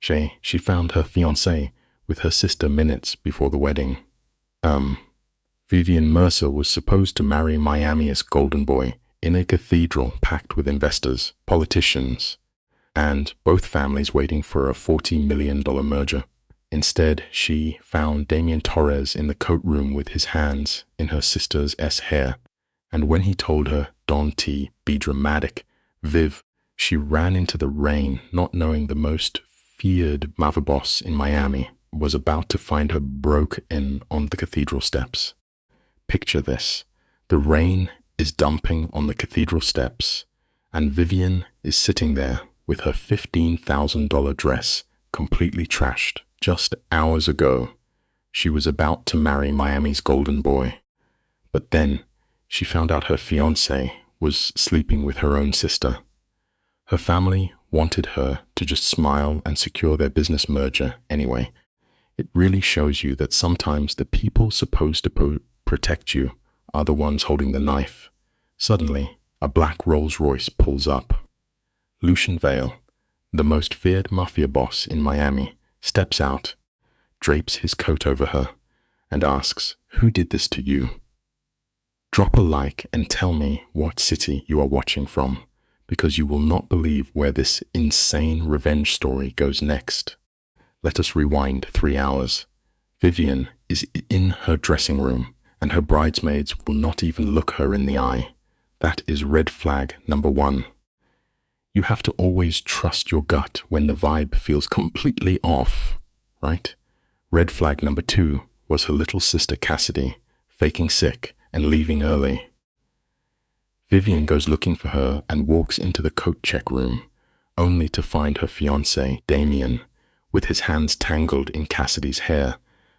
She found her fiancé with her sister minutes before the wedding. Vivian Mercer was supposed to marry Miami's golden boy in a cathedral packed with investors, politicians, and both families waiting for a $40 million merger. Instead, she found Damien Torres in the coat room with his hands in her sister's hair, and when he told her, "Don't be dramatic, Viv," she ran into the rain, not knowing the most feared mafia boss in Miami was about to find her broken on the cathedral steps. Picture this. The rain is dumping on the cathedral steps, and Vivian is sitting there with her $15,000 dress completely trashed. Just hours ago, she was about to marry Miami's golden boy. But then, she found out her fiancé was sleeping with her own sister. Her family wanted her to just smile and secure their business merger anyway. It really shows you that sometimes the people supposed to protect you are the ones holding the knife. Suddenly, a black Rolls-Royce pulls up. Lucian Vale, the most feared mafia boss in Miami, steps out, drapes his coat over her, and asks, "Who did this to you?" Drop a like and tell me what city you are watching from, because you will not believe where this insane revenge story goes next. Let us rewind 3 hours. Vivian is in her dressing room, and her bridesmaids will not even look her in the eye. That is red flag number 1. You have to always trust your gut when the vibe feels completely off, right? Red flag number 2 was her little sister Cassidy, faking sick and leaving early. Vivian goes looking for her and walks into the coat check room, only to find her fiancé, Damien, with his hands tangled in Cassidy's hair,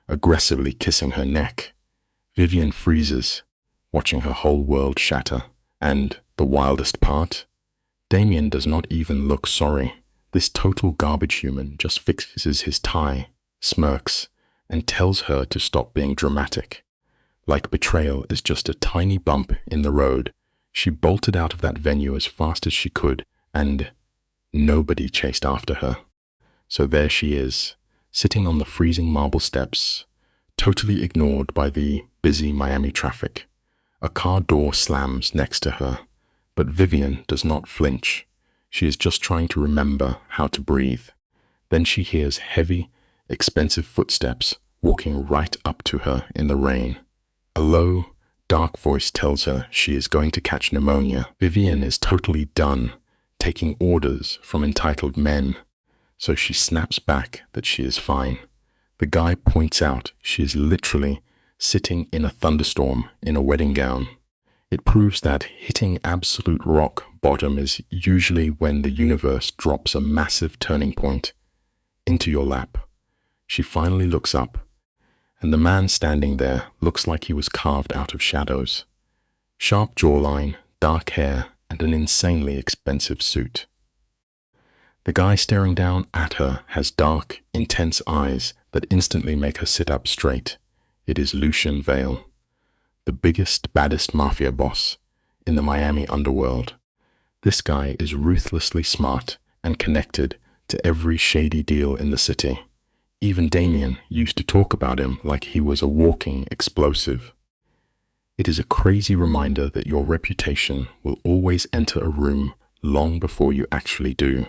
aggressively kissing her neck. Vivian freezes, watching her whole world shatter. And the wildest part? Damien does not even look sorry. This total garbage human just fixes his tie, smirks, and tells her to stop being dramatic. Like betrayal is just a tiny bump in the road, she bolted out of that venue as fast as she could, and nobody chased after her. So there she is, sitting on the freezing marble steps, totally ignored by the busy Miami traffic. A car door slams next to her, but Vivian does not flinch. She is just trying to remember how to breathe. Then she hears heavy, expensive footsteps walking right up to her in the rain. A low, dark voice tells her she is going to catch pneumonia. Vivian is totally done, taking orders from entitled men, so she snaps back that she is fine. The guy points out she is literally sitting in a thunderstorm in a wedding gown. It proves that hitting absolute rock bottom is usually when the universe drops a massive turning point into your lap. She finally looks up, and the man standing there looks like he was carved out of shadows. Sharp jawline, dark hair, and an insanely expensive suit. The guy staring down at her has dark, intense eyes that instantly make her sit up straight. It is Lucian Vale, the biggest, baddest mafia boss in the Miami underworld. This guy is ruthlessly smart and connected to every shady deal in the city. Even Damien used to talk about him like he was a walking explosive. It is a crazy reminder that your reputation will always enter a room long before you actually do.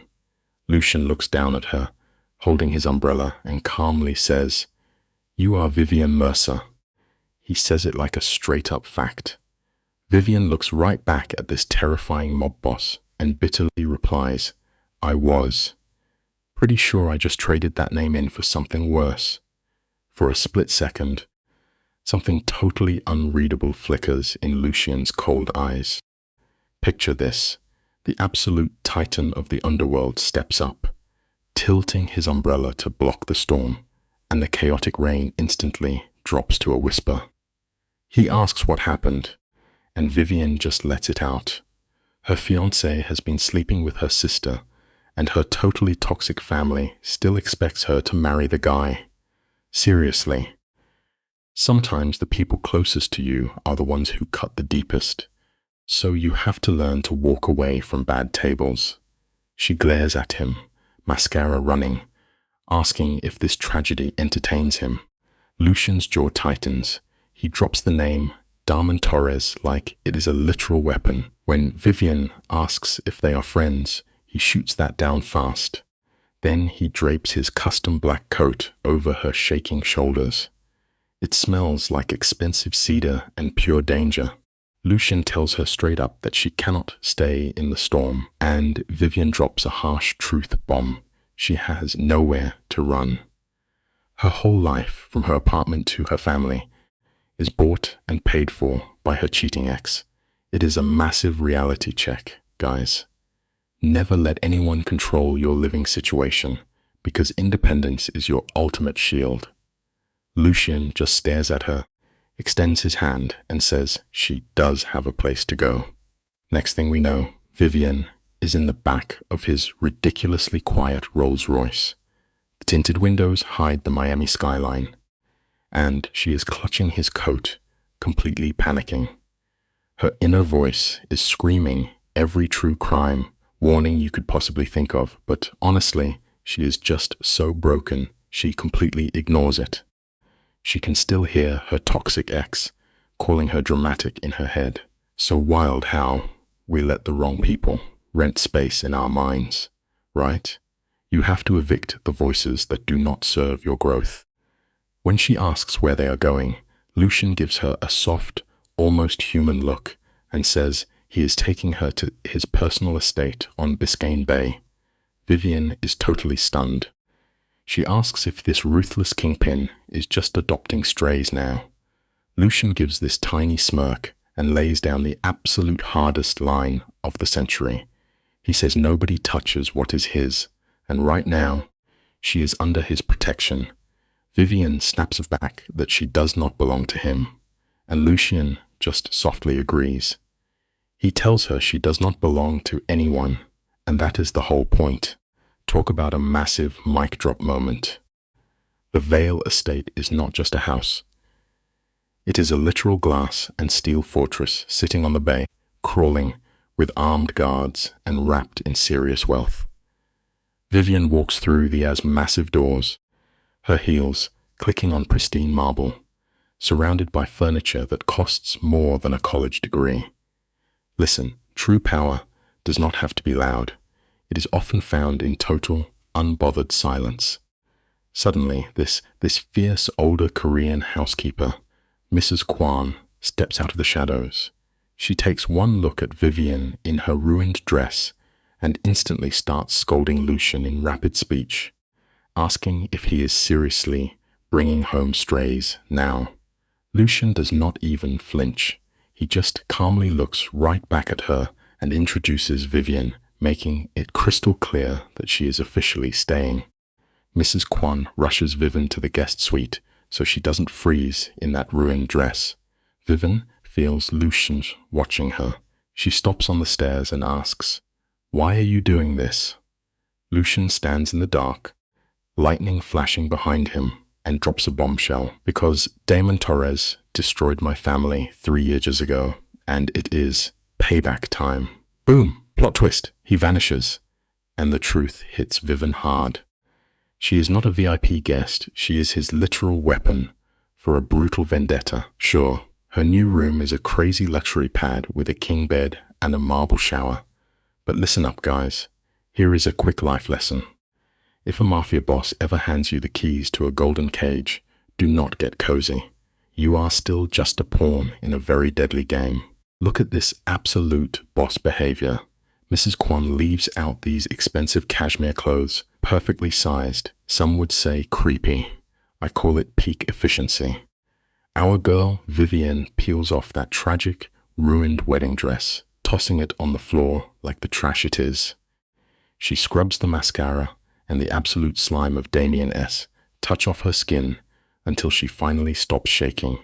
Lucian looks down at her, holding his umbrella, and calmly says, "You are Vivian Mercer." He says it like a straight-up fact. Vivian looks right back at this terrifying mob boss and bitterly replies, "I was. Pretty sure I just traded that name in for something worse." For a split second, something totally unreadable flickers in Lucian's cold eyes. Picture this. The absolute titan of the underworld steps up, tilting his umbrella to block the storm, and the chaotic rain instantly drops to a whisper. He asks what happened, and Vivian just lets it out. Her fiancé has been sleeping with her sister, and her totally toxic family still expects her to marry the guy. Seriously. Sometimes the people closest to you are the ones who cut the deepest, so you have to learn to walk away from bad tables. She glares at him, mascara running, asking if this tragedy entertains him. Lucian's jaw tightens. He drops the name Darman Torres like it is a literal weapon. When Vivian asks if they are friends, he shoots that down fast. Then he drapes his custom black coat over her shaking shoulders. It smells like expensive cedar and pure danger. Lucian tells her straight up that she cannot stay in the storm, and Vivian drops a harsh truth bomb. She has nowhere to run. Her whole life, from her apartment to her family, is bought and paid for by her cheating ex. It is a massive reality check, guys. Never let anyone control your living situation, because independence is your ultimate shield. Lucian just stares at her, extends his hand, and says she does have a place to go. Next thing we know, Vivian is in the back of his ridiculously quiet Rolls-Royce. The tinted windows hide the Miami skyline, and she is clutching his coat, completely panicking. Her inner voice is screaming every true crime warning you could possibly think of, but honestly, she is just so broken, she completely ignores it. She can still hear her toxic ex calling her dramatic in her head. So wild how we let the wrong people rent space in our minds, right? You have to evict the voices that do not serve your growth. When she asks where they are going, Lucian gives her a soft, almost human look and says he is taking her to his personal estate on Biscayne Bay. Vivian is totally stunned. She asks if this ruthless kingpin is just adopting strays now. Lucian gives this tiny smirk and lays down the absolute hardest line of the century. He says nobody touches what is his, and right now, she is under his protection. Vivian snaps back that she does not belong to him, and Lucian just softly agrees. He tells her she does not belong to anyone, and that is the whole point. Talk about a massive mic drop moment. The Vale estate is not just a house. It is a literal glass and steel fortress sitting on the bay, crawling with armed guards and wrapped in serious wealth. Vivian walks through the as massive doors, her heels clicking on pristine marble, surrounded by furniture that costs more than a college degree. Listen, true power does not have to be loud. It is often found in total, unbothered silence. Suddenly, this fierce older Korean housekeeper, Mrs. Kwan, steps out of the shadows. She takes one look at Vivian in her ruined dress and instantly starts scolding Lucian in rapid speech, asking if he is seriously bringing home strays now. Lucian does not even flinch. He just calmly looks right back at her and introduces Vivian, making it crystal clear that she is officially staying. Mrs. Kwan rushes Vivian to the guest suite so she doesn't freeze in that ruined dress. Vivian feels Lucian watching her. She stops on the stairs and asks, "Why are you doing this?" Lucian stands in the dark, lightning flashing behind him, and drops a bombshell. Because Damon Torres destroyed my family 3 years ago, and it is payback time. Boom! Plot twist. He vanishes, and the truth hits Vivian hard. She is not a VIP guest. She is his literal weapon for a brutal vendetta. Sure, her new room is a crazy luxury pad with a king bed and a marble shower. But listen up, guys. Here is a quick life lesson. If a mafia boss ever hands you the keys to a golden cage, do not get cozy. You are still just a pawn in a very deadly game. Look at this absolute boss behavior. Mrs. Kwan leaves out these expensive cashmere clothes, perfectly sized. Some would say creepy. I call it peak efficiency. Our girl, Vivian, peels off that tragic, ruined wedding dress, tossing it on the floor like the trash it is. She scrubs the mascara and the absolute slime of Damien S. touch off her skin until she finally stops shaking.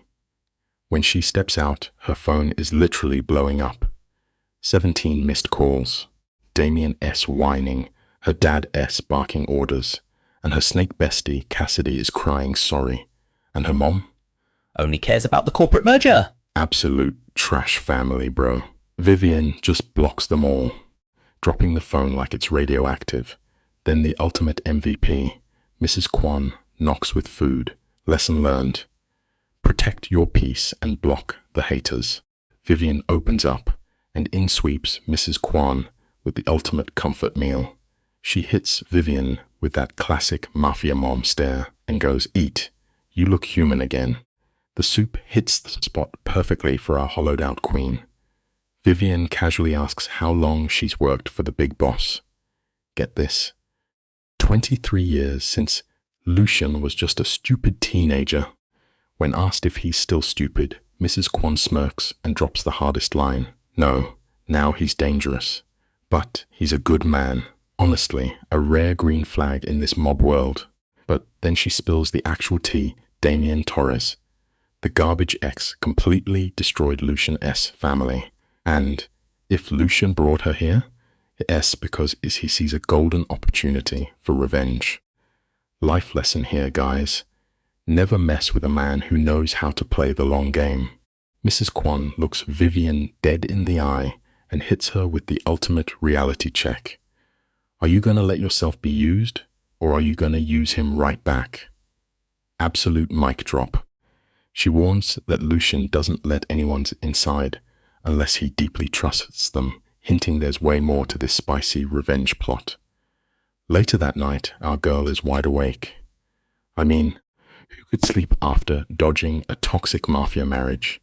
When she steps out, her phone is literally blowing up. 17 missed calls, Damien S. whining, her dad S. barking orders, and her snake bestie Cassidy is crying sorry. And her mom? Only cares about the corporate merger. Absolute trash family, bro. Vivian just blocks them all, dropping the phone like it's radioactive. Then the ultimate MVP, Mrs. Kwan knocks with food. Lesson learned. Protect your peace and block the haters. Vivian opens up, and in sweeps Mrs. Kwan with the ultimate comfort meal. She hits Vivian with that classic Mafia mom stare and goes, "Eat. You look human again." The soup hits the spot perfectly for our hollowed-out queen. Vivian casually asks how long she's worked for the big boss. Get this. 23 years since Lucian was just a stupid teenager. When asked if he's still stupid, Mrs. Kwan smirks and drops the hardest line. No, now he's dangerous. But he's a good man. Honestly, a rare green flag in this mob world. But then she spills the actual tea, Damien Torres. The garbage ex completely destroyed Lucian S. family. And if Lucian brought her here, it's because he sees a golden opportunity for revenge. Life lesson here, guys. Never mess with a man who knows how to play the long game. Mrs. Kwan looks Vivian dead in the eye and hits her with the ultimate reality check. Are you going to let yourself be used, or are you going to use him right back? Absolute mic drop. She warns that Lucian doesn't let anyone inside unless he deeply trusts them, hinting there's way more to this spicy revenge plot. Later that night, our girl is wide awake. I mean, who could sleep after dodging a toxic mafia marriage?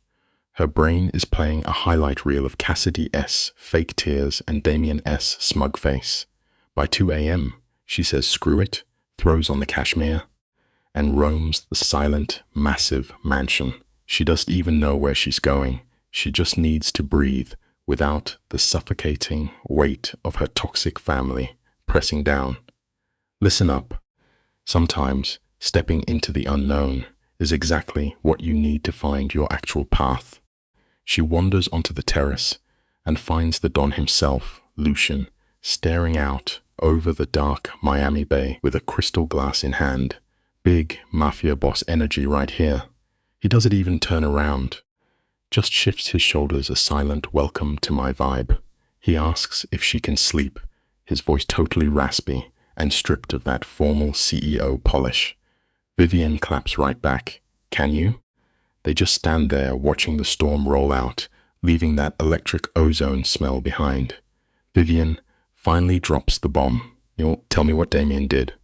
Her brain is playing a highlight reel of Cassidy S. fake tears and Damien S. smug face. By 2 a.m., she says screw it, throws on the cashmere, and roams the silent, massive mansion. She doesn't even know where she's going. She just needs to breathe without the suffocating weight of her toxic family pressing down. Listen up. Sometimes stepping into the unknown is exactly what you need to find your actual path. She wanders onto the terrace and finds the Don himself, Lucian, staring out over the dark Miami Bay with a crystal glass in hand. Big mafia boss energy right here. He doesn't even turn around. Just shifts his shoulders a silent welcome to my vibe. He asks if she can sleep, his voice totally raspy and stripped of that formal CEO polish. Vivian claps right back. Can you? They just stand there watching the storm roll out, leaving that electric ozone smell behind. Vivian finally drops the bomb. You'll tell me what Damien did.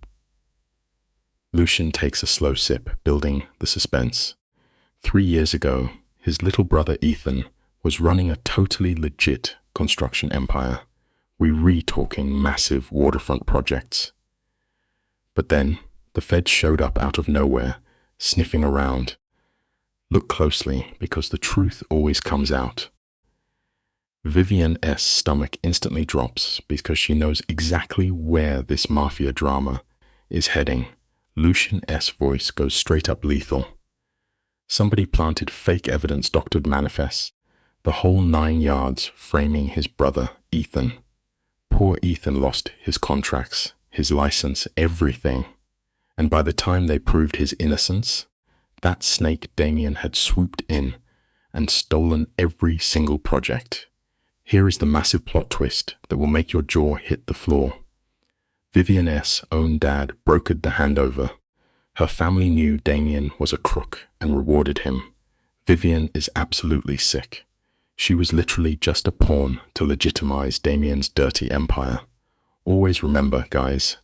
Lucian takes a slow sip, building the suspense. 3 years ago, his little brother Ethan was running a totally legit construction empire. We re-talking massive waterfront projects. But then, the feds showed up out of nowhere, sniffing around. Look closely, because the truth always comes out. Vivian S.'s stomach instantly drops because she knows exactly where this mafia drama is heading. Lucian S.'s voice goes straight up lethal. Somebody planted fake evidence doctored manifests, the whole 9 yards framing his brother, Ethan. Poor Ethan lost his contracts, his license, everything. And by the time they proved his innocence, that snake Damien had swooped in and stolen every single project. Here is the massive plot twist that will make your jaw hit the floor. Vivian S.'s own dad brokered the handover. Her family knew Damien was a crook and rewarded him. Vivian is absolutely sick. She was literally just a pawn to legitimize Damien's dirty empire. Always remember, guys,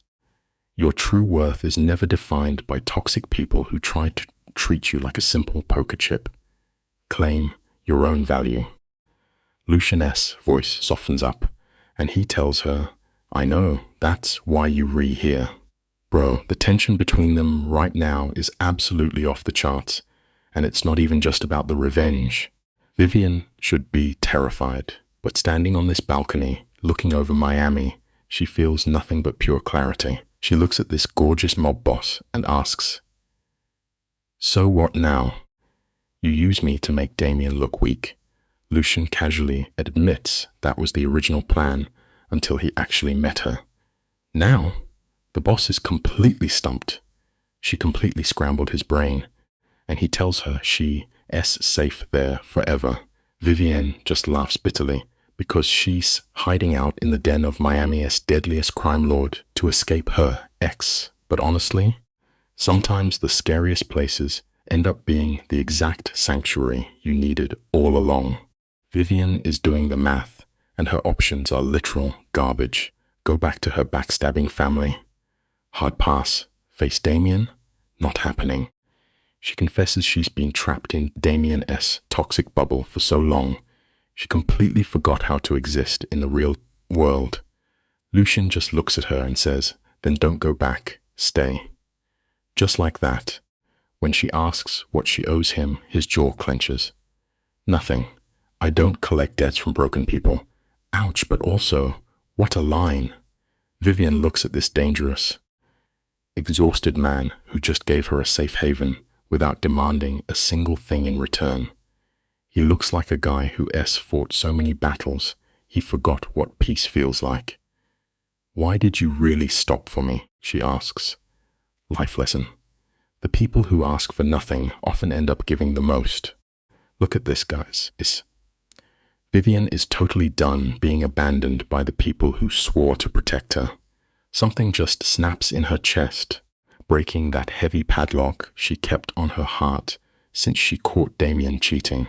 your true worth is never defined by toxic people who try to treat you like a simple poker chip. Claim your own value. Lucian S.'s voice softens up, and he tells her, I know, that's why you here. Bro, the tension between them right now is absolutely off the charts, and it's not even just about the revenge. Vivian should be terrified, but standing on this balcony, looking over Miami, she feels nothing but pure clarity. She looks at this gorgeous mob boss and asks, so what now? You use me to make Damien look weak. Lucian casually admits that was the original plan until he actually met her. Now, the boss is completely stumped. She completely scrambled his brain, and he tells her she's safe there forever. Vivian just laughs bitterly because she's hiding out in the den of Miami's deadliest crime lord to escape her ex. But honestly, sometimes the scariest places end up being the exact sanctuary you needed all along. Vivian is doing the math, and her options are literal garbage. Go back to her backstabbing family. Hard pass. Face Damien? Not happening. She confesses she's been trapped in Damien's toxic bubble for so long, she completely forgot how to exist in the real world. Lucian just looks at her and says, "Then don't go back, stay." Just like that. When she asks what she owes him, his jaw clenches. "Nothing. I don't collect debts from broken people." Ouch, but also, what a line. Vivian looks at this dangerous, exhausted man who just gave her a safe haven without demanding a single thing in return. He looks like a guy who fought so many battles, he forgot what peace feels like. "Why did you really stop for me?" she asks. Life lesson. The people who ask for nothing often end up giving the most. Look at this, guys. Vivian is totally done being abandoned by the people who swore to protect her. Something just snaps in her chest, breaking that heavy padlock she kept on her heart since she caught Damien cheating.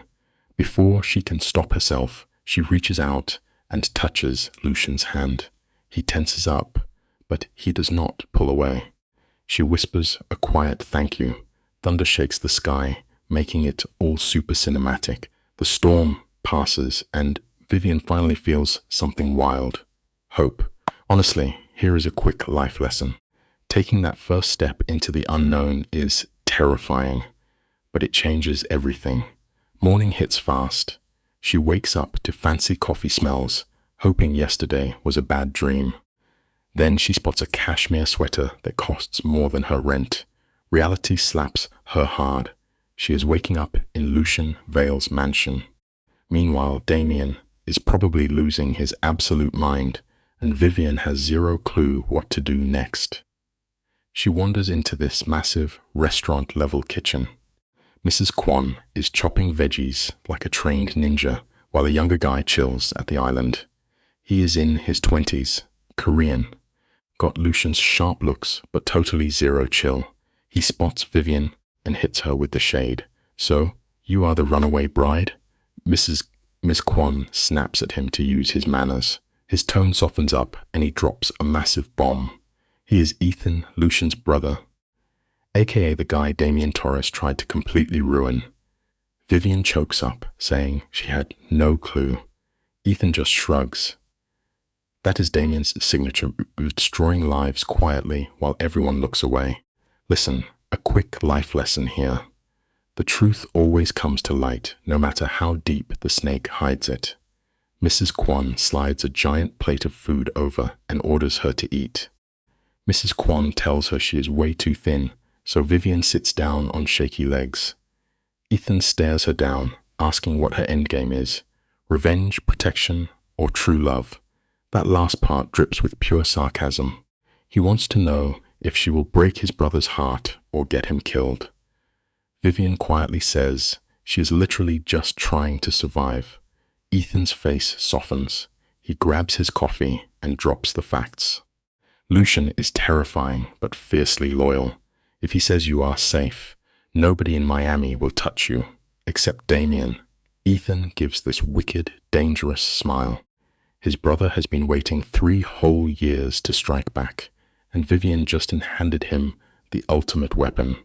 Before she can stop herself, she reaches out and touches Lucian's hand. He tenses up, but he does not pull away. She whispers a quiet thank you. Thunder shakes the sky, making it all super cinematic. The storm passes, and Vivian finally feels something wild. Hope. Honestly, here is a quick life lesson. Taking that first step into the unknown is terrifying, but it changes everything. Morning hits fast. She wakes up to fancy coffee smells, hoping yesterday was a bad dream. Then she spots a cashmere sweater that costs more than her rent. Reality slaps her hard. She is waking up in Lucian Vale's mansion. Meanwhile, Damien is probably losing his absolute mind, and Vivian has zero clue what to do next. She wanders into this massive restaurant-level kitchen. Mrs. Kwon is chopping veggies like a trained ninja, while a younger guy chills at the island. He is in his 20s, Korean. Got Lucian's sharp looks, but totally zero chill. He spots Vivian and hits her with the shade. "So, you are the runaway bride?" Miss Kwon snaps at him to use his manners. His tone softens up and he drops a massive bomb. He is Ethan, Lucian's brother, aka the guy Damien Torres tried to completely ruin. Vivian chokes up, saying she had no clue. Ethan just shrugs. That is Damien's signature, destroying lives quietly while everyone looks away. Listen, a quick life lesson here. The truth always comes to light, no matter how deep the snake hides it. Mrs. Kwon slides a giant plate of food over and orders her to eat. Mrs. Kwon tells her she is way too thin, so Vivian sits down on shaky legs. Ethan stares her down, asking what her endgame is. Revenge, protection, or true love? That last part drips with pure sarcasm. He wants to know if she will break his brother's heart or get him killed. Vivian quietly says she is literally just trying to survive. Ethan's face softens. He grabs his coffee and drops the facts. Lucian is terrifying but fiercely loyal. If he says you are safe, nobody in Miami will touch you, except Damien. Ethan gives this wicked, dangerous smile. His brother has been waiting 3 whole years to strike back, and Vivian just handed him the ultimate weapon.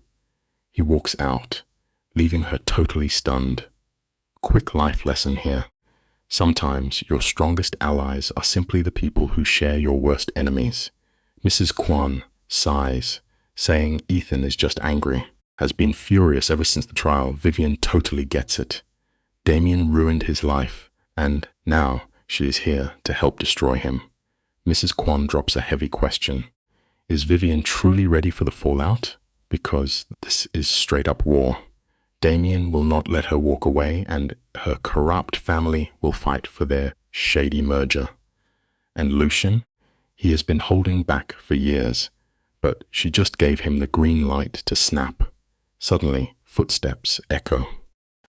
He walks out, leaving her totally stunned. Quick life lesson here. Sometimes your strongest allies are simply the people who share your worst enemies. Mrs. Kwon sighs, saying Ethan is just angry. Has been furious ever since the trial. Vivian totally gets it. Damien ruined his life, and now she is here to help destroy him. Mrs. Kwon drops a heavy question. Is Vivian truly ready for the fallout? Because this is straight up war. Damien will not let her walk away, and her corrupt family will fight for their shady merger. And Lucian? He has been holding back for years, but she just gave him the green light to snap. Suddenly, footsteps echo.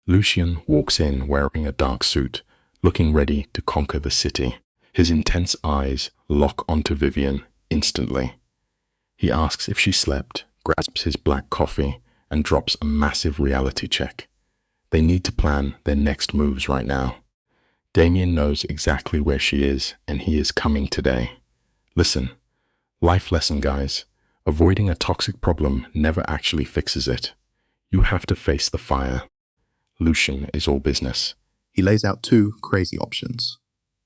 Lucian walks in wearing a dark suit, looking ready to conquer the city. His intense eyes lock onto Vivian instantly. He asks if she slept, grasps his black coffee, and drops a massive reality check. They need to plan their next moves right now. Damien knows exactly where she is, and he is coming today. Listen, life lesson, guys. Avoiding a toxic problem never actually fixes it. You have to face the fire. Lucian is all business. He lays out two crazy options.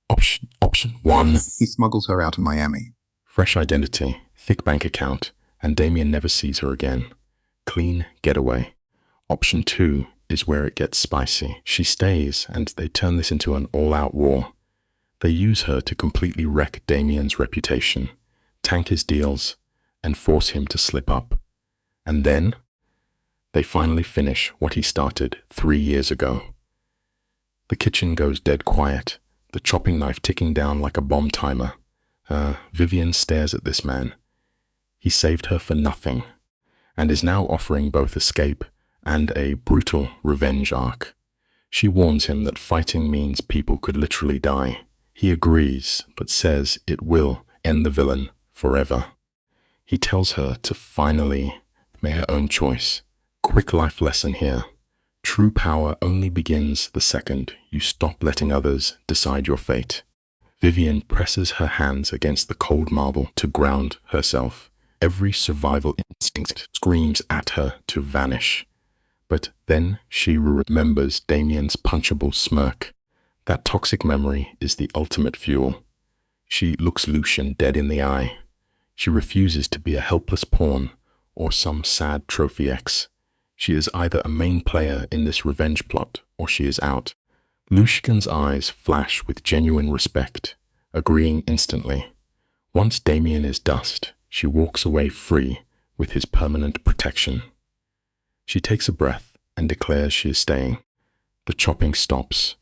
Option 1. He smuggles her out of Miami. Fresh identity, thick bank account, and Damien never sees her again. Clean getaway. Option 2 is where it gets spicy. She stays, and they turn this into an all-out war. They use her to completely wreck Damien's reputation, tank his deals, and force him to slip up. And then, they finally finish what he started 3 years ago. The kitchen goes dead quiet, the chopping knife ticking down like a bomb timer. Vivian stares at this man. He saved her for nothing, and is now offering both escape and a brutal revenge arc. She warns him that fighting means people could literally die. He agrees, but says it will end the villain forever. He tells her to finally make her own choice. Quick life lesson here. True power only begins the second you stop letting others decide your fate. Vivian presses her hands against the cold marble to ground herself. Every survival instinct screams at her to vanish. But then she remembers Damien's punchable smirk. That toxic memory is the ultimate fuel. She looks Lucian dead in the eye. She refuses to be a helpless pawn or some sad trophy X. She is either a main player in this revenge plot or she is out. Lucian's eyes flash with genuine respect, agreeing instantly. Once Damien is dust, she walks away free with his permanent protection. She takes a breath and declares she is staying. The chopping stops.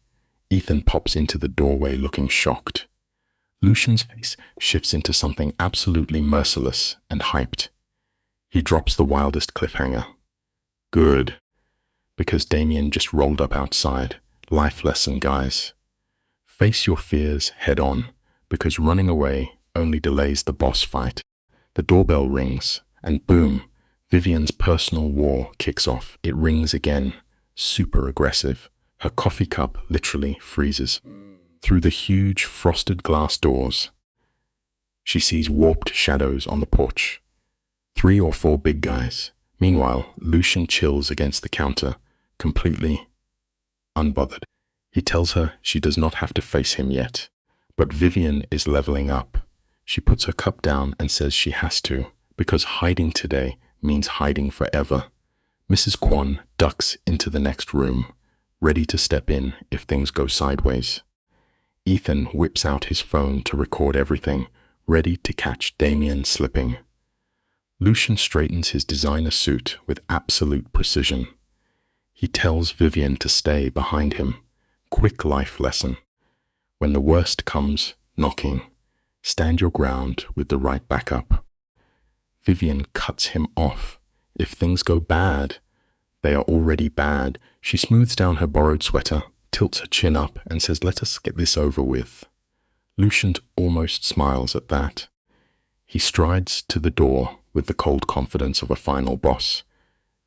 Ethan pops into the doorway looking shocked. Lucian's face shifts into something absolutely merciless and hyped. He drops the wildest cliffhanger. Good. Because Damien just rolled up outside. Life lesson, guys. Face your fears head on, because running away only delays the boss fight. The doorbell rings, and boom, Vivian's personal war kicks off. It rings again, super aggressive. Her coffee cup literally freezes. Through the huge frosted glass doors, she sees warped shadows on the porch. 3 or 4 big guys. Meanwhile, Lucian chills against the counter, completely unbothered. He tells her she does not have to face him yet. But Vivian is leveling up. She puts her cup down and says she has to, because hiding today means hiding forever. Mrs. Kwon ducks into the next room, ready to step in if things go sideways. Ethan whips out his phone to record everything, ready to catch Damien slipping. Lucian straightens his designer suit with absolute precision. He tells Vivian to stay behind him. Quick life lesson. When the worst comes knocking, stand your ground with the right backup. Vivian cuts him off. If things go bad, they are already bad. She smooths down her borrowed sweater, tilts her chin up, and says, "Let us get this over with." Lucian almost smiles at that. He strides to the door with the cold confidence of a final boss.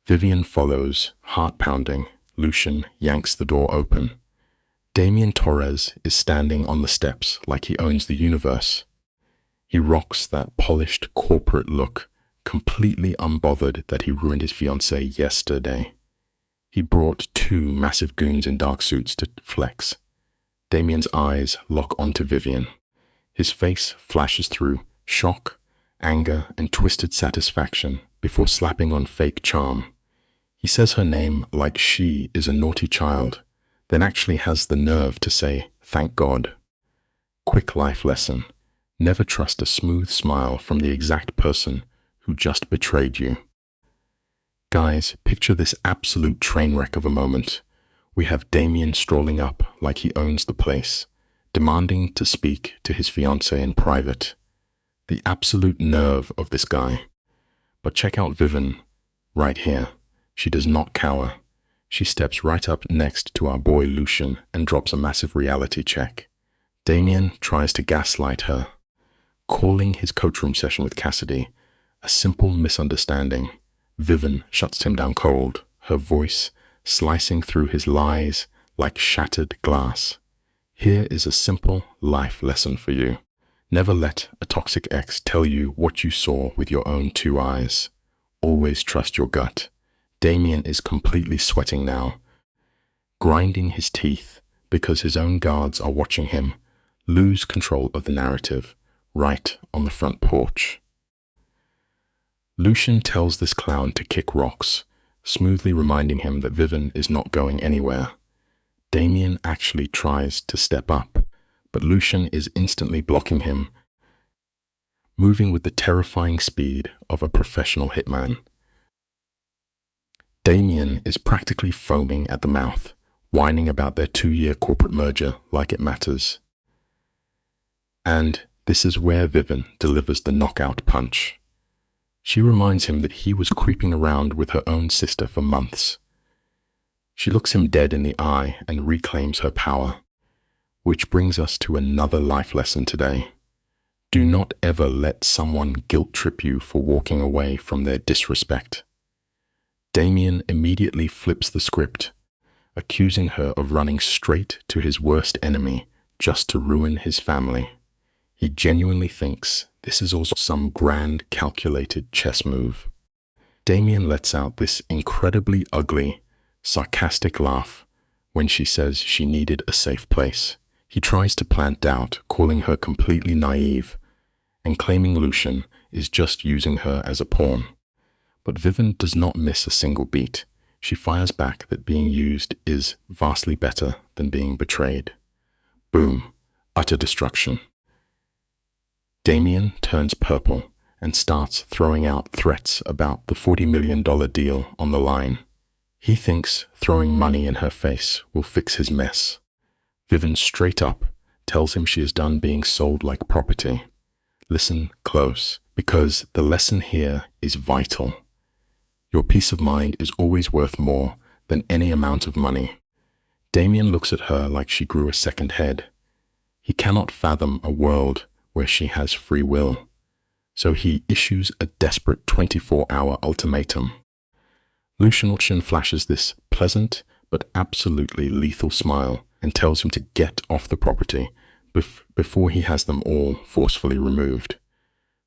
Vivian follows, heart pounding. Lucian yanks the door open. Damien Torres is standing on the steps like he owns the universe. He rocks that polished corporate look, completely unbothered that he ruined his fiancée yesterday. He brought 2 massive goons in dark suits to flex. Damien's eyes lock onto Vivian. His face flashes through shock, anger, and twisted satisfaction before slapping on fake charm. He says her name like she is a naughty child, then actually has the nerve to say, "Thank God." Quick life lesson. Never trust a smooth smile from the exact person who just betrayed you. Guys, picture this absolute train wreck of a moment. We have Damien strolling up like he owns the place, demanding to speak to his fiancée in private. The absolute nerve of this guy. But check out Vivian right here. She does not cower. She steps right up next to our boy Lucian and drops a massive reality check. Damien tries to gaslight her, calling his coach room session with Cassidy A simple misunderstanding. Vivian shuts him down cold, her voice slicing through his lies like shattered glass. Here is a simple life lesson for you. Never let a toxic ex tell you what you saw with your own two eyes. Always trust your gut. Damien is completely sweating now, grinding his teeth because his own guards are watching him lose control of the narrative right on the front porch. Lucian tells this clown to kick rocks, smoothly reminding him that Vivian is not going anywhere. Damien actually tries to step up, but Lucian is instantly blocking him, moving with the terrifying speed of a professional hitman. Damien is practically foaming at the mouth, whining about their 2-year corporate merger like it matters. And this is where Vivian delivers the knockout punch. She reminds him that he was creeping around with her own sister for months. She looks him dead in the eye and reclaims her power, which brings us to another life lesson today. Do not ever let someone guilt trip you for walking away from their disrespect. Damien immediately flips the script, accusing her of running straight to his worst enemy just to ruin his family. He genuinely thinks this is also some grand calculated chess move. Damien lets out this incredibly ugly, sarcastic laugh when she says she needed a safe place. He tries to plant doubt, calling her completely naive and claiming Lucian is just using her as a pawn. But Vivian does not miss a single beat. She fires back that being used is vastly better than being betrayed. Boom. Utter destruction. Damien turns purple and starts throwing out threats about the $40 million deal on the line. He thinks throwing money in her face will fix his mess. Vivian straight up tells him she is done being sold like property. Listen close, because the lesson here is vital. Your peace of mind is always worth more than any amount of money. Damien looks at her like she grew a second head. He cannot fathom a world where she has free will, so he issues a desperate 24-hour ultimatum. Lucian flashes this pleasant but absolutely lethal smile and tells him to get off the property before he has them all forcefully removed.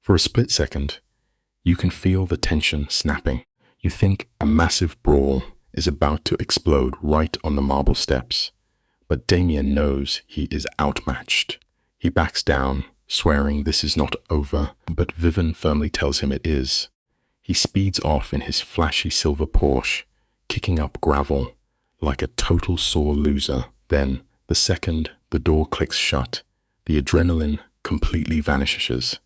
For a split second, you can feel the tension snapping. You think a massive brawl is about to explode right on the marble steps, but Damien knows he is outmatched. He backs down, swearing this is not over, but Vivian firmly tells him it is. He speeds off in his flashy silver Porsche, kicking up gravel like a total sore loser. Then, the second the door clicks shut, the adrenaline completely vanishes.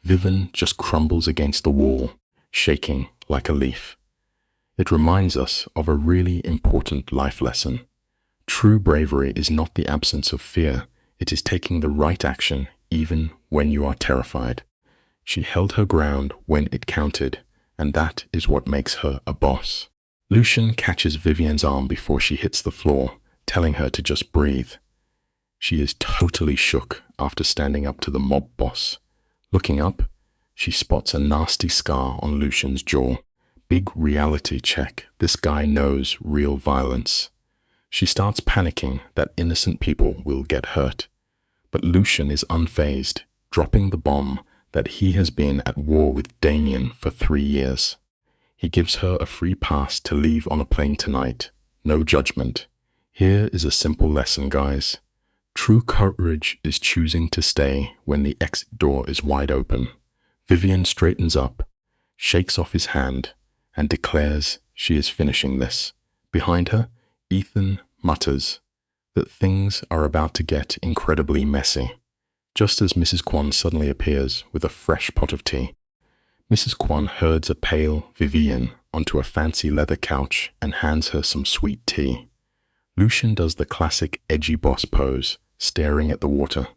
Vivian just crumbles against the wall, shaking like a leaf. It reminds us of a really important life lesson. True bravery is not the absence of fear. It is taking the right action even when you are terrified. She held her ground when it counted, and that is what makes her a boss. Lucian catches Vivian's arm before she hits the floor, telling her to just breathe. She is totally shook after standing up to the mob boss. Looking up, she spots a nasty scar on Lucian's jaw. Big reality check. This guy knows real violence. She starts panicking that innocent people will get hurt. But Lucian is unfazed, dropping the bomb that he has been at war with Damien for 3 years. He gives her a free pass to leave on a plane tonight. No judgment. Here is a simple lesson, guys. True courage is choosing to stay when the exit door is wide open. Vivian straightens up, shakes off his hand, and declares she is finishing this. Behind her, Ethan mutters that things are about to get incredibly messy, just as Mrs. Kwan suddenly appears with a fresh pot of tea. Mrs. Kwan herds a pale Vivian onto a fancy leather couch and hands her some sweet tea. Lucian does the classic edgy boss pose, staring at the water.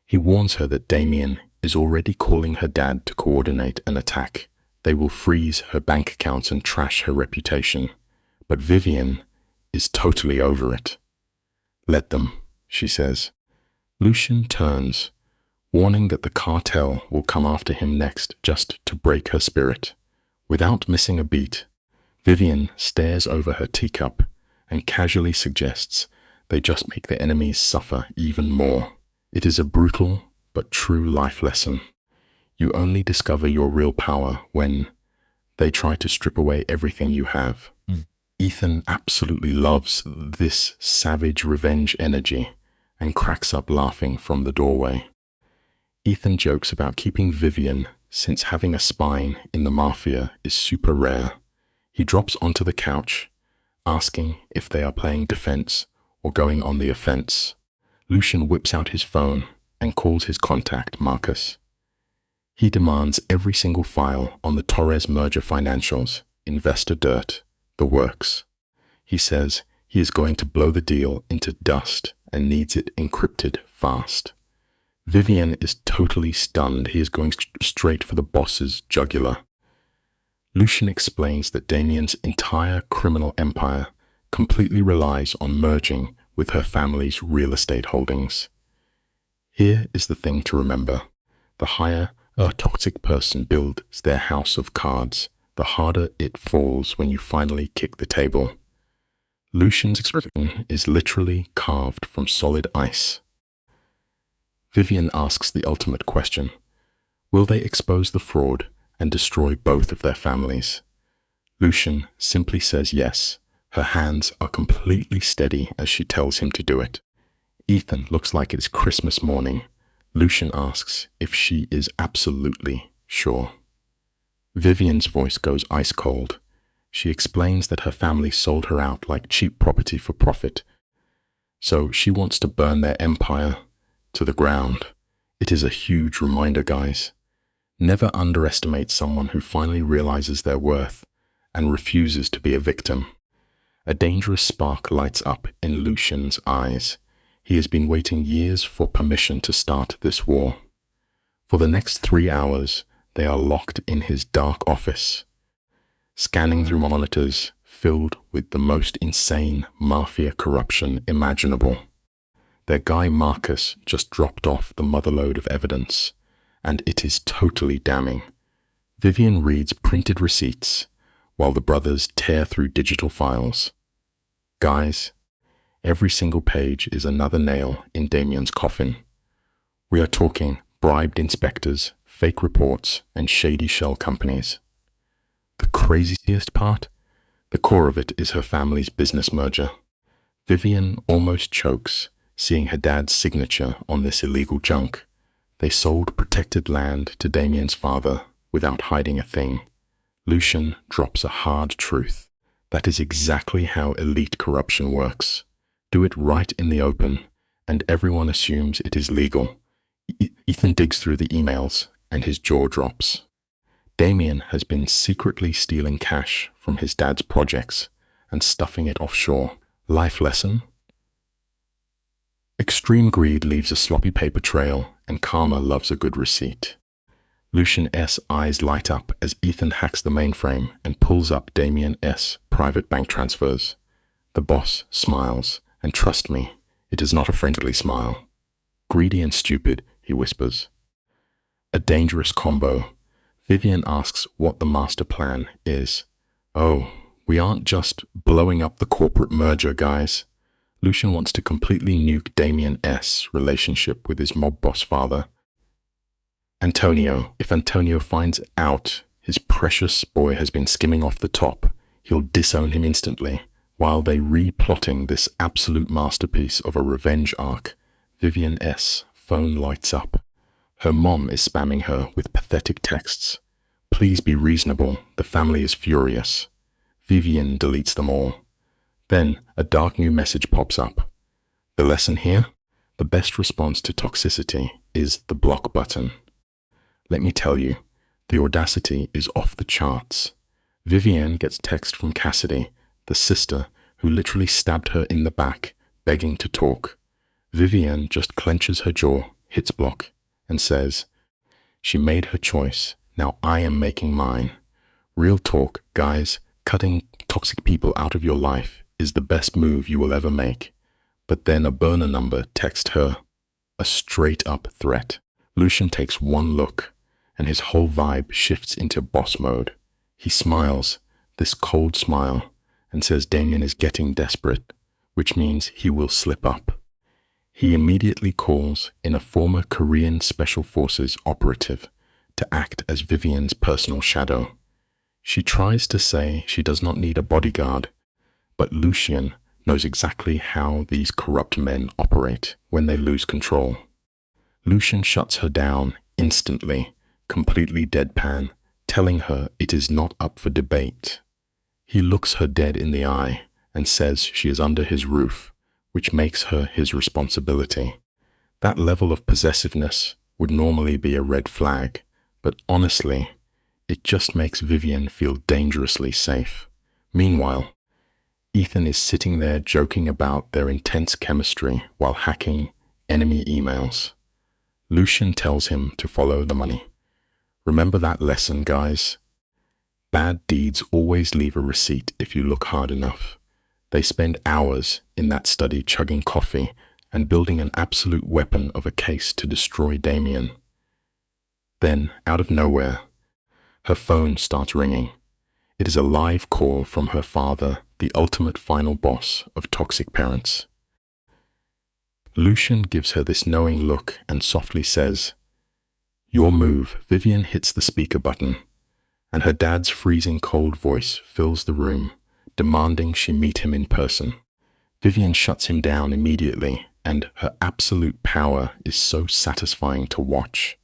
He warns her that Damien is already calling her dad to coordinate an attack. They will freeze her bank accounts and trash her reputation. But Vivian is totally over it. Let them, she says. Lucian turns, warning that the cartel will come after him next just to break her spirit. Without missing a beat, Vivian stares over her teacup and casually suggests they just make their enemies suffer even more. It is a brutal but true life lesson. You only discover your real power when they try to strip away everything you have. Ethan absolutely loves this savage revenge energy and cracks up laughing from the doorway. Ethan jokes about keeping Vivian since having a spine in the Mafia is super rare. He drops onto the couch, asking if they are playing defense or going on the offense. Lucian whips out his phone and calls his contact, Marcus. He demands every single file on the Torres merger financials, investor dirt, the works. He says he is going to blow the deal into dust and needs it encrypted fast. Vivian is totally stunned. He is going straight for the boss's jugular. Lucian explains that Damien's entire criminal empire completely relies on merging with her family's real estate holdings. Here is the thing to remember. The higher a toxic person builds their house of cards, the harder it falls when you finally kick the table. Lucian's expression is literally carved from solid ice. Vivian asks the ultimate question. Will they expose the fraud and destroy both of their families? Lucian simply says yes. Her hands are completely steady as she tells him to do it. Ethan looks like it is Christmas morning. Lucian asks if she is absolutely sure. Vivian's voice goes ice cold. She explains that her family sold her out like cheap property for profit. So she wants to burn their empire to the ground. It is a huge reminder, guys. Never underestimate someone who finally realizes their worth and refuses to be a victim. A dangerous spark lights up in Lucian's eyes. He has been waiting years for permission to start this war. For the next 3 hours, they are locked in his dark office, scanning through monitors filled with the most insane Mafia corruption imaginable. Their guy Marcus just dropped off the motherlode of evidence, and it is totally damning. Vivian reads printed receipts, while the brothers tear through digital files. Guys, every single page is another nail in Damien's coffin. We are talking bribed inspectors, fake reports, and shady shell companies. The craziest part? The core of it is her family's business merger. Vivian almost chokes, seeing her dad's signature on this illegal junk. They sold protected land to Damien's father without hiding a thing. Lucian drops a hard truth. That is exactly how elite corruption works. Do it right in the open, and everyone assumes it is legal. Ethan digs through the emails, and his jaw drops. Damien has been secretly stealing cash from his dad's projects and stuffing it offshore. Life lesson? Extreme greed leaves a sloppy paper trail, and karma loves a good receipt. Lucian's eyes light up as Ethan hacks the mainframe and pulls up Damien's private bank transfers. The boss smiles, and trust me, it is not a friendly smile. Greedy and stupid, he whispers. A dangerous combo. Vivian asks what the master plan is. Oh, we aren't just blowing up the corporate merger, guys. Lucian wants to completely nuke Damien's relationship with his mob boss father, Antonio. If Antonio finds out his precious boy has been skimming off the top, he'll disown him instantly. While they re-plotting this absolute masterpiece of a revenge arc, Vivian's phone lights up. Her mom is spamming her with pathetic texts. Please be reasonable, the family is furious. Vivian deletes them all. Then a dark new message pops up. The lesson here? The best response to toxicity is the block button. Let me tell you, the audacity is off the charts. Vivian gets text from Cassidy, the sister who literally stabbed her in the back, begging to talk. Vivian just clenches her jaw, hits block, and says, she made her choice, now I am making mine. Real talk, guys, cutting toxic people out of your life is the best move you will ever make. But then a burner number texts her, a straight-up threat. Lucian takes one look, and his whole vibe shifts into boss mode. He smiles, this cold smile, and says Damien is getting desperate, which means he will slip up. He immediately calls in a former Korean Special Forces operative to act as Vivian's personal shadow. She tries to say she does not need a bodyguard, but Lucian knows exactly how these corrupt men operate when they lose control. Lucian shuts her down instantly, completely deadpan, telling her it is not up for debate. He looks her dead in the eye and says she is under his roof, which makes her his responsibility. That level of possessiveness would normally be a red flag, but honestly, it just makes Vivian feel dangerously safe. Meanwhile, Ethan is sitting there joking about their intense chemistry while hacking enemy emails. Lucian tells him to follow the money. Remember that lesson, guys? Bad deeds always leave a receipt if you look hard enough. They spend hours in that study chugging coffee and building an absolute weapon of a case to destroy Damien. Then, out of nowhere, her phone starts ringing. It is a live call from her father, the ultimate final boss of toxic parents. Lucian gives her this knowing look and softly says, "Your move." Vivian hits the speaker button, and her dad's freezing cold voice fills the room, demanding she meet him in person. Vivian shuts him down immediately, and her absolute power is so satisfying to watch.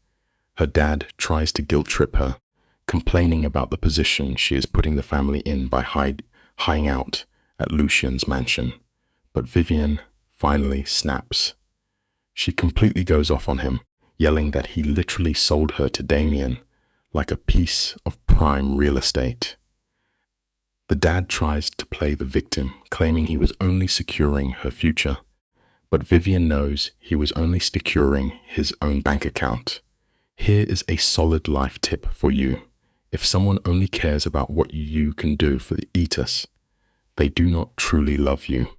Her dad tries to guilt-trip her, complaining about the position she is putting the family in by hiding out at Lucian's mansion. But Vivian finally snaps. She completely goes off on him, yelling that he literally sold her to Damien like a piece of prime real estate. The dad tries to play the victim, claiming he was only securing her future, but Vivian knows he was only securing his own bank account. Here is a solid life tip for you. If someone only cares about what you can do for the Etus, they do not truly love you.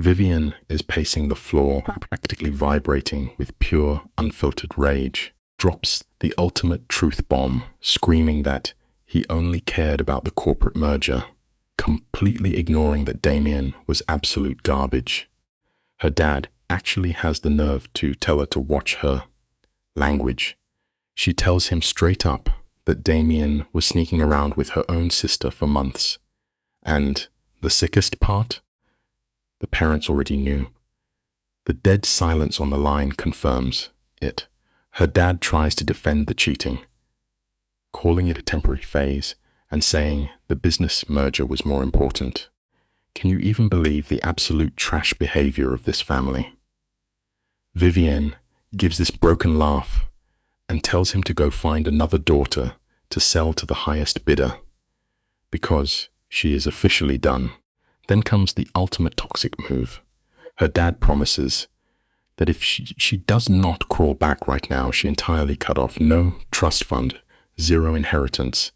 Vivian is pacing the floor, practically vibrating with pure, unfiltered rage, drops the ultimate truth bomb, screaming that he only cared about the corporate merger, completely ignoring that Damien was absolute garbage. Her dad actually has the nerve to tell her to watch her language. She tells him straight up that Damien was sneaking around with her own sister for months. And the sickest part? The parents already knew. The dead silence on the line confirms it. Her dad tries to defend the cheating, calling it a temporary phase and saying the business merger was more important. Can you even believe the absolute trash behavior of this family? Vivian gives this broken laugh and tells him to go find another daughter to sell to the highest bidder, because she is officially done. Then comes the ultimate toxic move. Her dad promises that if she does not crawl back right now, she entirely cut off no trust fund, zero inheritance,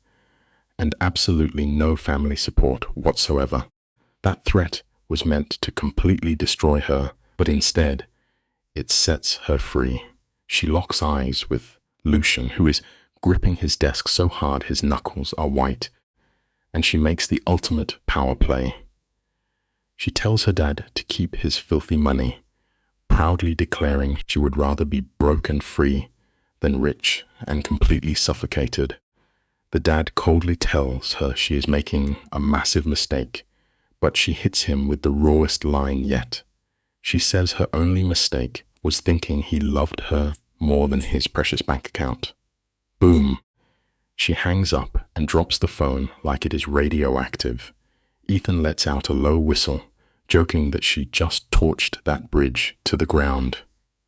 and absolutely no family support whatsoever. That threat was meant to completely destroy her, but instead, it sets her free. She locks eyes with Lucian, who is gripping his desk so hard his knuckles are white, and she makes the ultimate power play. She tells her dad to keep his filthy money, proudly declaring she would rather be broke and free than rich and completely suffocated. The dad coldly tells her she is making a massive mistake, but she hits him with the rawest line yet. She says her only mistake was thinking he loved her more than his precious bank account. Boom! She hangs up and drops the phone like it is radioactive. Ethan lets out a low whistle, joking that she just torched that bridge to the ground.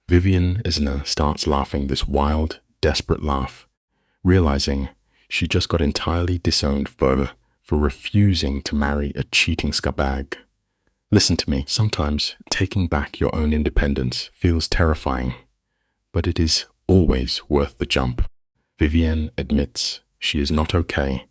Vivian Isner starts laughing this wild, desperate laugh, realizing she just got entirely disowned for refusing to marry a cheating scumbag. Listen to me, sometimes taking back your own independence feels terrifying, but it is always worth the jump. Vivian admits she is not okay,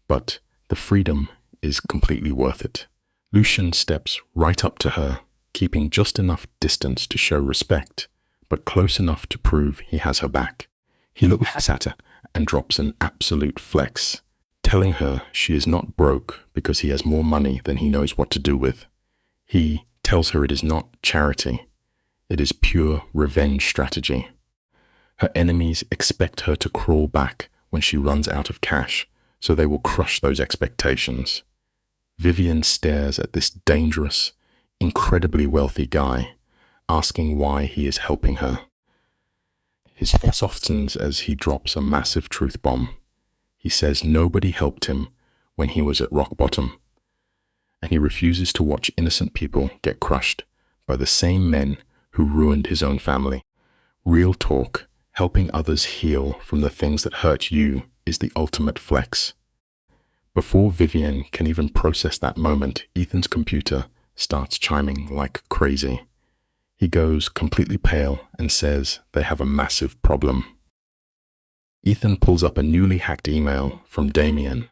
but the freedom is completely worth it. Lucian steps right up to her, keeping just enough distance to show respect, but close enough to prove he has her back. He looks at her and drops an absolute flex, telling her she is not broke because he has more money than he knows what to do with. He tells her it is not charity, it is pure revenge strategy. Her enemies expect her to crawl back when she runs out of cash, so they will crush those expectations. Vivian stares at this dangerous, incredibly wealthy guy, asking why he is helping her. His face softens as he drops a massive truth bomb. He says nobody helped him when he was at rock bottom, and he refuses to watch innocent people get crushed by the same men who ruined his own family. Real talk, helping others heal from the things that hurt you, is the ultimate flex. Before Vivian can even process that moment, Ethan's computer starts chiming like crazy. He goes completely pale and says they have a massive problem. Ethan pulls up a newly hacked email from Damien,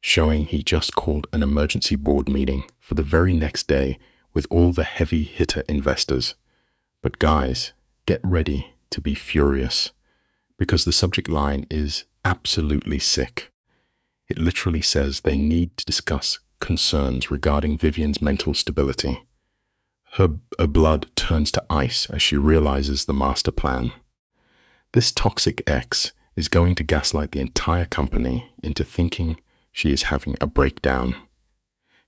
showing he just called an emergency board meeting for the very next day with all the heavy hitter investors. But guys, get ready to be furious, because the subject line is absolutely sick. It literally says they need to discuss concerns regarding Vivian's mental stability. Her blood turns to ice as she realizes the master plan. This toxic ex is going to gaslight the entire company into thinking she is having a breakdown.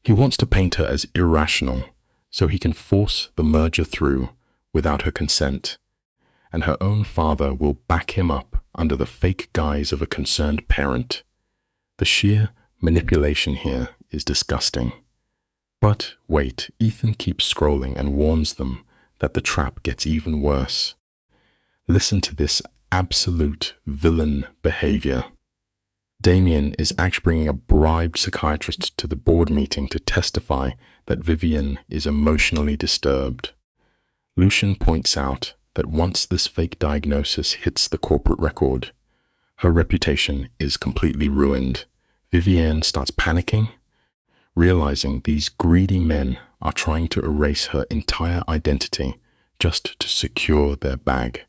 He wants to paint her as irrational so he can force the merger through without her consent, and her own father will back him up under the fake guise of a concerned parent. The sheer manipulation here is disgusting. But wait, Ethan keeps scrolling and warns them that the trap gets even worse. Listen to this absolute villain behavior. Damien is actually bringing a bribed psychiatrist to the board meeting to testify that Vivian is emotionally disturbed. Lucian points out that once this fake diagnosis hits the corporate record, her reputation is completely ruined. Vivian starts panicking, realizing these greedy men are trying to erase her entire identity just to secure their bag.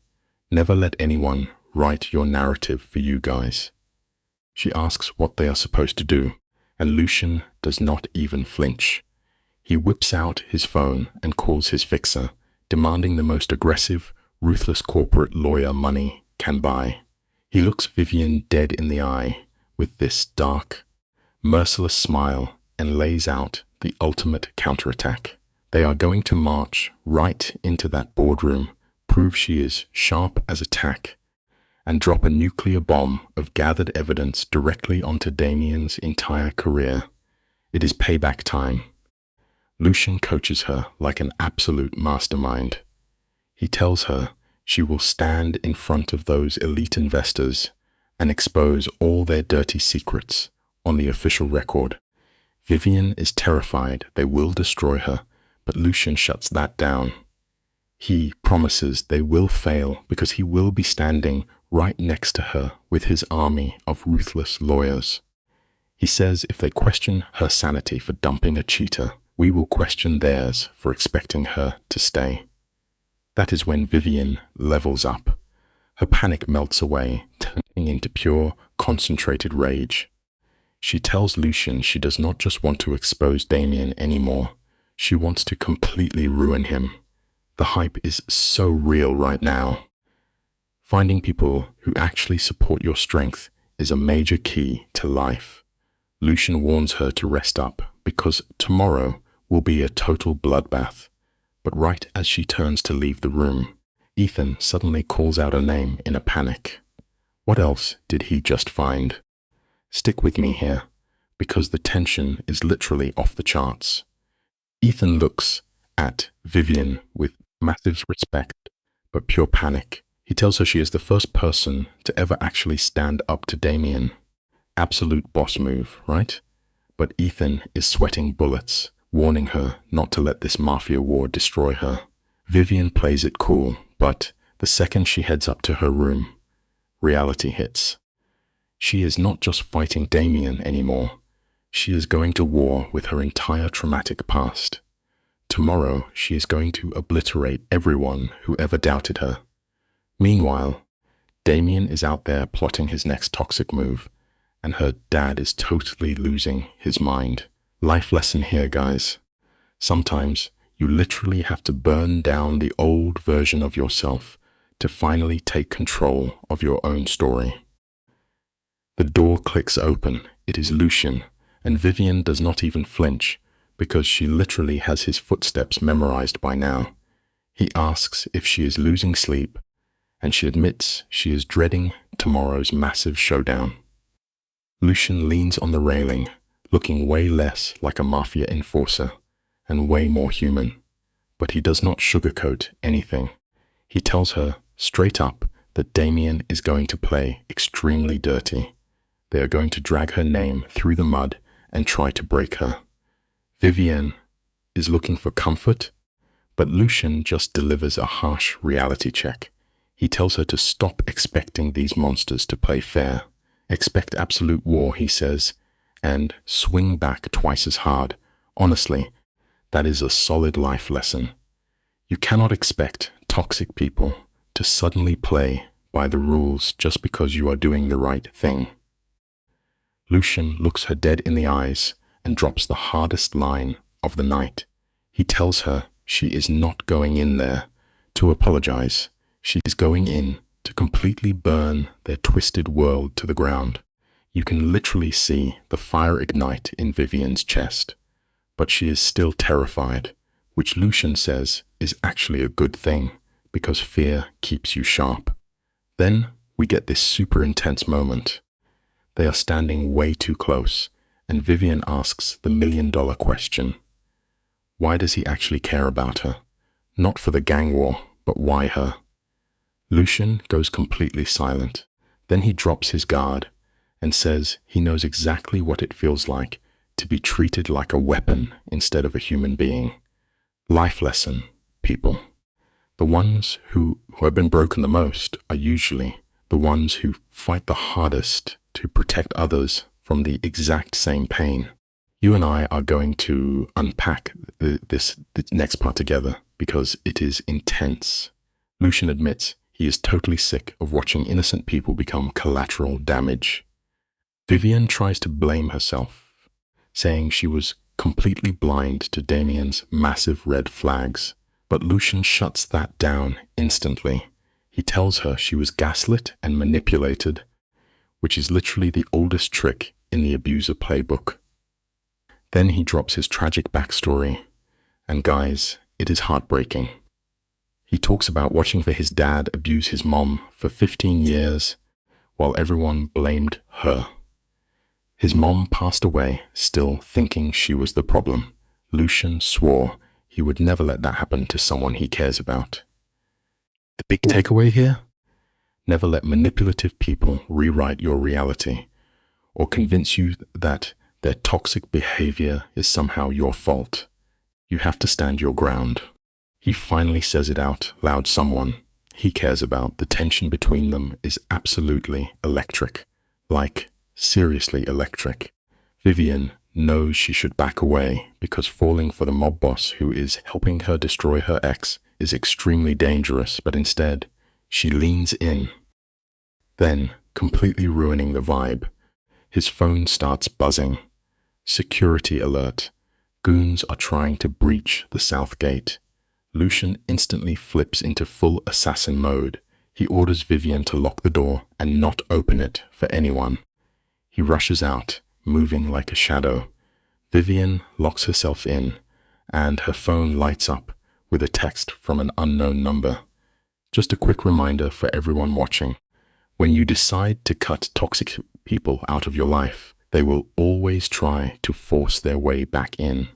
Never let anyone write your narrative for you guys. She asks what they are supposed to do, and Lucian does not even flinch. He whips out his phone and calls his fixer, demanding the most aggressive, ruthless corporate lawyer money can buy. He looks Vivian dead in the eye with this dark, merciless smile and lays out the ultimate counterattack. They are going to march right into that boardroom, prove she is sharp as a tack, and drop a nuclear bomb of gathered evidence directly onto Damien's entire career. It is payback time. Lucian coaches her like an absolute mastermind. He tells her she will stand in front of those elite investors and expose all their dirty secrets on the official record. Vivian is terrified they will destroy her, but Lucian shuts that down. He promises they will fail because he will be standing right next to her with his army of ruthless lawyers. He says if they question her sanity for dumping a cheater, we will question theirs for expecting her to stay. That is when Vivian levels up. Her panic melts away, turning into pure, concentrated rage. She tells Lucian she does not just want to expose Damien anymore, she wants to completely ruin him. The hype is so real right now. Finding people who actually support your strength is a major key to life. Lucian warns her to rest up because tomorrow will be a total bloodbath. But right as she turns to leave the room, Ethan suddenly calls out her name in a panic. What else did he just find? Stick with me here, because the tension is literally off the charts. Ethan looks at Vivian with massive respect, but pure panic. He tells her she is the first person to ever actually stand up to Damien. Absolute boss move, right? But Ethan is sweating bullets, warning her not to let this mafia war destroy her. Vivian plays it cool, but the second she heads up to her room, reality hits. She is not just fighting Damien anymore. She is going to war with her entire traumatic past. Tomorrow, she is going to obliterate everyone who ever doubted her. Meanwhile, Damien is out there plotting his next toxic move, and her dad is totally losing his mind. Life lesson here, guys. Sometimes you literally have to burn down the old version of yourself to finally take control of your own story. The door clicks open. It is Lucien, and Vivian does not even flinch because she literally has his footsteps memorized by now. He asks if she is losing sleep, and she admits she is dreading tomorrow's massive showdown. Lucien leans on the railing, looking way less like a Mafia enforcer and way more human. But he does not sugarcoat anything. He tells her straight up that Damien is going to play extremely dirty. They are going to drag her name through the mud and try to break her. Vivian is looking for comfort, but Lucien just delivers a harsh reality check. He tells her to stop expecting these monsters to play fair. Expect absolute war, he says, and swing back twice as hard. Honestly, that is a solid life lesson. You cannot expect toxic people to suddenly play by the rules just because you are doing the right thing. Lucien looks her dead in the eyes and drops the hardest line of the night. He tells her she is not going in there to apologize. She is going in to completely burn their twisted world to the ground. You can literally see the fire ignite in Vivian's chest. But she is still terrified, which Lucien says is actually a good thing because fear keeps you sharp. Then we get this super intense moment. They are standing way too close, and Vivian asks the million-dollar question. Why does he actually care about her? Not for the gang war, but why her? Lucien goes completely silent. Then he drops his guard and says he knows exactly what it feels like to be treated like a weapon instead of a human being. Life lesson, people. The ones who have been broken the most are usually the ones who fight the hardest to protect others from the exact same pain. You and I are going to unpack this next part together because it is intense. Lucien admits he is totally sick of watching innocent people become collateral damage. Vivian tries to blame herself, saying she was completely blind to Damien's massive red flags, but Lucien shuts that down instantly. He tells her she was gaslit and manipulated, which is literally the oldest trick in the abuser playbook. Then he drops his tragic backstory, and guys, it is heartbreaking. He talks about watching his dad abuse his mom for 15 years while everyone blamed her. His mom passed away still thinking she was the problem. Lucien swore he would never let that happen to someone he cares about. The big takeaway here? Never let manipulative people rewrite your reality or convince you that their toxic behavior is somehow your fault. You have to stand your ground. He finally says it out loud. Someone he cares about. The tension between them is absolutely electric. Like, seriously electric. Vivian knows she should back away because falling for the mob boss who is helping her destroy her ex is extremely dangerous, but instead, she leans in. Then, completely ruining the vibe, his phone starts buzzing. Security alert. Goons are trying to breach the south gate. Lucien instantly flips into full assassin mode. He orders Vivian to lock the door and not open it for anyone. He rushes out, moving like a shadow. Vivian locks herself in, and her phone lights up with a text from an unknown number. Just a quick reminder for everyone watching. When you decide to cut toxic people out of your life, they will always try to force their way back in.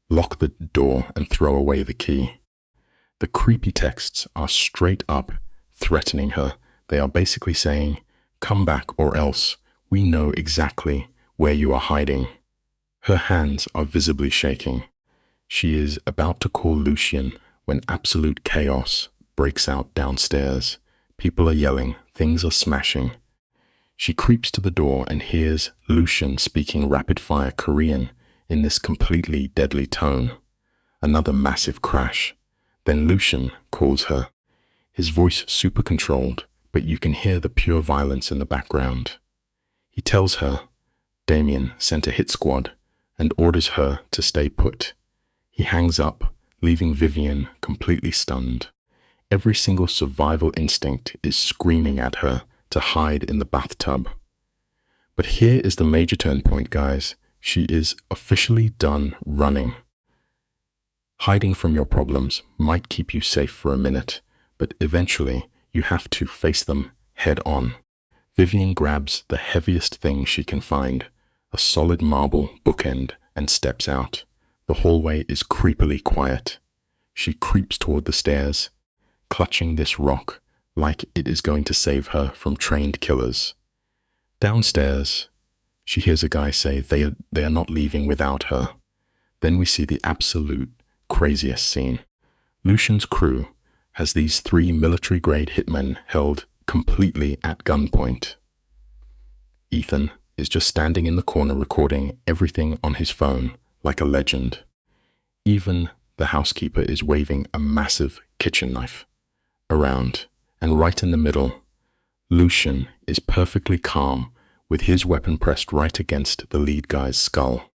Lock the door and throw away the key. The creepy texts are straight up threatening her. They are basically saying, "Come back or else we know exactly where you are hiding." Her hands are visibly shaking. She is about to call Lucien when absolute chaos breaks out downstairs. People are yelling, things are smashing. She creeps to the door and hears Lucien speaking rapid-fire Korean in this completely deadly tone. Another massive crash. Then Lucien calls her, his voice super controlled, but you can hear the pure violence in the background. He tells her Damien sent a hit squad and orders her to stay put. He hangs up, leaving Vivian completely stunned. Every single survival instinct is screaming at her to hide in the bathtub. But here is the major turn point, guys. She is officially done running. Hiding from your problems might keep you safe for a minute, but eventually you have to face them head on. Vivian grabs the heaviest thing she can find, a solid marble bookend, and steps out. The hallway is creepily quiet. She creeps toward the stairs, clutching this rock like it is going to save her from trained killers. Downstairs, she hears a guy say they are not leaving without her. Then we see the absolute craziest scene. Lucian's crew has these 3 military-grade hitmen held completely at gunpoint. Ethan is just standing in the corner recording everything on his phone like a legend. Even the housekeeper is waving a massive kitchen knife around, and right in the middle, Lucian is perfectly calm with his weapon pressed right against the lead guy's skull.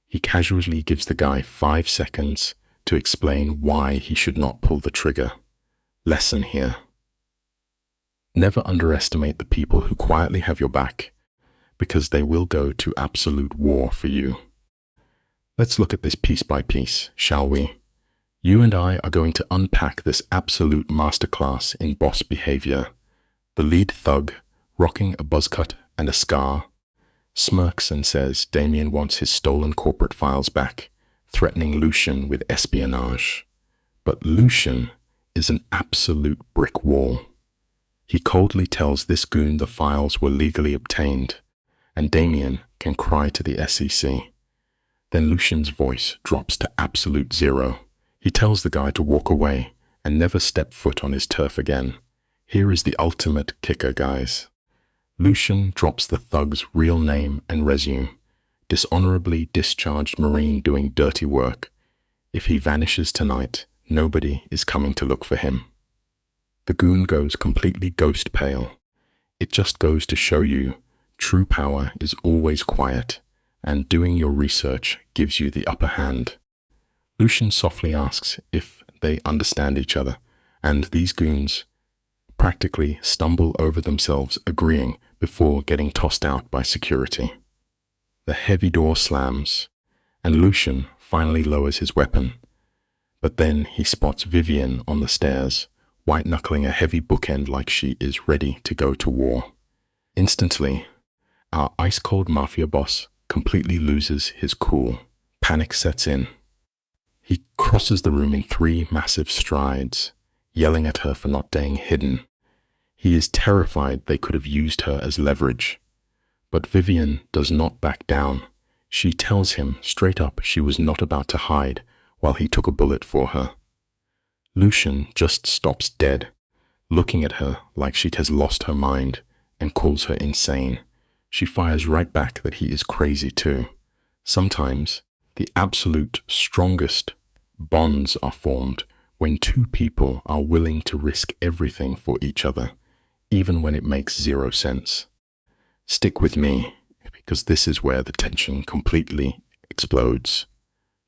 He casually gives the guy 5 seconds to explain why he should not pull the trigger. Lesson here: never underestimate the people who quietly have your back, because they will go to absolute war for you. Let's look at this piece by piece, shall we? You and I are going to unpack this absolute masterclass in boss behavior. The lead thug, rocking a buzz cut and a scar, smirks and says Damien wants his stolen corporate files back, threatening Lucian with espionage. But Lucian is an absolute brick wall. He coldly tells this goon the files were legally obtained, and Damien can cry to the SEC. Then Lucian's voice drops to absolute zero. He tells the guy to walk away and never step foot on his turf again. Here is the ultimate kicker, guys. Lucian drops the thug's real name and resume. Dishonorably discharged Marine doing dirty work. If he vanishes tonight, nobody is coming to look for him. The goon goes completely ghost pale. It just goes to show you, true power is always quiet, and doing your research gives you the upper hand. Lucian softly asks if they understand each other, and these goons practically stumble over themselves agreeing before getting tossed out by security. The heavy door slams, and Lucian finally lowers his weapon. But then he spots Vivian on the stairs, white-knuckling a heavy bookend like she is ready to go to war. Instantly, our ice-cold Mafia boss completely loses his cool. Panic sets in. He crosses the room in 3 massive strides, yelling at her for not staying hidden. He is terrified they could have used her as leverage. But Vivian does not back down. She tells him straight up she was not about to hide while he took a bullet for her. Lucian just stops dead, looking at her like she has lost her mind, and calls her insane. She fires right back that he is crazy too. Sometimes the absolute strongest bonds are formed when 2 people are willing to risk everything for each other, even when it makes 0 sense. Stick with me, because this is where the tension completely explodes.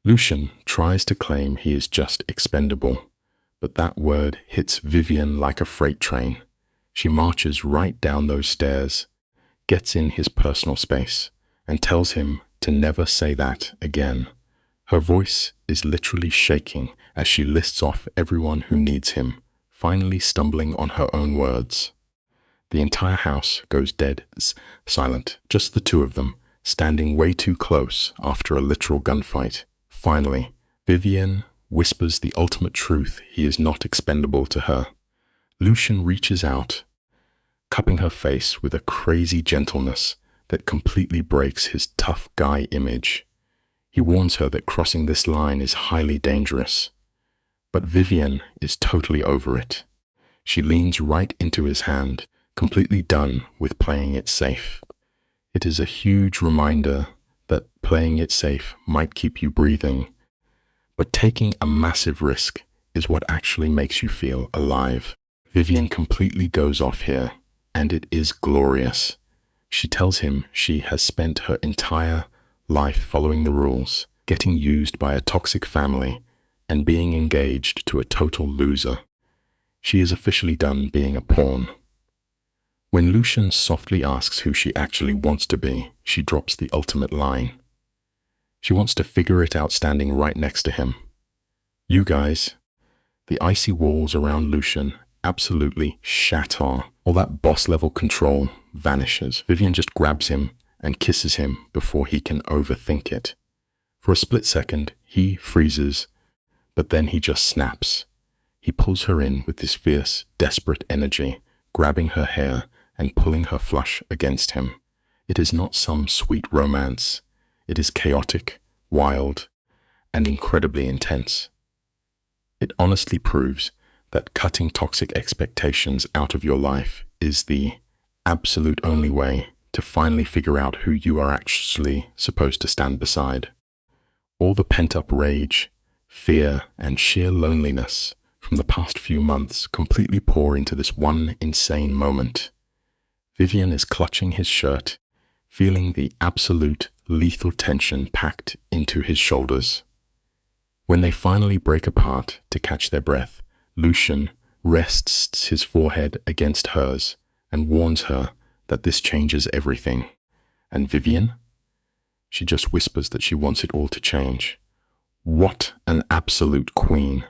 Lucian tries to claim he is just expendable, but that word hits Vivian like a freight train. She marches right down those stairs, gets in his personal space, and tells him to never say that again. Her voice is literally shaking as she lists off everyone who needs him, finally stumbling on her own words. The entire house goes dead silent, just the 2 of them, standing way too close after a literal gunfight. Finally, Vivian whispers the ultimate truth: he is not expendable to her. Lucian reaches out, cupping her face with a crazy gentleness that completely breaks his tough guy image. He warns her that crossing this line is highly dangerous. But Vivian is totally over it. She leans right into his hand, completely done with playing it safe. It is a huge reminder that playing it safe might keep you breathing, but taking a massive risk is what actually makes you feel alive. Vivian completely goes off here, and it is glorious. She tells him she has spent her entire life following the rules, getting used by a toxic family, and being engaged to a total loser. She is officially done being a pawn. When Lucian softly asks who she actually wants to be, she drops the ultimate line. She wants to figure it out standing right next to him. You guys, the icy walls around Lucian absolutely shatter. All that boss-level control vanishes. Vivian just grabs him and kisses him before he can overthink it. For a split second, he freezes, but then he just snaps. He pulls her in with this fierce, desperate energy, grabbing her hair and pulling her flush against him. It is not some sweet romance. It is chaotic, wild, and incredibly intense. It honestly proves that cutting toxic expectations out of your life is the absolute only way to finally figure out who you are actually supposed to stand beside. All the pent-up rage, fear, and sheer loneliness from the past few months completely pour into this one insane moment. Vivian is clutching his shirt, feeling the absolute lethal tension packed into his shoulders. When they finally break apart to catch their breath, Lucian rests his forehead against hers and warns her that this changes everything. And Vivian? She just whispers that she wants it all to change. What an absolute queen.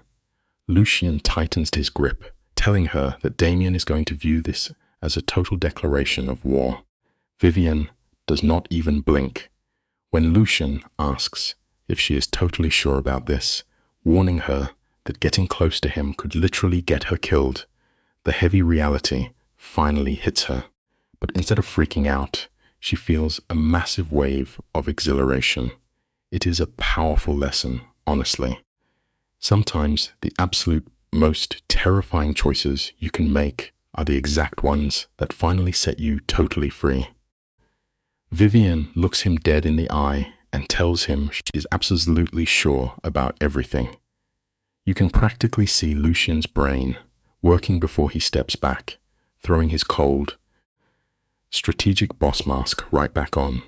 Lucian tightens his grip, telling her that Damien is going to view this as a total declaration of war. Vivian does not even blink. When Lucian asks if she is totally sure about this, warning her that getting close to him could literally get her killed, the heavy reality finally hits her. But instead of freaking out, she feels a massive wave of exhilaration. It is a powerful lesson, honestly. Sometimes the absolute most terrifying choices you can make are the exact ones that finally set you totally free. Vivian looks him dead in the eye and tells him she is absolutely sure about everything. You can practically see Lucian's brain working before he steps back, throwing his cold, strategic boss mask right back on.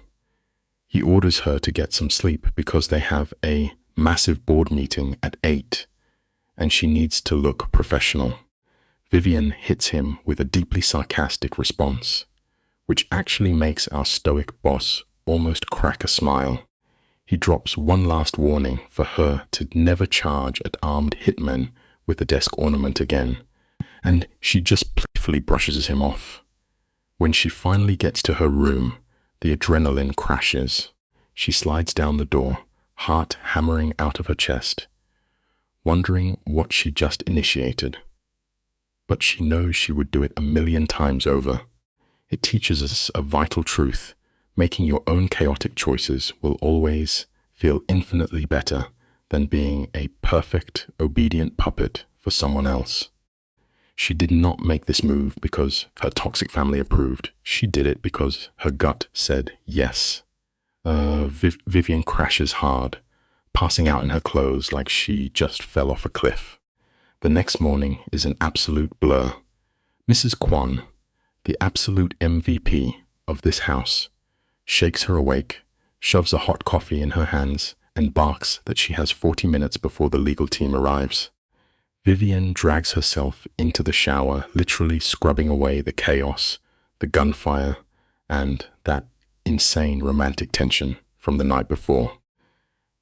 He orders her to get some sleep because they have a massive board meeting at 8, and she needs to look professional. Vivian hits him with a deeply sarcastic response, which actually makes our stoic boss almost crack a smile. He drops one last warning for her to never charge at armed hitmen with the desk ornament again, and she just playfully brushes him off. When she finally gets to her room, the adrenaline crashes. She slides down the door, heart hammering out of her chest, wondering what she just initiated. But she knows she would do it 1,000,000 times over. It teaches us a vital truth. Making your own chaotic choices will always feel infinitely better than being a perfect, obedient puppet for someone else. She did not make this move because her toxic family approved. She did it because her gut said yes. Vivian crashes hard, passing out in her clothes like she just fell off a cliff. The next morning is an absolute blur. Mrs. Kwan, the absolute MVP of this house, shakes her awake, shoves a hot coffee in her hands, and barks that she has 40 minutes before the legal team arrives. Vivian drags herself into the shower, literally scrubbing away the chaos, the gunfire, and that insane romantic tension from the night before.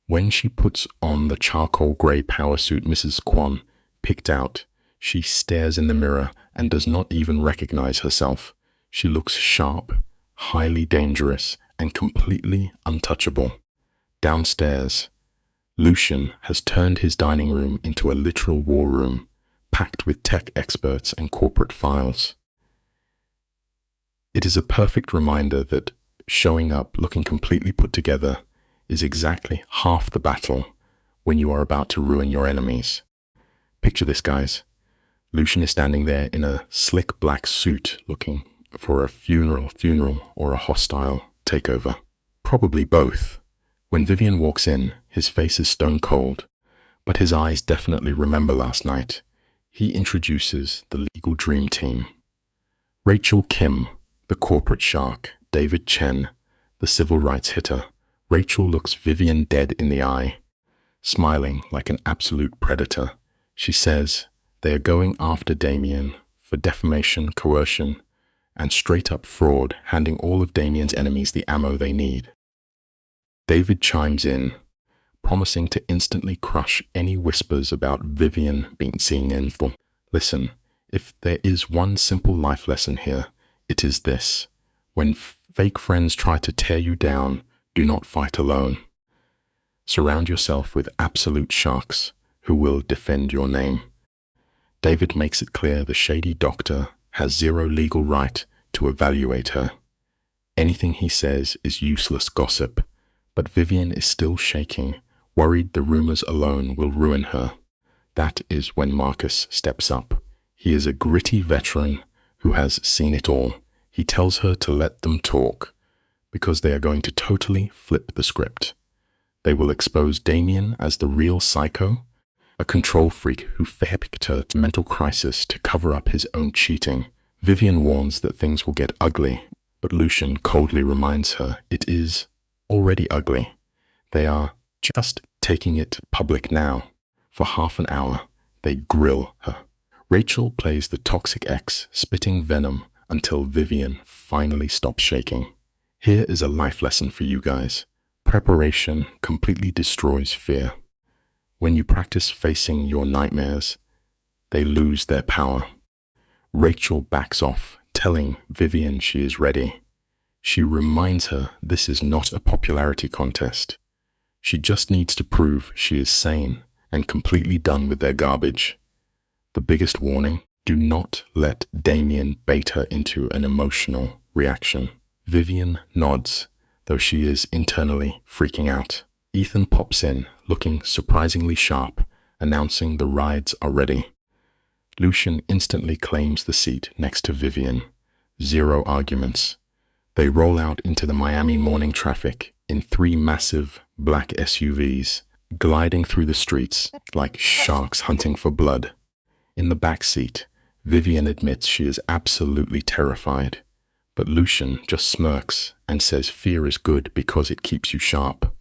When she puts on the charcoal grey power suit Mrs. Kwan picked out, she stares in the mirror and does not even recognize herself. She looks sharp, highly dangerous, and completely untouchable. Downstairs, Lucian has turned his dining room into a literal war room, packed with tech experts and corporate files. It is a perfect reminder that showing up looking completely put together is exactly half the battle when you are about to ruin your enemies. Picture this, guys. Lucian is standing there in a slick black suit looking for a funeral or a hostile takeover. Probably both. When Vivian walks in, his face is stone cold, but his eyes definitely remember last night. He introduces the legal dream team. Rachel Kim, the corporate shark. David Chen, the civil rights hitter. Rachel looks Vivian dead in the eye, smiling like an absolute predator. She says they are going after Damien for defamation, coercion, and straight-up fraud, handing all of Damien's enemies the ammo they need. David chimes in, promising to instantly crush any whispers about Vivian being seen in full. Listen, if there is one simple life lesson here, it is this. When fake friends try to tear you down, do not fight alone. Surround yourself with absolute sharks who will defend your name. David makes it clear the shady doctor has zero legal right to evaluate her. Anything he says is useless gossip, but Vivian is still shaking, worried the rumors alone will ruin her. That is when Marcus steps up. He is a gritty veteran who has seen it all. He tells her to let them talk, because they are going to totally flip the script. They will expose Damien as the real psycho, a control freak who faked her mental crisis to cover up his own cheating. Vivian warns that things will get ugly, but Lucian coldly reminds her it is already ugly. They are just taking it public now. For half an hour, they grill her. Rachel plays the toxic ex, spitting venom until Vivian finally stops shaking. Here is a life lesson for you guys. Preparation completely destroys fear. When you practice facing your nightmares, they lose their power. Rachel backs off, telling Vivian she is ready. She reminds her this is not a popularity contest. She just needs to prove she is sane and completely done with their garbage. The biggest warning, do not let Damien bait her into an emotional reaction. Vivian nods, though she is internally freaking out. Ethan pops in, looking surprisingly sharp, announcing the rides are ready. Lucian instantly claims the seat next to Vivian. Zero arguments. They roll out into the Miami morning traffic in 3 massive black SUVs, gliding through the streets like sharks hunting for blood. In the back seat, Vivian admits she is absolutely terrified, but Lucian just smirks and says fear is good because it keeps you sharp.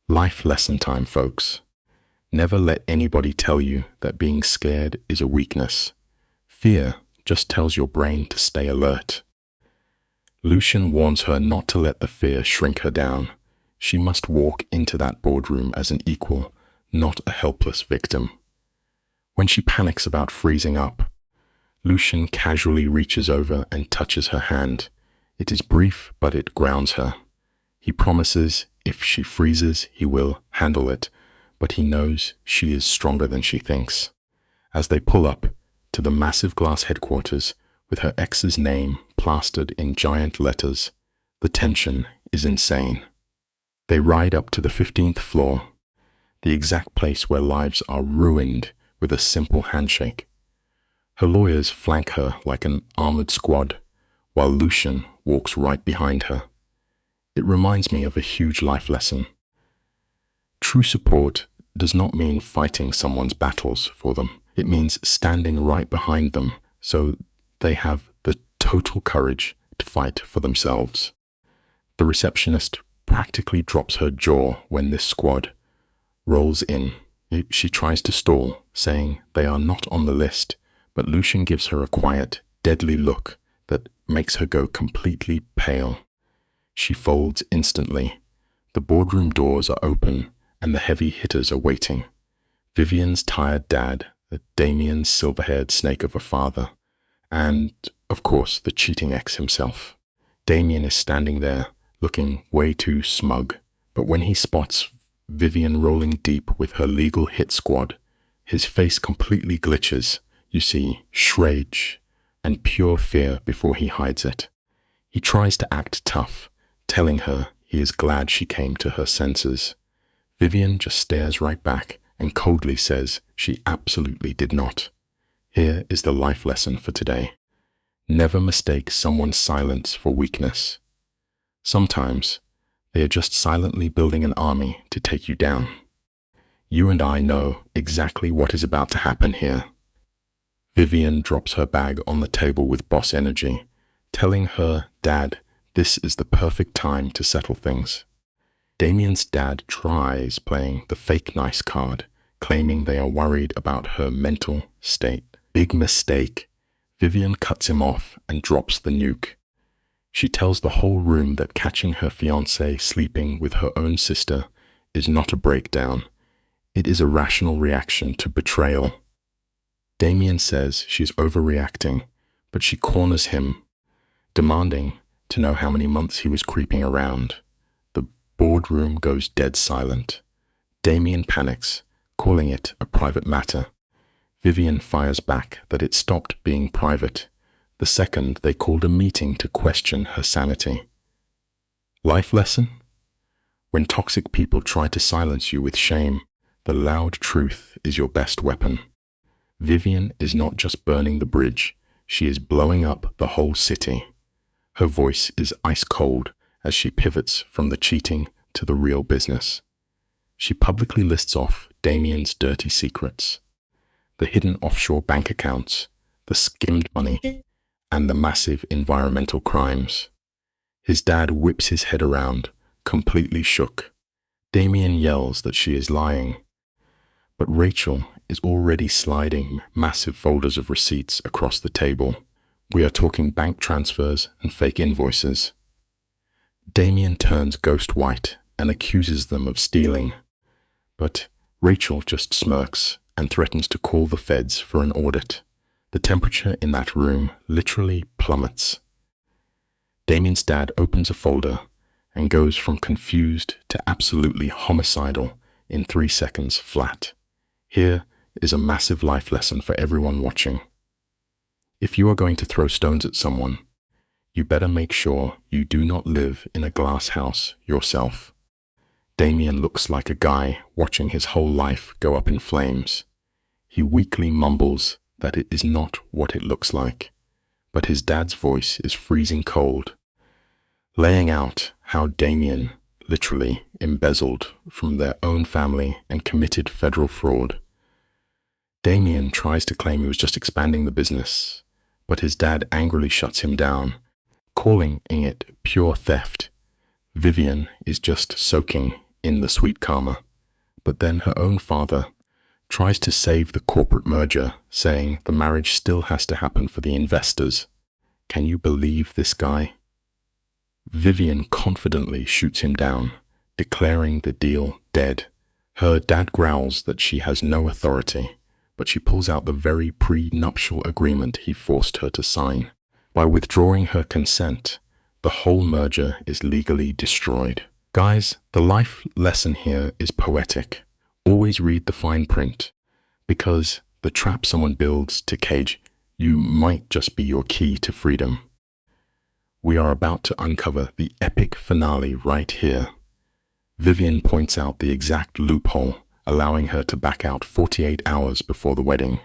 Life lesson time, folks. Never let anybody tell you that being scared is a weakness. Fear just tells your brain to stay alert. Lucian warns her not to let the fear shrink her down. She must walk into that boardroom as an equal, not a helpless victim. When she panics about freezing up, Lucian casually reaches over and touches her hand. It is brief, but it grounds her. He promises if she freezes, he will handle it, but he knows she is stronger than she thinks. As they pull up to the massive glass headquarters with her ex's name plastered in giant letters, the tension is insane. They ride up to the 15th floor, the exact place where lives are ruined with a simple handshake. Her lawyers flank her like an armored squad, while Lucian walks right behind her. It reminds me of a huge life lesson. True support does not mean fighting someone's battles for them. It means standing right behind them so they have the total courage to fight for themselves. The receptionist practically drops her jaw when this squad rolls in. She tries to stall, saying they are not on the list, but Lucian gives her a quiet, deadly look that makes her go completely pale. She folds instantly. The boardroom doors are open and the heavy hitters are waiting. Vivian's tired dad, Damien's silver-haired snake of a father, and, of course, the cheating ex himself. Damien is standing there, looking way too smug, but when he spots Vivian rolling deep with her legal hit squad, his face completely glitches. You see rage and pure fear before he hides it. He tries to act tough, telling her he is glad she came to her senses. Vivian just stares right back and coldly says she absolutely did not. Here is the life lesson for today. Never mistake someone's silence for weakness. Sometimes they are just silently building an army to take you down. You and I know exactly what is about to happen here. Vivian drops her bag on the table with boss energy, telling her dad this is the perfect time to settle things. Damien's dad tries playing the fake nice card, claiming they are worried about her mental state. Big mistake. Vivian cuts him off and drops the nuke. She tells the whole room that catching her fiancé sleeping with her own sister is not a breakdown. It is a rational reaction to betrayal. Damien says she's overreacting, but she corners him, demanding to know how many months he was creeping around. The boardroom goes dead silent. Damien panics, calling it a private matter. Vivian fires back that it stopped being private the second they called a meeting to question her sanity. Life lesson? When toxic people try to silence you with shame, the loud truth is your best weapon. Vivian is not just burning the bridge, she is blowing up the whole city. Her voice is ice cold as she pivots from the cheating to the real business. She publicly lists off Damien's dirty secrets, the hidden offshore bank accounts, the skimmed money, and the massive environmental crimes. His dad whips his head around, completely shook. Damien yells that she is lying, but Rachel is already sliding massive folders of receipts across the table. We are talking bank transfers and fake invoices. Damien turns ghost white and accuses them of stealing, but Rachel just smirks and threatens to call the feds for an audit. The temperature in that room literally plummets. Damien's dad opens a folder and goes from confused to absolutely homicidal in 3 seconds flat. Here is a massive life lesson for everyone watching. If you are going to throw stones at someone, you better make sure you do not live in a glass house yourself. Damien looks like a guy watching his whole life go up in flames. He weakly mumbles that it is not what it looks like, but his dad's voice is freezing cold, laying out how Damien literally embezzled from their own family and committed federal fraud. Damien tries to claim he was just expanding the business, but his dad angrily shuts him down, calling it pure theft. Vivian is just soaking in the sweet karma, but then her own father tries to save the corporate merger, saying the marriage still has to happen for the investors. Can you believe this guy? Vivian confidently shoots him down, declaring the deal dead. Her dad growls that she has no authority, but she pulls out the very pre-nuptial agreement he forced her to sign. By withdrawing her consent, the whole merger is legally destroyed. Guys, the life lesson here is poetic. Always read the fine print, because the trap someone builds to cage you might just be your key to freedom. We are about to uncover the epic finale right here. Vivian points out the exact loophole, allowing her to back out 48 hours before the wedding.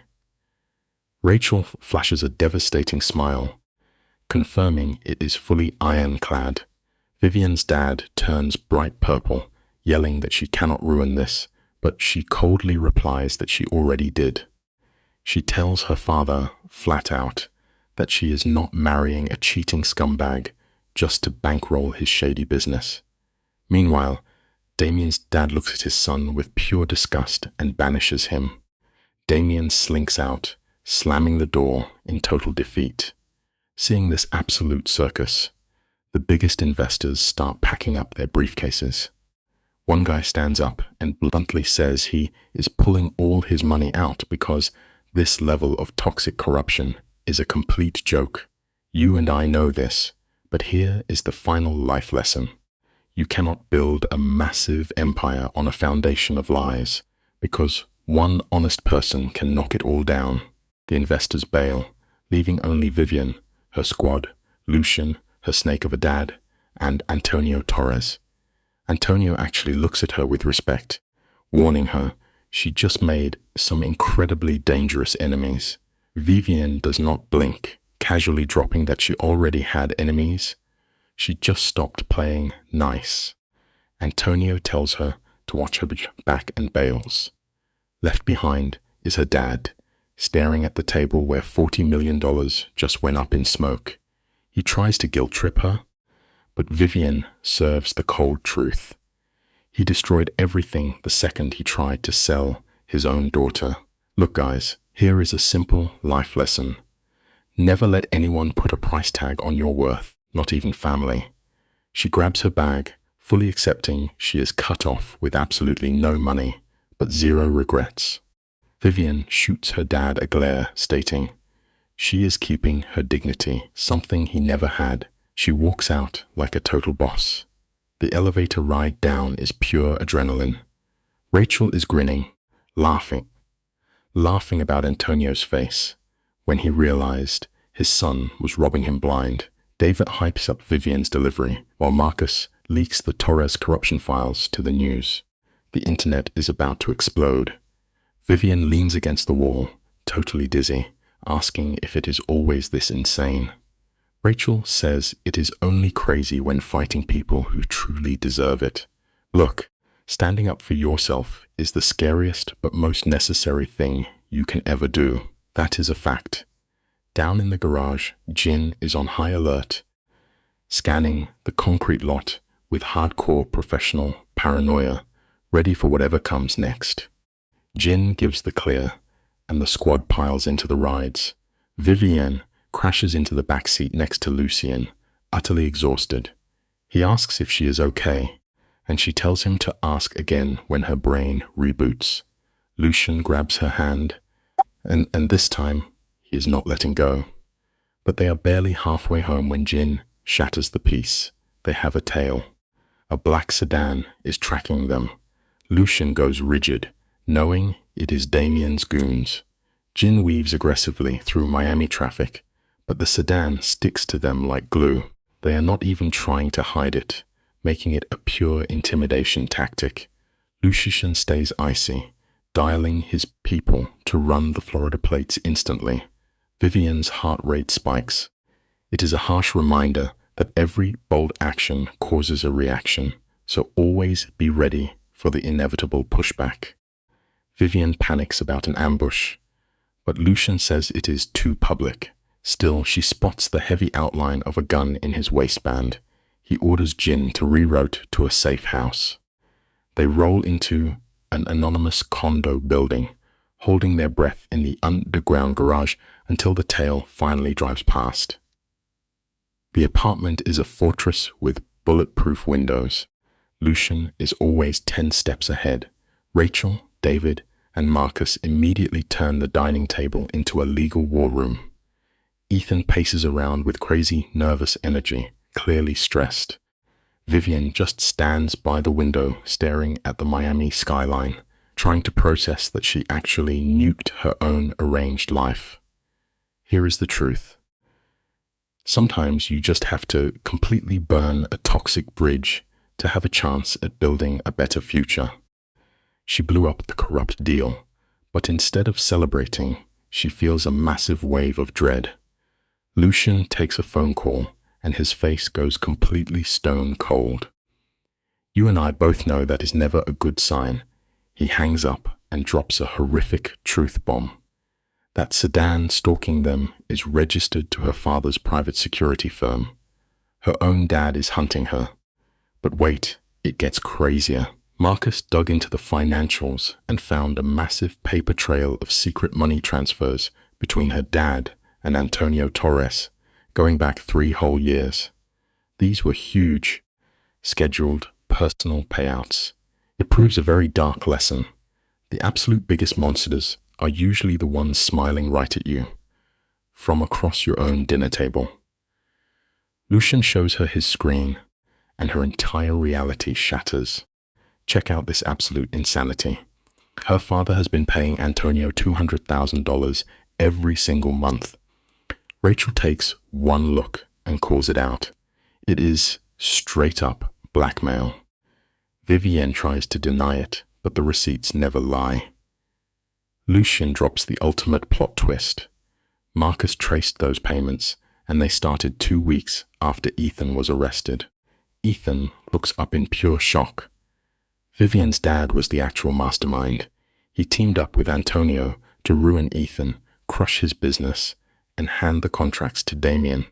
Rachel flashes a devastating smile, confirming it is fully ironclad. Vivian's dad turns bright purple, yelling that she cannot ruin this, but she coldly replies that she already did. She tells her father, flat out, that she is not marrying a cheating scumbag just to bankroll his shady business. Meanwhile, Damien's dad looks at his son with pure disgust and banishes him. Damien slinks out, slamming the door in total defeat. Seeing this absolute circus, the biggest investors start packing up their briefcases. One guy stands up and bluntly says he is pulling all his money out because this level of toxic corruption is a complete joke. You and I know this, but here is the final life lesson. You cannot build a massive empire on a foundation of lies, because one honest person can knock it all down. The investors bail, leaving only Vivian, her squad, Lucian, her snake of a dad, and Antonio Torres. Antonio actually looks at her with respect, warning her she just made some incredibly dangerous enemies. Vivian does not blink, casually dropping that she already had enemies. She just stopped playing nice. Antonio tells her to watch her back and bails. Left behind is her dad, staring at the table where $40 million just went up in smoke. He tries to guilt-trip her, but Vivian serves the cold truth. He destroyed everything the second he tried to sell his own daughter. Look, guys, here is a simple life lesson. Never let anyone put a price tag on your worth, not even family. She grabs her bag, fully accepting she is cut off with absolutely no money, but zero regrets. Vivian shoots her dad a glare, stating, she is keeping her dignity, something he never had. She walks out like a total boss. The elevator ride down is pure adrenaline. Rachel is grinning, laughing about Antonio's face. When he realized his son was robbing him blind, David hypes up Vivian's delivery, while Marcus leaks the Torres corruption files to the news. The internet is about to explode. Vivian leans against the wall, totally dizzy, asking if it is always this insane. Rachel says it is only crazy when fighting people who truly deserve it. Look, standing up for yourself is the scariest but most necessary thing you can ever do. That is a fact. Down in the garage, Jin is on high alert, scanning the concrete lot with hardcore professional paranoia, ready for whatever comes next. Jin gives the clear, and the squad piles into the rides. Vivian crashes into the back seat next to Lucien, utterly exhausted. He asks if she is okay, and she tells him to ask again when her brain reboots. Lucien grabs her hand, and this time he is not letting go. But they are barely halfway home when Jin shatters the piece. They have a tail. A black sedan is tracking them. Lucien goes rigid, knowing it is Damien's goons. Jin weaves aggressively through Miami traffic, but the sedan sticks to them like glue. They are not even trying to hide it, making it a pure intimidation tactic. Lucien stays icy, dialing his people to run the Florida plates instantly. Vivian's heart rate spikes. It is a harsh reminder that every bold action causes a reaction, so always be ready for the inevitable pushback. Vivian panics about an ambush, but Lucien says it is too public. Still, she spots the heavy outline of a gun in his waistband. He orders Jin to reroute to a safe house. They roll into an anonymous condo building, holding their breath in the underground garage until the tail finally drives past. The apartment is a fortress with bulletproof windows. Lucien is always 10 steps ahead. Rachel, David, and Marcus immediately turn the dining table into a legal war room. Ethan paces around with crazy, nervous energy, clearly stressed. Vivian just stands by the window, staring at the Miami skyline, trying to process that she actually nuked her own arranged life. Here is the truth. Sometimes you just have to completely burn a toxic bridge to have a chance at building a better future. She blew up the corrupt deal, but instead of celebrating, she feels a massive wave of dread. Lucien takes a phone call, and his face goes completely stone cold. You and I both know that is never a good sign. He hangs up and drops a horrific truth bomb. That sedan stalking them is registered to her father's private security firm. Her own dad is hunting her. But wait, it gets crazier. Marcus dug into the financials and found a massive paper trail of secret money transfers between her dad and Antonio Torres, going back 3 whole years. These were huge, scheduled, personal payouts. It proves a very dark lesson. The absolute biggest monsters are usually the ones smiling right at you, from across your own dinner table. Lucien shows her his screen, and her entire reality shatters. Check out this absolute insanity. Her father has been paying Antonio $200,000 every single month. Rachel takes one look and calls it out. It is straight up blackmail. Vivienne tries to deny it, but the receipts never lie. Lucien drops the ultimate plot twist. Marcus traced those payments, and they started 2 weeks after Ethan was arrested. Ethan looks up in pure shock. Vivienne's dad was the actual mastermind. He teamed up with Antonio to ruin Ethan crush his business, and hand the contracts to Damien.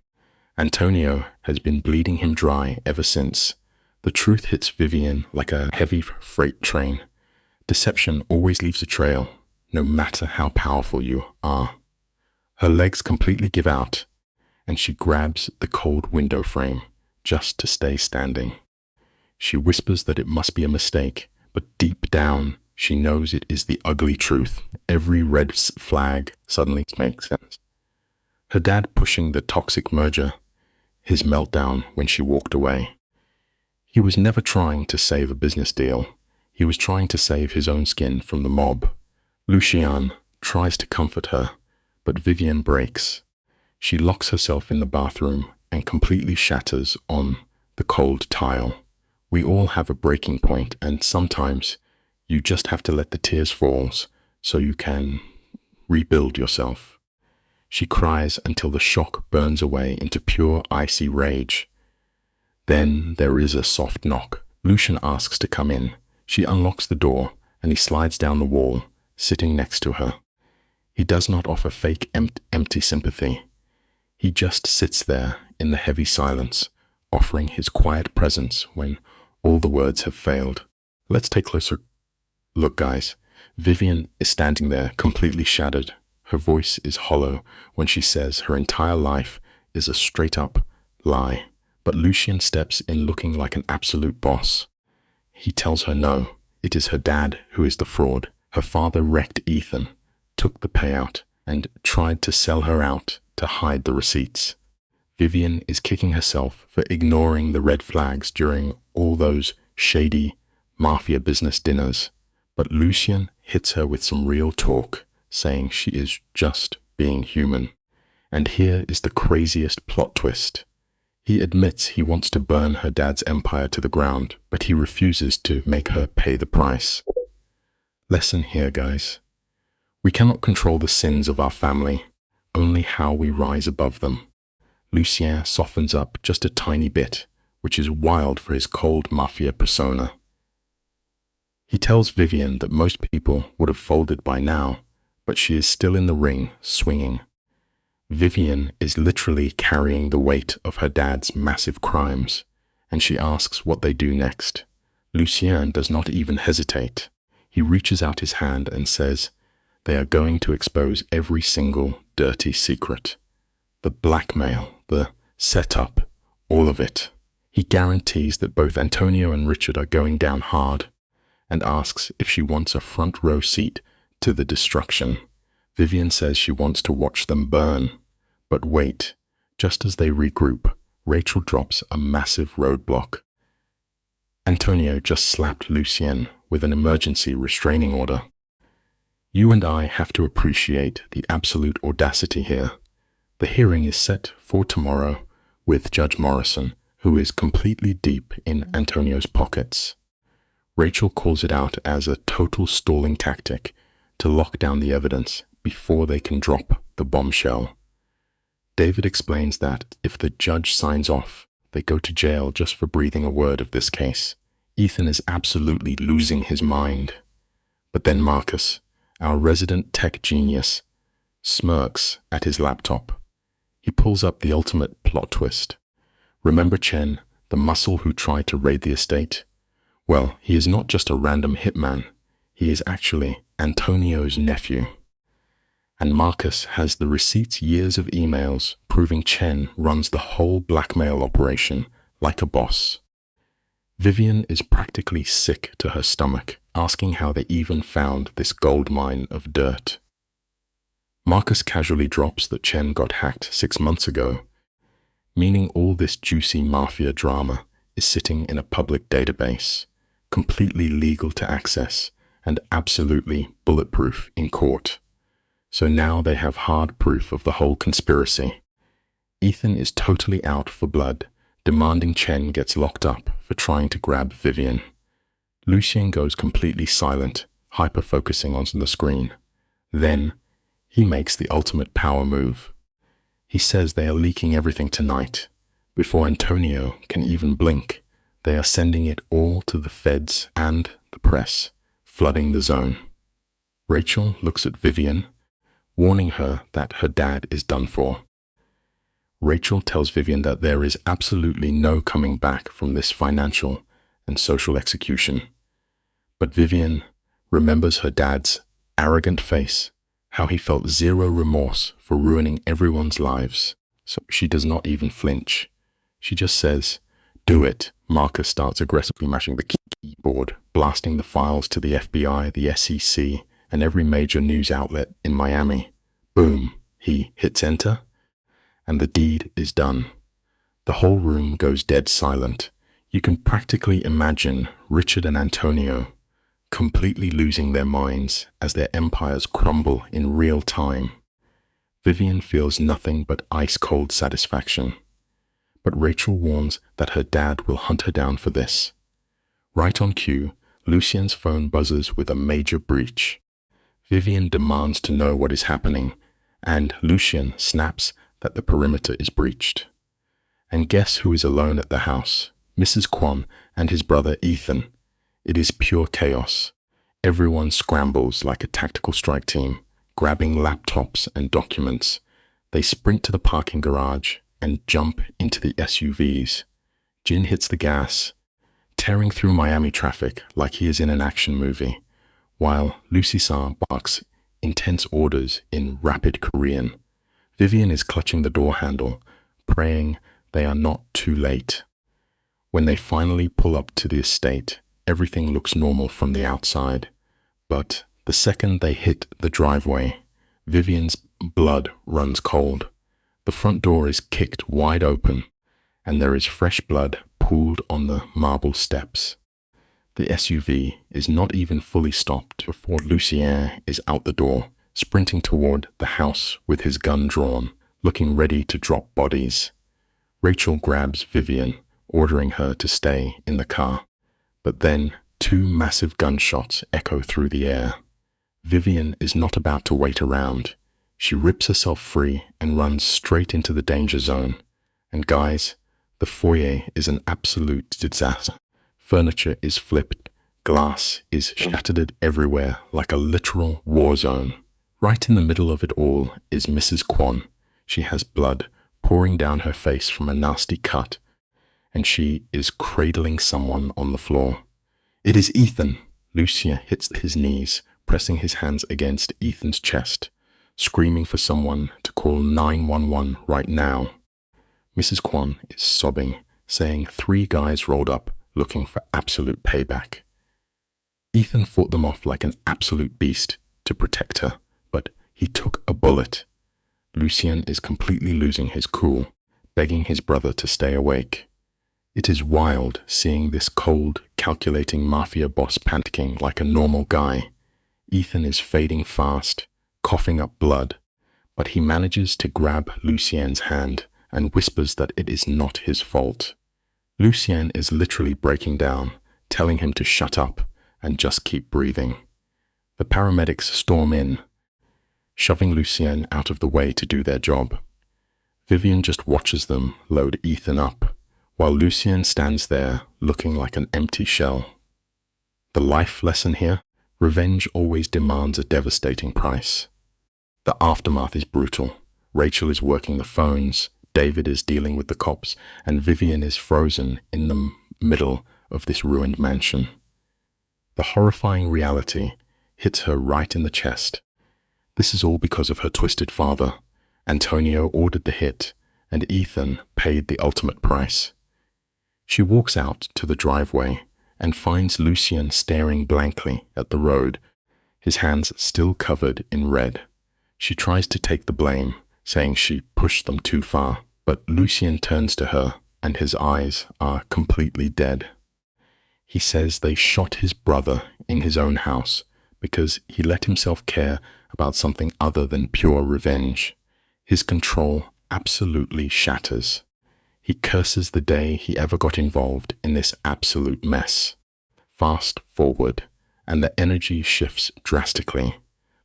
Antonio has been bleeding him dry ever since. The truth hits Vivian like a heavy freight train. Deception always leaves a trail, no matter how powerful you are. Her legs completely give out, and she grabs the cold window frame just to stay standing. She whispers that it must be a mistake, but deep down, she knows it is the ugly truth. Every red flag suddenly makes sense. Her dad pushing the toxic merger, his meltdown when she walked away. He was never trying to save a business deal. He was trying to save his own skin from the mob. Luciane tries to comfort her, but Vivian breaks. She locks herself in the bathroom and completely shatters on the cold tile. We all have a breaking point, and sometimes you just have to let the tears fall so you can rebuild yourself. She cries until the shock burns away into pure icy rage. Then there is a soft knock. Lucian asks to come in. She unlocks the door, and he slides down the wall, sitting next to her. He does not offer fake empty sympathy. He just sits there in the heavy silence, offering his quiet presence when all the words have failed. Let's take a closer look, guys. Vivian is standing there, completely shattered. Her voice is hollow when she says her entire life is a straight-up lie. But Lucian steps in looking like an absolute boss. He tells her no, it is her dad who is the fraud. Her father wrecked Ethan, took the payout, and tried to sell her out to hide the receipts. Vivian is kicking herself for ignoring the red flags during all those shady Mafia business dinners. But Lucian hits her with some real talk, saying she is just being human. And here is the craziest plot twist. He admits he wants to burn her dad's empire to the ground, but he refuses to make her pay the price. Lesson here, guys. We cannot control the sins of our family, only how we rise above them. Lucien softens up just a tiny bit, which is wild for his cold Mafia persona. He tells Vivian that most people would have folded by now, but she is still in the ring, swinging. Vivian is literally carrying the weight of her dad's massive crimes, and she asks what they do next. Lucien does not even hesitate. He reaches out his hand and says, they are going to expose every single dirty secret. The blackmail, the setup, all of it. He guarantees that both Antonio and Richard are going down hard, and asks if she wants a front row seat to the destruction. Vivian says she wants to watch them burn. But wait, just as they regroup, Rachel drops a massive roadblock. Antonio just slapped Lucien with an emergency restraining order. You and I have to appreciate the absolute audacity here. The hearing is set for tomorrow with Judge Morrison, who is completely deep in Antonio's pockets. Rachel calls it out as a total stalling tactic to lock down the evidence before they can drop the bombshell. David explains that if the judge signs off, they go to jail just for breathing a word of this case. Ethan is absolutely losing his mind. But then Marcus, our resident tech genius, smirks at his laptop. He pulls up the ultimate plot twist. Remember Chen, the muscle who tried to raid the estate? Well, he is not just a random hitman. He is actually Antonio's nephew. And Marcus has the receipts, years of emails proving Chen runs the whole blackmail operation like a boss. Vivian is practically sick to her stomach, asking how they even found this gold mine of dirt. Marcus casually drops that Chen got hacked 6 months ago, meaning all this juicy Mafia drama is sitting in a public database, completely legal to access and absolutely bulletproof in court. So now they have hard proof of the whole conspiracy. Ethan is totally out for blood, demanding Chen gets locked up for trying to grab Vivian. Lucien goes completely silent, hyper-focusing on the screen. Then, he makes the ultimate power move. He says they are leaking everything tonight. Before Antonio can even blink, they are sending it all to the feds and the press, flooding the zone. Rachel looks at Vivian, warning her that her dad is done for. Rachel tells Vivian that there is absolutely no coming back from this financial and social execution. But Vivian remembers her dad's arrogant face, how he felt zero remorse for ruining everyone's lives. So she does not even flinch. She just says, "Do it." Marcus starts aggressively mashing the keyboard, blasting the files to the FBI, the SEC, and every major news outlet in Miami. Boom, he hits enter, and the deed is done. The whole room goes dead silent. You can practically imagine Richard and Antonio completely losing their minds as their empires crumble in real time. Vivian feels nothing but ice-cold satisfaction. But Rachel warns that her dad will hunt her down for this. Right on cue, Lucien's phone buzzes with a major breach. Vivian demands to know what is happening, and Lucien snaps that the perimeter is breached. And guess who is alone at the house? Mrs. Kwon and his brother Ethan. It is pure chaos. Everyone scrambles like a tactical strike team, grabbing laptops and documents. They sprint to the parking garage and jump into the SUVs. Jin hits the gas, tearing through Miami traffic like he is in an action movie, while Lucy-san barks intense orders in rapid Korean. Vivian is clutching the door handle, praying they are not too late. When they finally pull up to the estate, everything looks normal from the outside. But the second they hit the driveway, Vivian's blood runs cold. The front door is kicked wide open, and there is fresh blood pooled on the marble steps. The SUV is not even fully stopped before Lucien is out the door, sprinting toward the house with his gun drawn, looking ready to drop bodies. Rachel grabs Vivian, ordering her to stay in the car. But then 2 massive gunshots echo through the air. Vivian is not about to wait around. She rips herself free and runs straight into the danger zone. And guys, the foyer is an absolute disaster. Furniture is flipped. Glass is shattered everywhere like a literal war zone. Right in the middle of it all is Mrs. Kwon. She has blood pouring down her face from a nasty cut, and she is cradling someone on the floor. It is Ethan. Lucien hits his knees, pressing his hands against Ethan's chest, screaming for someone to call 911 right now. Mrs. Kwon is sobbing, saying 3 guys rolled up looking for absolute payback. Ethan fought them off like an absolute beast to protect her, but he took a bullet. Lucien is completely losing his cool, begging his brother to stay awake. It is wild seeing this cold, calculating mafia boss panicking like a normal guy. Ethan is fading fast, coughing up blood, but he manages to grab Lucien's hand and whispers that it is not his fault. Lucien is literally breaking down, telling him to shut up and just keep breathing. The paramedics storm in, shoving Lucien out of the way to do their job. Vivian just watches them load Ethan up, while Lucien stands there looking like an empty shell. The life lesson here: revenge always demands a devastating price. The aftermath is brutal. Rachel is working the phones, David is dealing with the cops, and Vivian is frozen in the middle of this ruined mansion. The horrifying reality hits her right in the chest. This is all because of her twisted father. Antonio ordered the hit, and Ethan paid the ultimate price. She walks out to the driveway and finds Lucien staring blankly at the road, his hands still covered in red. She tries to take the blame, saying she pushed them too far, but Lucien turns to her and his eyes are completely dead. He says they shot his brother in his own house because he let himself care about something other than pure revenge. His control absolutely shatters. He curses the day he ever got involved in this absolute mess. Fast forward, and the energy shifts drastically.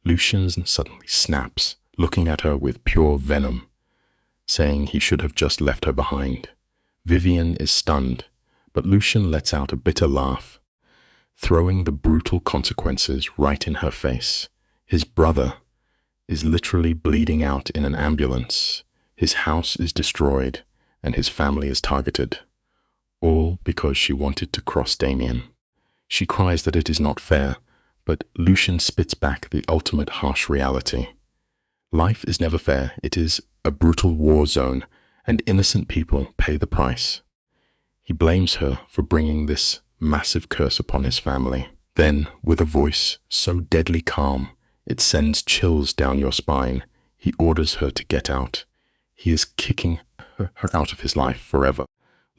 Lucien suddenly snaps, looking at her with pure venom, saying he should have just left her behind. Vivian is stunned, but Lucien lets out a bitter laugh, throwing the brutal consequences right in her face. His brother is literally bleeding out in an ambulance. His house is destroyed and his family is targeted. All because she wanted to cross Damien. She cries that it is not fair, but Lucian spits back the ultimate harsh reality. Life is never fair. It is a brutal war zone, and innocent people pay the price. He blames her for bringing this massive curse upon his family. Then, with a voice so deadly calm, it sends chills down your spine, he orders her to get out. He is kicking her out of his life forever.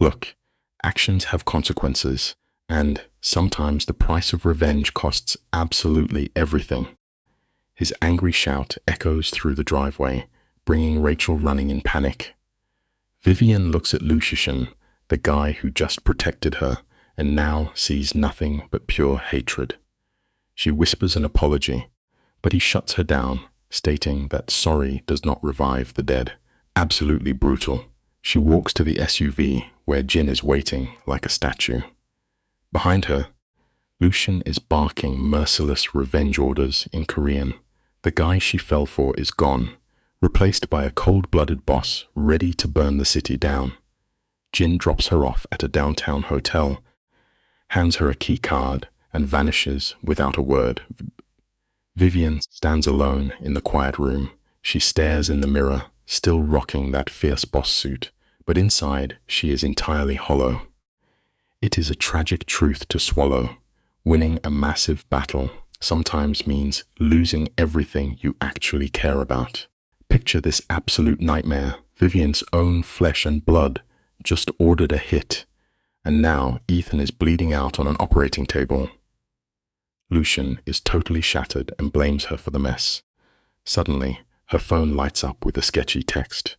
Look, actions have consequences, and sometimes the price of revenge costs absolutely everything. His angry shout echoes through the driveway, bringing Rachel running in panic. Vivian looks at Lucian, the guy who just protected her, and now sees nothing but pure hatred. She whispers an apology, but he shuts her down, stating that sorry does not revive the dead. Absolutely brutal. She walks to the SUV, where Jin is waiting like a statue. Behind her, Lucian is barking merciless revenge orders in Korean. The guy she fell for is gone, replaced by a cold-blooded boss ready to burn the city down. Jin drops her off at a downtown hotel, hands her a key card, and vanishes without a word. Vivian stands alone in the quiet room. She stares in the mirror, still rocking that fierce boss suit, but inside she is entirely hollow. It is a tragic truth to swallow. Winning a massive battle sometimes means losing everything you actually care about. Picture this absolute nightmare. Vivian's own flesh and blood just ordered a hit, and now Ethan is bleeding out on an operating table. Lucian is totally shattered and blames her for the mess. Suddenly, her phone lights up with a sketchy text.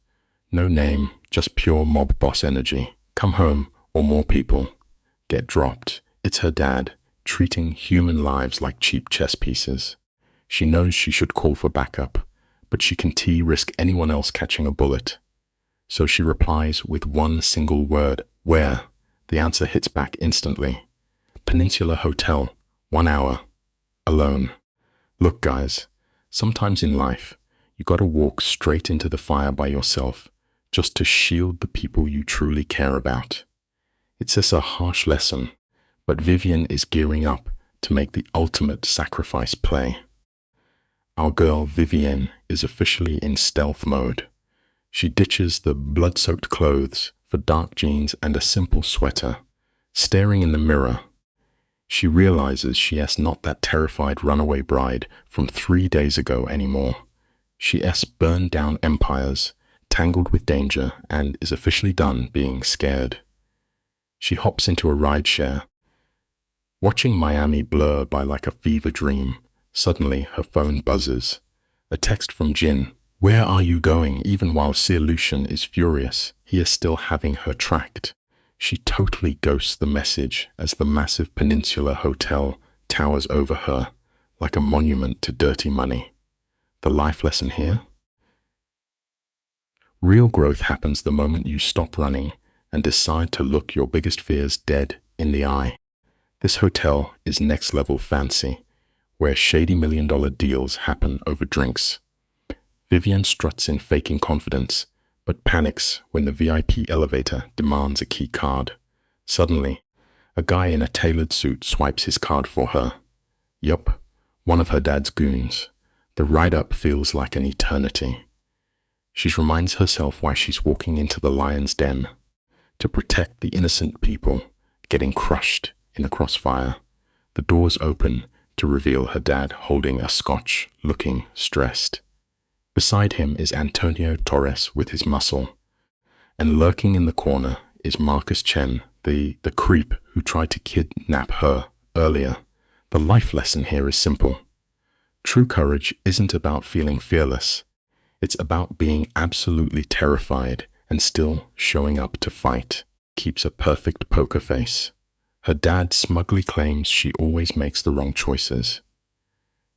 No name, just pure mob boss energy. Come home, or more people get dropped. It's her dad, treating human lives like cheap chess pieces. She knows she should call for backup, but she can risk anyone else catching a bullet. So she replies with one single word, "Where?" The answer hits back instantly. Peninsula Hotel, 1 hour. Alone. Look, guys, sometimes in life, you gotta walk straight into the fire by yourself just to shield the people you truly care about. It's just a harsh lesson, but Vivian is gearing up to make the ultimate sacrifice play. Our girl Vivian is officially in stealth mode. She ditches the blood-soaked clothes for dark jeans and a simple sweater. Staring in the mirror, she realizes she is not that terrified runaway bride from 3 days ago anymore. She has burned down empires, tangled with danger, and is officially done being scared. She hops into a rideshare, watching Miami blur by like a fever dream. Suddenly, her phone buzzes. A text from Jin. "Where are you going?" Even while Sir Lucian is furious, he is still having her tracked. She totally ghosts the message as the massive Peninsula Hotel towers over her, like a monument to dirty money. The life lesson here? Real growth happens the moment you stop running and decide to look your biggest fears dead in the eye. This hotel is next level fancy, where shady $1 million deals happen over drinks. Vivian struts in faking confidence, but panics when the VIP elevator demands a key card. Suddenly, a guy in a tailored suit swipes his card for her. Yup, one of her dad's goons. The ride-up feels like an eternity. She reminds herself why she's walking into the lion's den, to protect the innocent people getting crushed in a crossfire. The doors open to reveal her dad holding a scotch, looking stressed. Beside him is Antonio Torres with his muscle, and lurking in the corner is Marcus Chen, the creep who tried to kidnap her earlier. The life lesson here is simple. True courage isn't about feeling fearless. It's about being absolutely terrified and still showing up to fight. Keeps a perfect poker face. Her dad smugly claims she always makes the wrong choices.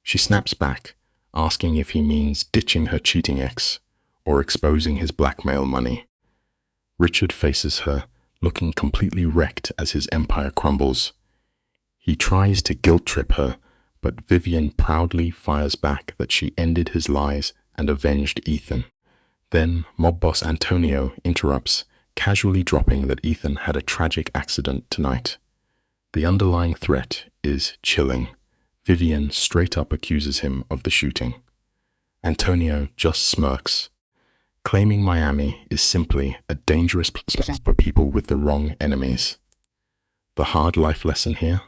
She snaps back, asking if he means ditching her cheating ex or exposing his blackmail money. Richard faces her, looking completely wrecked as his empire crumbles. He tries to guilt-trip her, but Vivian proudly fires back that she ended his lies and avenged Ethan. Then mob boss Antonio interrupts, casually dropping that Ethan had a tragic accident tonight. The underlying threat is chilling. Vivian straight up accuses him of the shooting. Antonio just smirks, claiming Miami is simply a dangerous place for people with the wrong enemies. The hard life lesson here?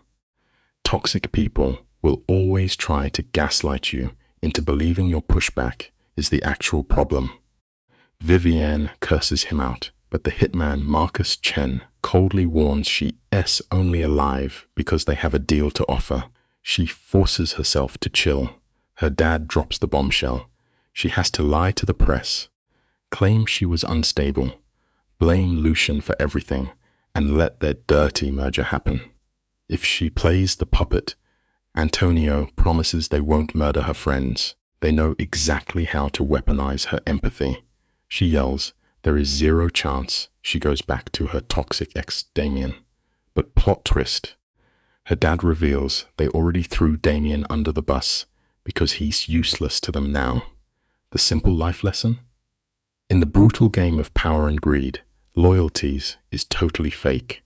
Toxic people will always try to gaslight you into believing your pushback is the actual problem. Vivian curses him out, but the hitman Marcus Chen coldly warns she's only alive because they have a deal to offer. She forces herself to chill. Her dad drops the bombshell. She has to lie to the press, claim she was unstable, blame Lucian for everything, and let their dirty merger happen. If she plays the puppet, Antonio promises they won't murder her friends. They know exactly how to weaponize her empathy. She yells, there is zero chance she goes back to her toxic ex Damien. But plot twist, her dad reveals they already threw Damien under the bus because he's useless to them now. The simple life lesson? In the brutal game of power and greed, loyalties is totally fake.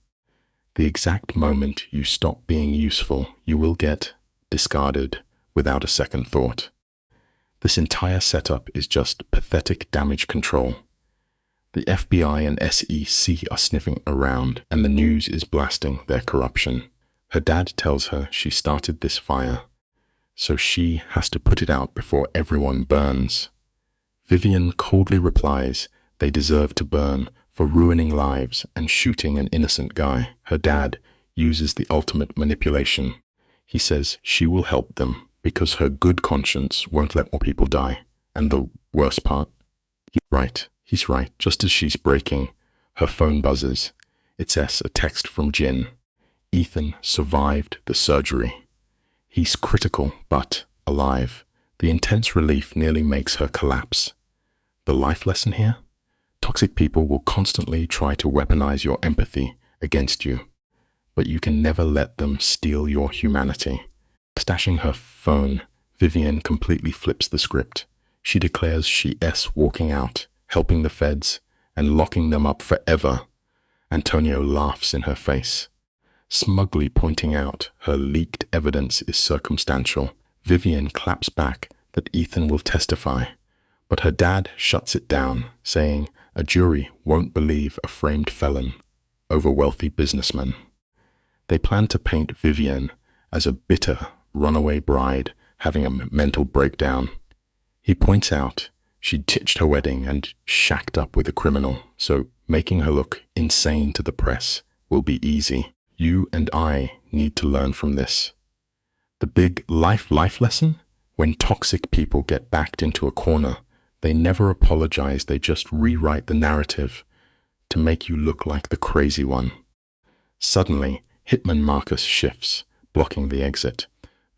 The exact moment you stop being useful, you will get discarded without a second thought. This entire setup is just pathetic damage control. The FBI and SEC are sniffing around, and the news is blasting their corruption. Her dad tells her she started this fire, so she has to put it out before everyone burns. Vivian coldly replies they deserve to burn for ruining lives and shooting an innocent guy. Her dad uses the ultimate manipulation. He says she will help them because her good conscience won't let more people die. And the worst part? He's right. Just as she's breaking, her phone buzzes. It's a text from Jin. Ethan survived the surgery. He's critical, but alive. The intense relief nearly makes her collapse. The life lesson here? Toxic people will constantly try to weaponize your empathy against you, but you can never let them steal your humanity. Stashing her phone, Vivian completely flips the script. She declares she's walking out, helping the feds, and locking them up forever. Antonio laughs in her face, smugly pointing out her leaked evidence is circumstantial. Vivian claps back that Ethan will testify, but her dad shuts it down, saying a jury won't believe a framed felon over wealthy businessmen. They plan to paint Vivian as a bitter, runaway bride having a mental breakdown. He points out she ditched her wedding and shacked up with a criminal, so making her look insane to the press will be easy. You and I need to learn from this. The big life lesson? When toxic people get backed into a corner, they never apologize, they just rewrite the narrative to make you look like the crazy one. Suddenly, Hitman Marcus shifts, blocking the exit.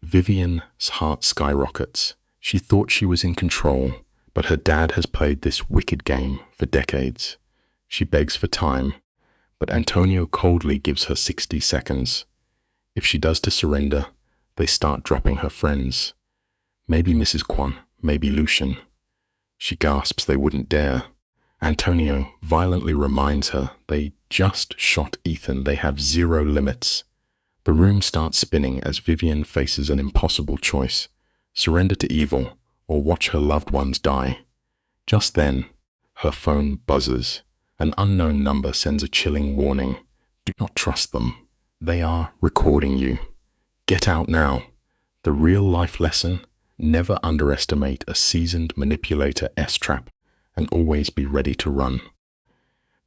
Vivian's heart skyrockets. She thought she was in control, but her dad has played this wicked game for decades. She begs for time, but Antonio coldly gives her 60 seconds. If she does to surrender, they start dropping her friends. Maybe Mrs. Kwan, maybe Lucian. She gasps they wouldn't dare. Antonio violently reminds her they just shot Ethan, they have zero limits. The room starts spinning as Vivian faces an impossible choice: surrender to evil or watch her loved ones die. Just then, her phone buzzes. An unknown number sends a chilling warning. Do not trust them. They are recording you. Get out now. The real life lesson: never underestimate a seasoned manipulator S-trap and always be ready to run.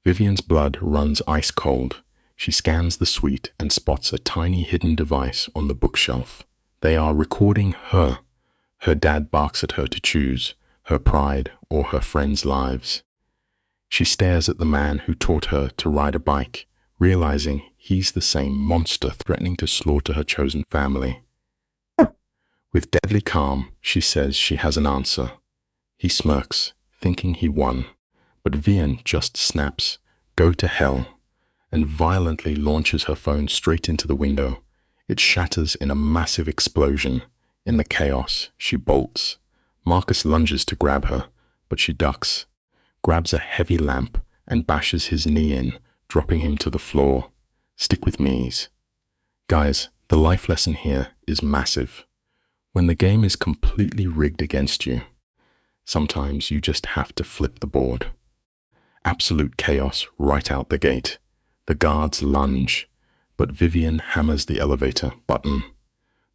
Vivian's blood runs ice cold. She scans the suite and spots a tiny hidden device on the bookshelf. They are recording her. Her dad barks at her to choose her pride or her friends' lives. She stares at the man who taught her to ride a bike, realizing he's the same monster threatening to slaughter her chosen family. With deadly calm, she says she has an answer. He smirks, thinking he won, but Vian just snaps, "Go to hell," and violently launches her phone straight into the window. It shatters in a massive explosion, In the chaos, she bolts. Marcus lunges to grab her, but she ducks, grabs a heavy lamp, and bashes his knee in, dropping him to the floor. Stick with me's. Guys, the life lesson here is massive. When the game is completely rigged against you, sometimes you just have to flip the board. Absolute chaos right out the gate. The guards lunge, but Vivian hammers the elevator button.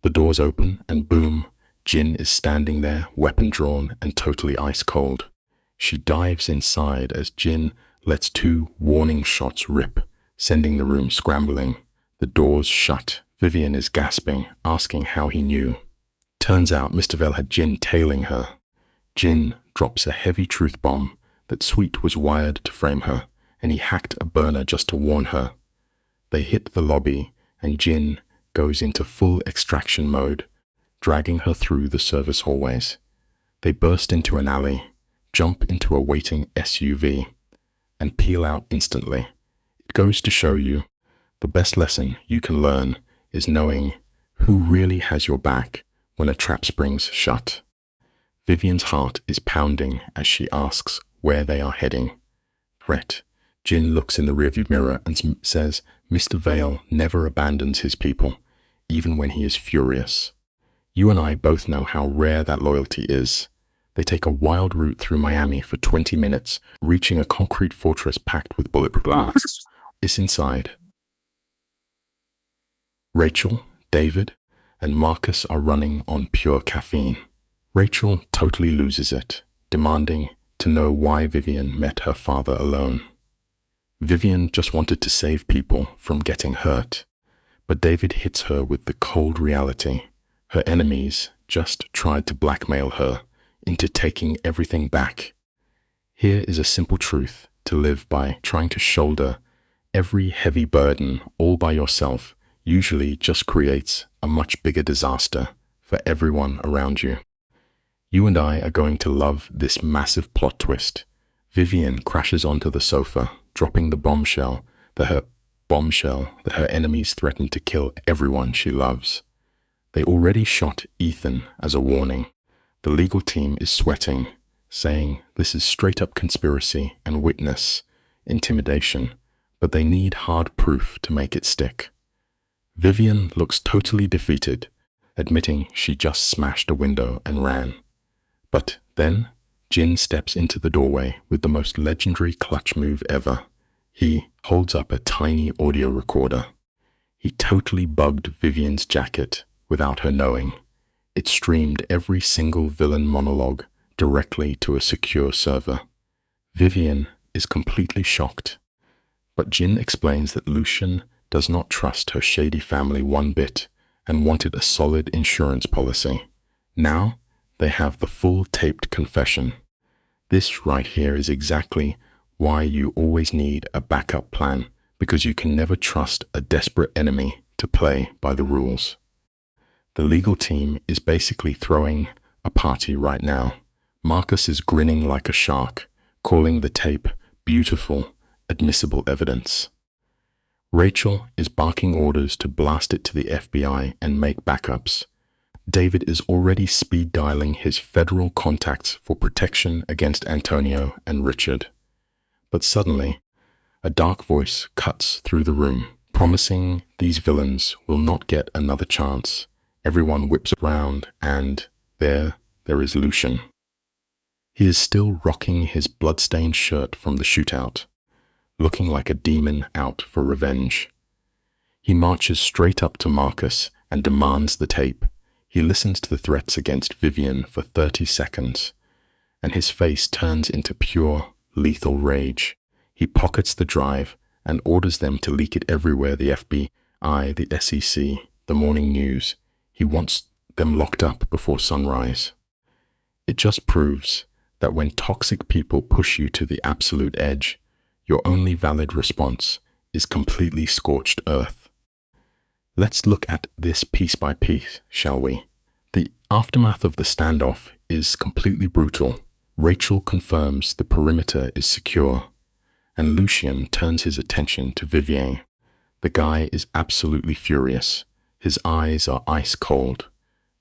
The doors open and boom, Jin is standing there, weapon drawn and totally ice cold. She dives inside as Jin lets 2 warning shots rip, sending the room scrambling. The doors shut. Vivian is gasping, asking how he knew. Turns out Mr. Vale had Jin tailing her. Jin drops a heavy truth bomb that Sweet was wired to frame her, and he hacked a burner just to warn her. They hit the lobby, and Jin goes into full extraction mode, dragging her through the service hallways. They burst into an alley, jump into a waiting SUV, and peel out instantly. It goes to show you, the best lesson you can learn is knowing who really has your back when a trap springs shut. Vivian's heart is pounding as she asks where they are heading. Threat. Jin looks in the rearview mirror and says Mr. Vale never abandons his people, even when he is furious. You and I both know how rare that loyalty is. They take a wild route through Miami for 20 minutes, reaching a concrete fortress packed with bulletproof glass. It's inside. Rachel, David, and Marcus are running on pure caffeine. Rachel totally loses it, demanding to know why Vivian met her father alone. Vivian just wanted to save people from getting hurt, but David hits her with the cold reality. Her enemies just tried to blackmail her into taking everything back. Here is a simple truth to live by: trying to shoulder every heavy burden all by yourself usually just creates a much bigger disaster for everyone around you. You and I are going to love this massive plot twist. Vivian crashes onto the sofa, dropping the bombshell that her enemies threaten to kill everyone she loves. They already shot Ethan as a warning. The legal team is sweating, saying this is straight up conspiracy and witness intimidation, but they need hard proof to make it stick. Vivian looks totally defeated, admitting she just smashed a window and ran. But then, Jin steps into the doorway with the most legendary clutch move ever. He holds up a tiny audio recorder. He totally bugged Vivian's jacket without her knowing. It streamed every single villain monologue directly to a secure server. Vivian is completely shocked, but Jin explains that Lucian does not trust her shady family one bit and wanted a solid insurance policy. Now, they have the full taped confession. This right here is exactly why you always need a backup plan, because you can never trust a desperate enemy to play by the rules. The legal team is basically throwing a party right now. Marcus is grinning like a shark, calling the tape beautiful, admissible evidence. Rachel is barking orders to blast it to the FBI and make backups. David is already speed dialing his federal contacts for protection against Antonio and Richard. But suddenly, a dark voice cuts through the room, promising these villains will not get another chance. Everyone whips around, and there is Lucian. He is still rocking his blood-stained shirt from the shootout, looking like a demon out for revenge. He marches straight up to Marcus and demands the tape. He listens to the threats against Vivian for 30 seconds, and his face turns into pure, lethal rage. He pockets the drive and orders them to leak it everywhere: the FBI, the SEC, the morning news. He wants them locked up before sunrise. It just proves that when toxic people push you to the absolute edge, your only valid response is completely scorched earth. Let's look at this piece by piece, shall we? The aftermath of the standoff is completely brutal. Rachel confirms the perimeter is secure, and Lucian turns his attention to Vivian. The guy is absolutely furious. His eyes are ice cold.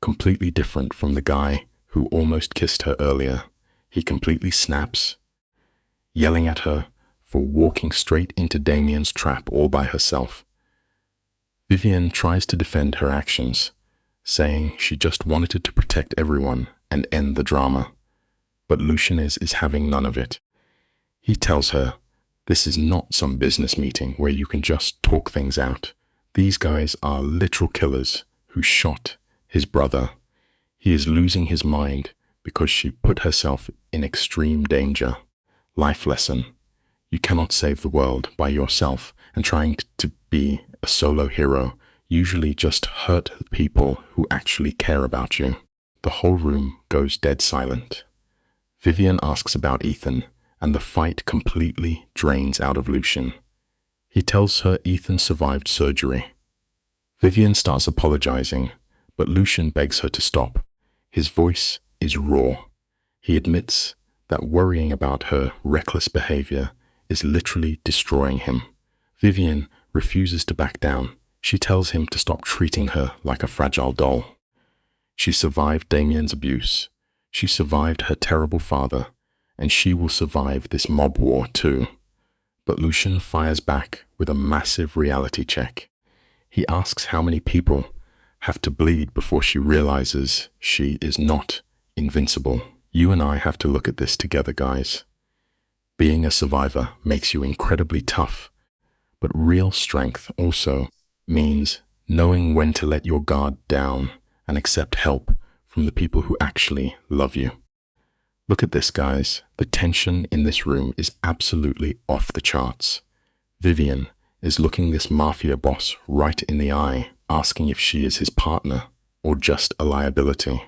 completely different from the guy who almost kissed her earlier. He completely snaps, yelling at her for walking straight into Damien's trap all by herself. Vivian tries to defend her actions, saying she just wanted to protect everyone and end the drama. But Lucian is having none of it. He tells her, this is not some business meeting where you can just talk things out. These guys are literal killers who shot his brother. He is losing his mind because she put herself in extreme danger. Life lesson. You cannot save the world by yourself, and trying to be a solo hero usually just hurt the people who actually care about you. The whole room goes dead silent. Vivian asks about Ethan, and the fight completely drains out of Lucian. He tells her Ethan survived surgery. Vivian starts apologizing, but Lucian begs her to stop. His voice is raw. He admits that worrying about her reckless behavior is literally destroying him. Vivian refuses to back down. She tells him to stop treating her like a fragile doll. She survived Damien's abuse. She survived her terrible father, and she will survive this mob war too. But Lucian fires back with a massive reality check. He asks how many people have to bleed before she realizes she is not invincible. You and I have to look at this together, guys. Being a survivor makes you incredibly tough, but real strength also means knowing when to let your guard down and accept help from the people who actually love you. Look at this, guys. The tension in this room is absolutely off the charts. Vivian is looking this mafia boss right in the eye, asking if she is his partner or just a liability.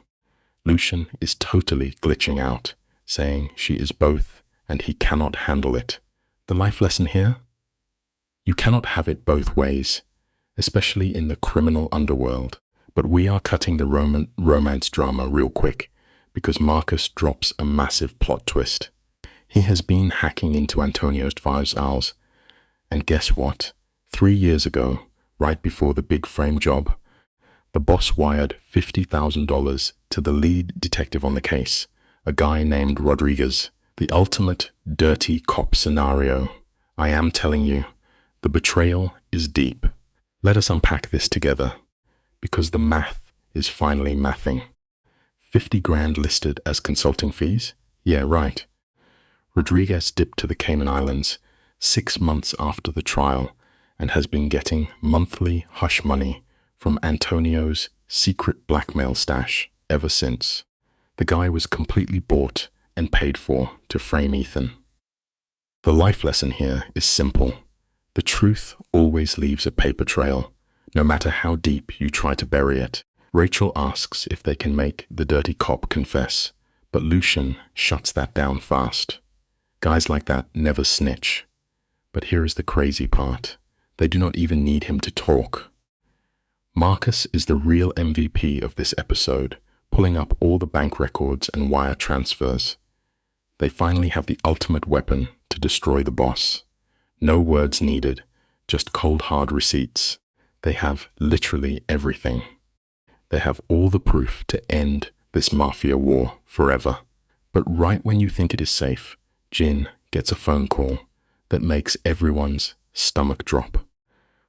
Lucian is totally glitching out, saying she is both and he cannot handle it. The life lesson here? You cannot have it both ways, especially in the criminal underworld. But we are cutting the romance drama real quick because Marcus drops a massive plot twist. He has been hacking into Antonio's files, and guess what? 3 years ago, right before the big frame job, the boss wired $50,000 to the lead detective on the case, a guy named Rodriguez. The ultimate dirty cop scenario. I am telling you, the betrayal is deep. Let us unpack this together, because the math is finally mathing. 50 grand listed as consulting fees? Yeah, right. Rodriguez dipped to the Cayman Islands 6 months after the trial and has been getting monthly hush money from Antonio's secret blackmail stash ever since. The guy was completely bought and paid for to frame Ethan. The life lesson here is simple. The truth always leaves a paper trail, no matter how deep you try to bury it. Rachel asks if they can make the dirty cop confess, but Lucian shuts that down fast. Guys like that never snitch. But here is the crazy part. They do not even need him to talk. Marcus is the real MVP of this episode, pulling up all the bank records and wire transfers. They finally have the ultimate weapon to destroy the boss. No words needed, just cold hard receipts. They have literally everything. They have all the proof to end this mafia war forever. But right when you think it is safe, Jin gets a phone call that makes everyone's stomach drop.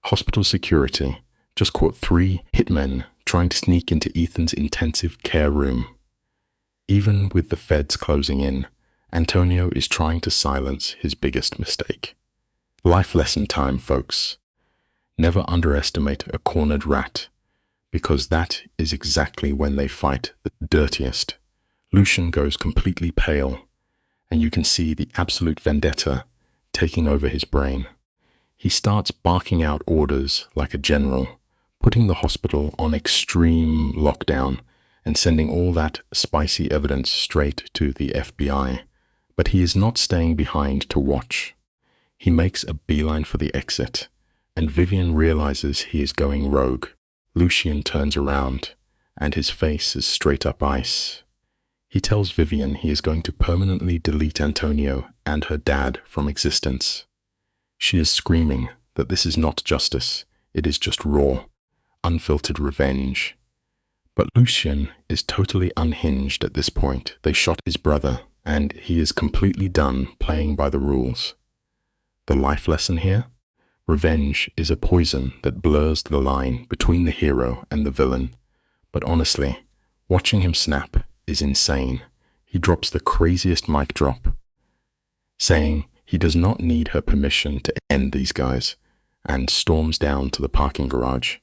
Hospital security just caught 3 hitmen trying to sneak into Ethan's intensive care room. Even with the feds closing in, Antonio is trying to silence his biggest mistake. Life lesson time, folks. Never underestimate a cornered rat, because that is exactly when they fight the dirtiest. Lucian goes completely pale, and you can see the absolute vendetta taking over his brain. He starts barking out orders like a general, putting the hospital on extreme lockdown and sending all that spicy evidence straight to the FBI. But he is not staying behind to watch. He makes a beeline for the exit, and Vivian realizes he is going rogue. Lucian turns around, and his face is straight up ice. He tells Vivian he is going to permanently delete Antonio and her dad from existence. She is screaming that this is not justice, it is just raw, unfiltered revenge. But Lucien is totally unhinged at this point. They shot his brother, and he is completely done playing by the rules. The life lesson here? Revenge is a poison that blurs the line between the hero and the villain. But honestly, watching him snap is insane. He drops the craziest mic drop, saying he does not need her permission to end these guys, and storms down to the parking garage.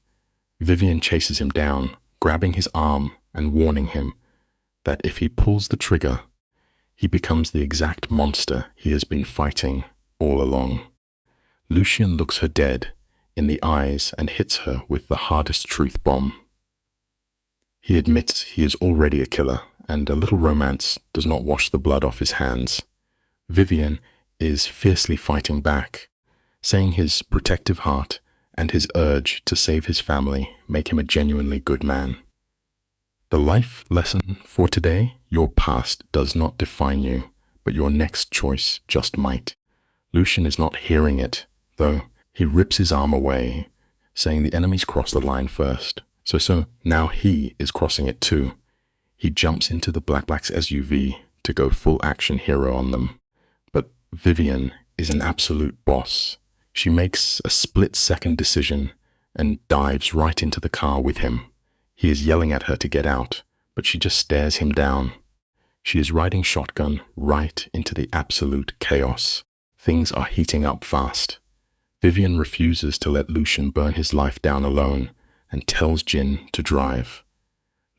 Vivian chases him down, grabbing his arm and warning him that if he pulls the trigger, he becomes the exact monster he has been fighting all along. Lucien looks her dead in the eyes and hits her with the hardest truth bomb. He admits he is already a killer, and a little romance does not wash the blood off his hands. Vivian is fiercely fighting back, saying his protective heart and his urge to save his family make him a genuinely good man. The life lesson for today: your past does not define you, but your next choice just might. Lucien is not hearing it, though. He rips his arm away, saying the enemies crossed the line first. So now he is crossing it too. He jumps into the Black's SUV to go full action hero on them. But Vivian is an absolute boss. She makes a split-second decision and dives right into the car with him. He is yelling at her to get out, but she just stares him down. She is riding shotgun right into the absolute chaos. Things are heating up fast. Vivian refuses to let Lucien burn his life down alone and tells Jin to drive.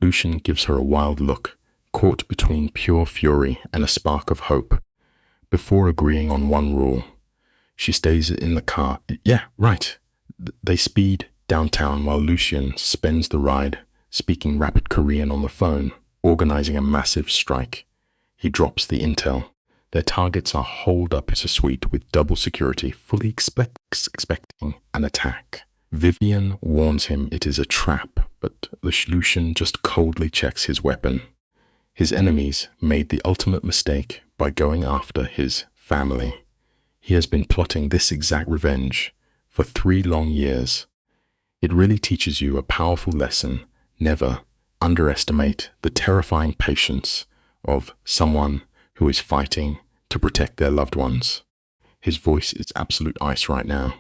Lucien gives her a wild look, caught between pure fury and a spark of hope, before agreeing on one rule. She stays in the car. Yeah, right. They speed downtown while Lucien spends the ride, speaking rapid Korean on the phone, organizing a massive strike. He drops the intel. Their targets are holed up in a suite with double security, fully expecting an attack. Vivian warns him it is a trap, but Lucien just coldly checks his weapon. His enemies made the ultimate mistake by going after his family. He has been plotting this exact revenge for 3 long years. It really teaches you a powerful lesson. Never underestimate the terrifying patience of someone who is fighting to protect their loved ones. His voice is absolute ice right now.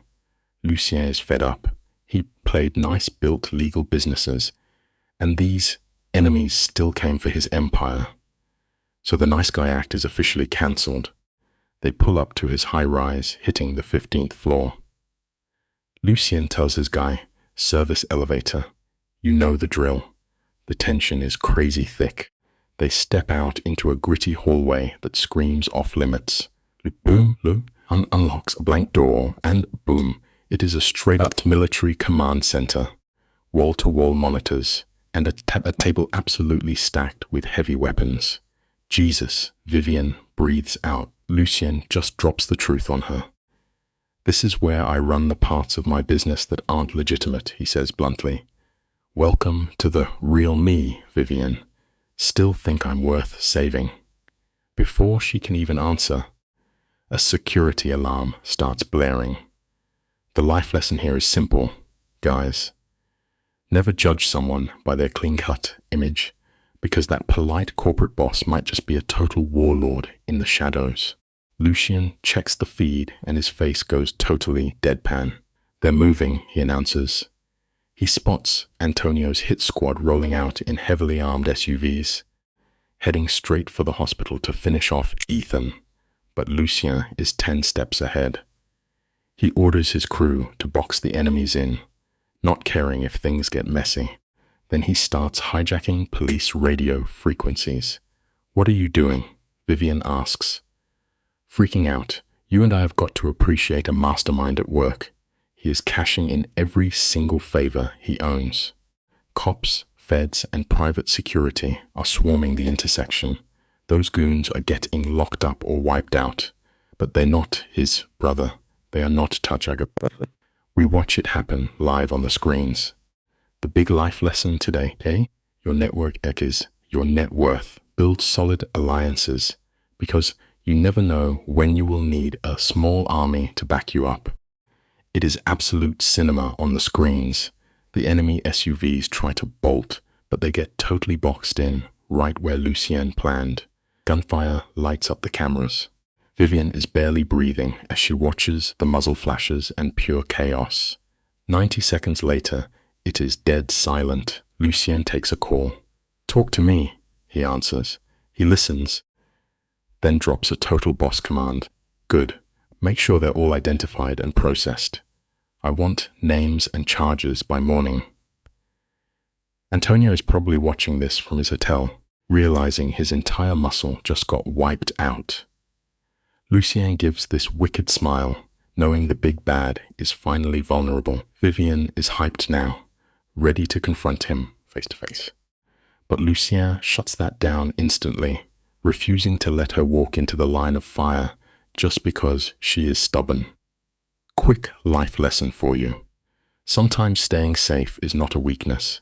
Lucien is fed up. He played nice-built legal businesses, and these enemies still came for his empire. So the nice guy act is officially cancelled. They pull up to his high-rise, hitting the 15th floor. Lucien tells his guy, "Service elevator." You know the drill. The tension is crazy thick. They step out into a gritty hallway that screams off limits. Boom, unlocks a blank door, and boom, it is a straight-up military command center. Wall-to-wall monitors, and a table absolutely stacked with heavy weapons. Jesus, Vivian breathes out. Lucien just drops the truth on her. "This is where I run the parts of my business that aren't legitimate," he says bluntly. "Welcome to the real me, Vivian. Still think I'm worth saving." Before she can even answer, a security alarm starts blaring. The life lesson here is simple, guys. Never judge someone by their clean-cut image, because that polite corporate boss might just be a total warlord in the shadows. Lucien checks the feed and his face goes totally deadpan. "They're moving," he announces. He spots Antonio's hit squad rolling out in heavily armed SUVs, heading straight for the hospital to finish off Ethan, but Lucien is 10 steps ahead. He orders his crew to box the enemies in, not caring if things get messy. Then he starts hijacking police radio frequencies. "What are you doing?" Vivian asks. "Freaking out. You and I have got to appreciate a mastermind at work. He is cashing in every single favor he owns. Cops, feds, and private security are swarming the intersection. Those goons are getting locked up or wiped out, but they're not his brother. They are not Tachaga." We watch it happen live on the screens. The big life lesson today, your network is your net worth. Build solid alliances, because you never know when you will need a small army to back you up. It is absolute cinema on the screens. The enemy SUVs try to bolt, but they get totally boxed in right where Lucien planned. Gunfire lights up the cameras. Vivian is barely breathing as she watches the muzzle flashes and pure chaos. 90 seconds later, it is dead silent. Lucien takes a call. "Talk to me," he answers. He listens, then drops a total boss command. "Good. Make sure they're all identified and processed. I want names and charges by morning." Antonio is probably watching this from his hotel, realizing his entire muscle just got wiped out. Lucien gives this wicked smile, knowing the big bad is finally vulnerable. Vivian is hyped now, ready to confront him face to face. But Lucien shuts that down instantly, refusing to let her walk into the line of fire just because she is stubborn. Quick life lesson for you. Sometimes staying safe is not a weakness.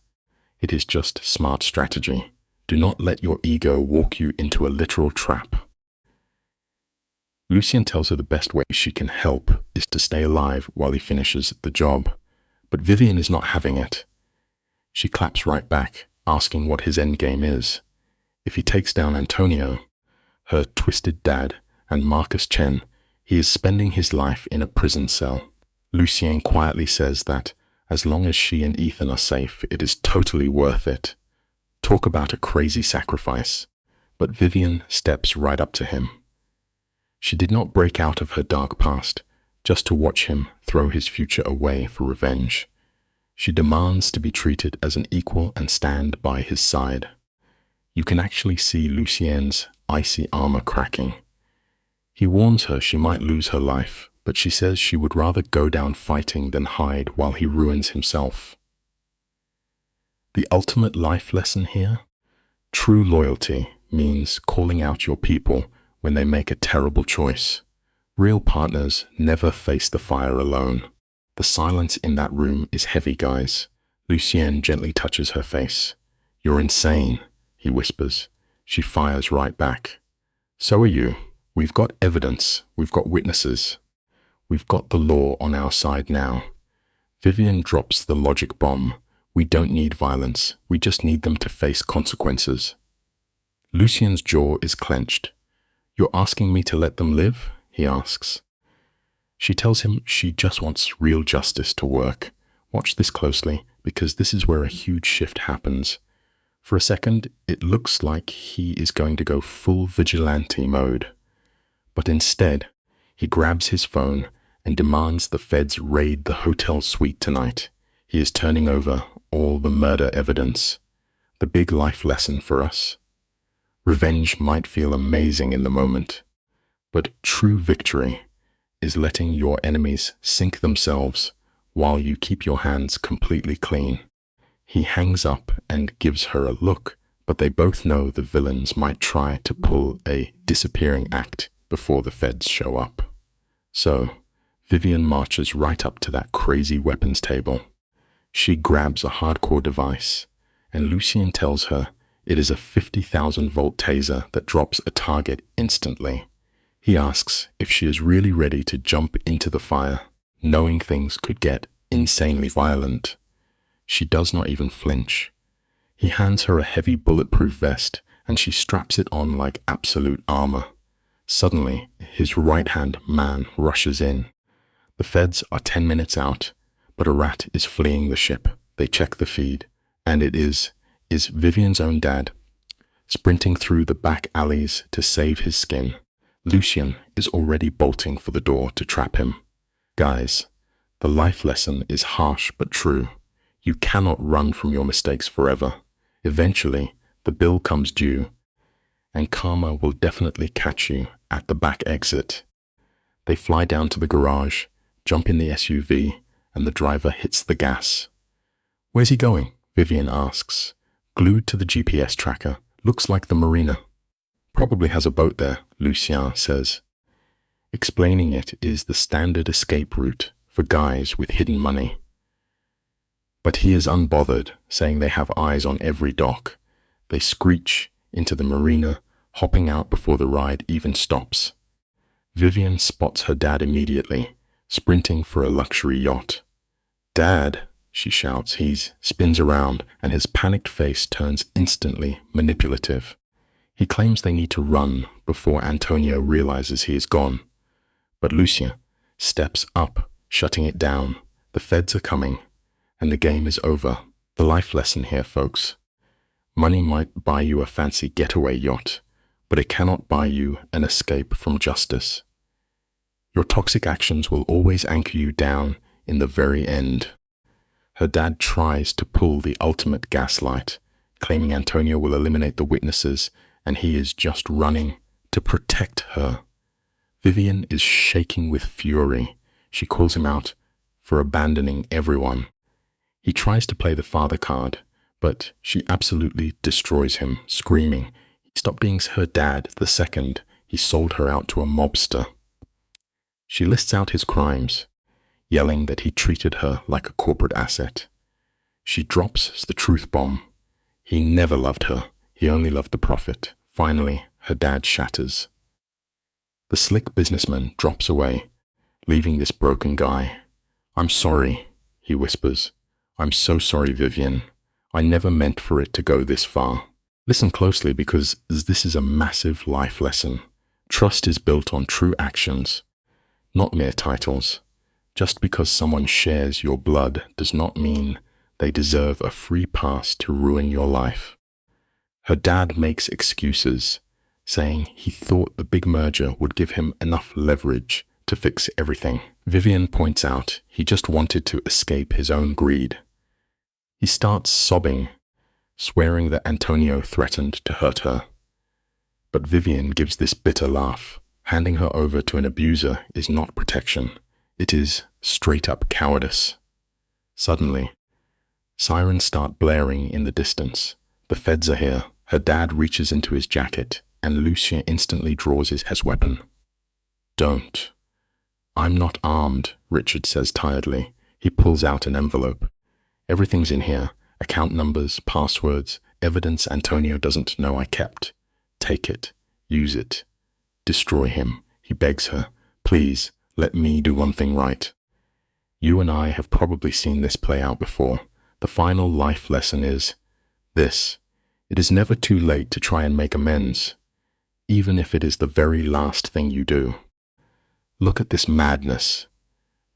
It is just smart strategy. Do not let your ego walk you into a literal trap. Lucien tells her the best way she can help is to stay alive while he finishes the job. But Vivian is not having it. She claps right back, asking what his endgame is. If he takes down Antonio, her twisted dad, and Marcus Chen, he is spending his life in a prison cell. Lucien quietly says that as long as she and Ethan are safe, it is totally worth it. Talk about a crazy sacrifice. But Vivian steps right up to him. She did not break out of her dark past just to watch him throw his future away for revenge. She demands to be treated as an equal and stand by his side. You can actually see Lucien's icy armor cracking. He warns her she might lose her life, but she says she would rather go down fighting than hide while he ruins himself. The ultimate life lesson here? True loyalty means calling out your people when they make a terrible choice. Real partners never face the fire alone. The silence in that room is heavy, guys. Lucien gently touches her face. "You're insane," he whispers. She fires right back. "So are you. We've got evidence. We've got witnesses. We've got the law on our side now." Vivian drops the logic bomb. We don't need violence. We just need them to face consequences. Lucien's jaw is clenched. "You're asking me to let them live?" he asks. She tells him she just wants real justice to work. Watch this closely, because this is where a huge shift happens. For a second, it looks like he is going to go full vigilante mode. But instead, he grabs his phone and demands the feds raid the hotel suite tonight. He is turning over all the murder evidence. The big life lesson for us. Revenge might feel amazing in the moment, but true victory is letting your enemies sink themselves while you keep your hands completely clean. He hangs up and gives her a look, but they both know the villains might try to pull a disappearing act before the feds show up. So, Vivian marches right up to that crazy weapons table. She grabs a hardcore device, and Lucien tells her it is a 50,000-volt taser that drops a target instantly. He asks if she is really ready to jump into the fire, knowing things could get insanely violent. She does not even flinch. He hands her a heavy bulletproof vest, and she straps it on like absolute armor. Suddenly, his right-hand man rushes in. The feds are 10 minutes out, but a rat is fleeing the ship. They check the feed, and it is Vivian's own dad, sprinting through the back alleys to save his skin. Lucien is already bolting for the door to trap him. Guys, the life lesson is harsh but true. You cannot run from your mistakes forever. Eventually, the bill comes due, and karma will definitely catch you at the back exit. They fly down to the garage, jump in the SUV, and the driver hits the gas. "Where's he going?" Vivian asks. "Glued to the GPS tracker. Looks like the marina." "Probably has a boat there," Lucien says. Explaining it is the standard escape route for guys with hidden money. But he is unbothered, saying they have eyes on every dock. They screech into the marina, hopping out before the ride even stops. Vivian spots her dad immediately, sprinting for a luxury yacht. "Dad," she shouts. He spins around, and his panicked face turns instantly manipulative. He claims they need to run before Antonio realizes he is gone. But Lucia steps up, shutting it down. The feds are coming, and the game is over. The life lesson here, folks. Money might buy you a fancy getaway yacht, but it cannot buy you an escape from justice. Your toxic actions will always anchor you down in the very end. Her dad tries to pull the ultimate gaslight, claiming Antonio will eliminate the witnesses and he is just running to protect her. Vivian is shaking with fury. She calls him out for abandoning everyone. He tries to play the father card, but she absolutely destroys him, screaming he stopped being her dad the second he sold her out to a mobster. She lists out his crimes, yelling that he treated her like a corporate asset. She drops the truth bomb. He never loved her. He only loved the profit. Finally, her dad shatters. The slick businessman drops away, leaving this broken guy. "I'm sorry," he whispers. "I'm so sorry, Vivian. I never meant for it to go this far." Listen closely, because this is a massive life lesson. Trust is built on true actions, not mere titles. Just because someone shares your blood does not mean they deserve a free pass to ruin your life. Her dad makes excuses, saying he thought the big merger would give him enough leverage to fix everything. Vivian points out he just wanted to escape his own greed. He starts sobbing, swearing that Antonio threatened to hurt her. But Vivian gives this bitter laugh. Handing her over to an abuser is not protection. It is straight-up cowardice. Suddenly, sirens start blaring in the distance. The feds are here. Her dad reaches into his jacket, and Lucia instantly draws his weapon. "Don't." "I'm not armed," Richard says tiredly. He pulls out an envelope. "Everything's in here. Account numbers, passwords, evidence Antonio doesn't know I kept. Take it. Use it. Destroy him." He begs her. "Please, let me do one thing right." You and I have probably seen this play out before. The final life lesson is this: it is never too late to try and make amends, even if it is the very last thing you do. Look at this madness.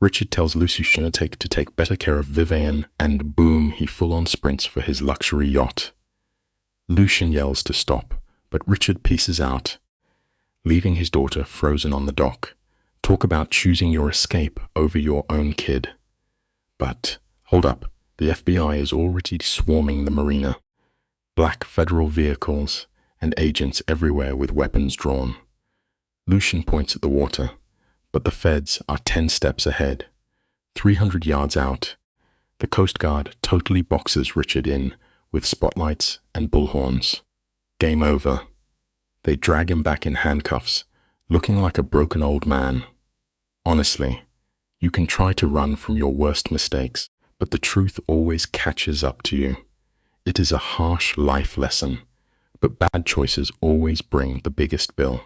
Richard tells Lucia to take better care of Vivian, and boom, he full-on sprints for his luxury yacht. Lucian yells to stop, but Richard pieces out, leaving his daughter frozen on the dock. Talk about choosing your escape over your own kid. But hold up, the FBI is already swarming the marina. Black federal vehicles and agents everywhere with weapons drawn. Lucian points at the water, but the feds are 10 steps ahead. 300 yards out, the Coast Guard totally boxes Richard in with spotlights and bullhorns. Game over. They drag him back in handcuffs, looking like a broken old man. Honestly, you can try to run from your worst mistakes, but the truth always catches up to you. It is a harsh life lesson, but bad choices always bring the biggest bill.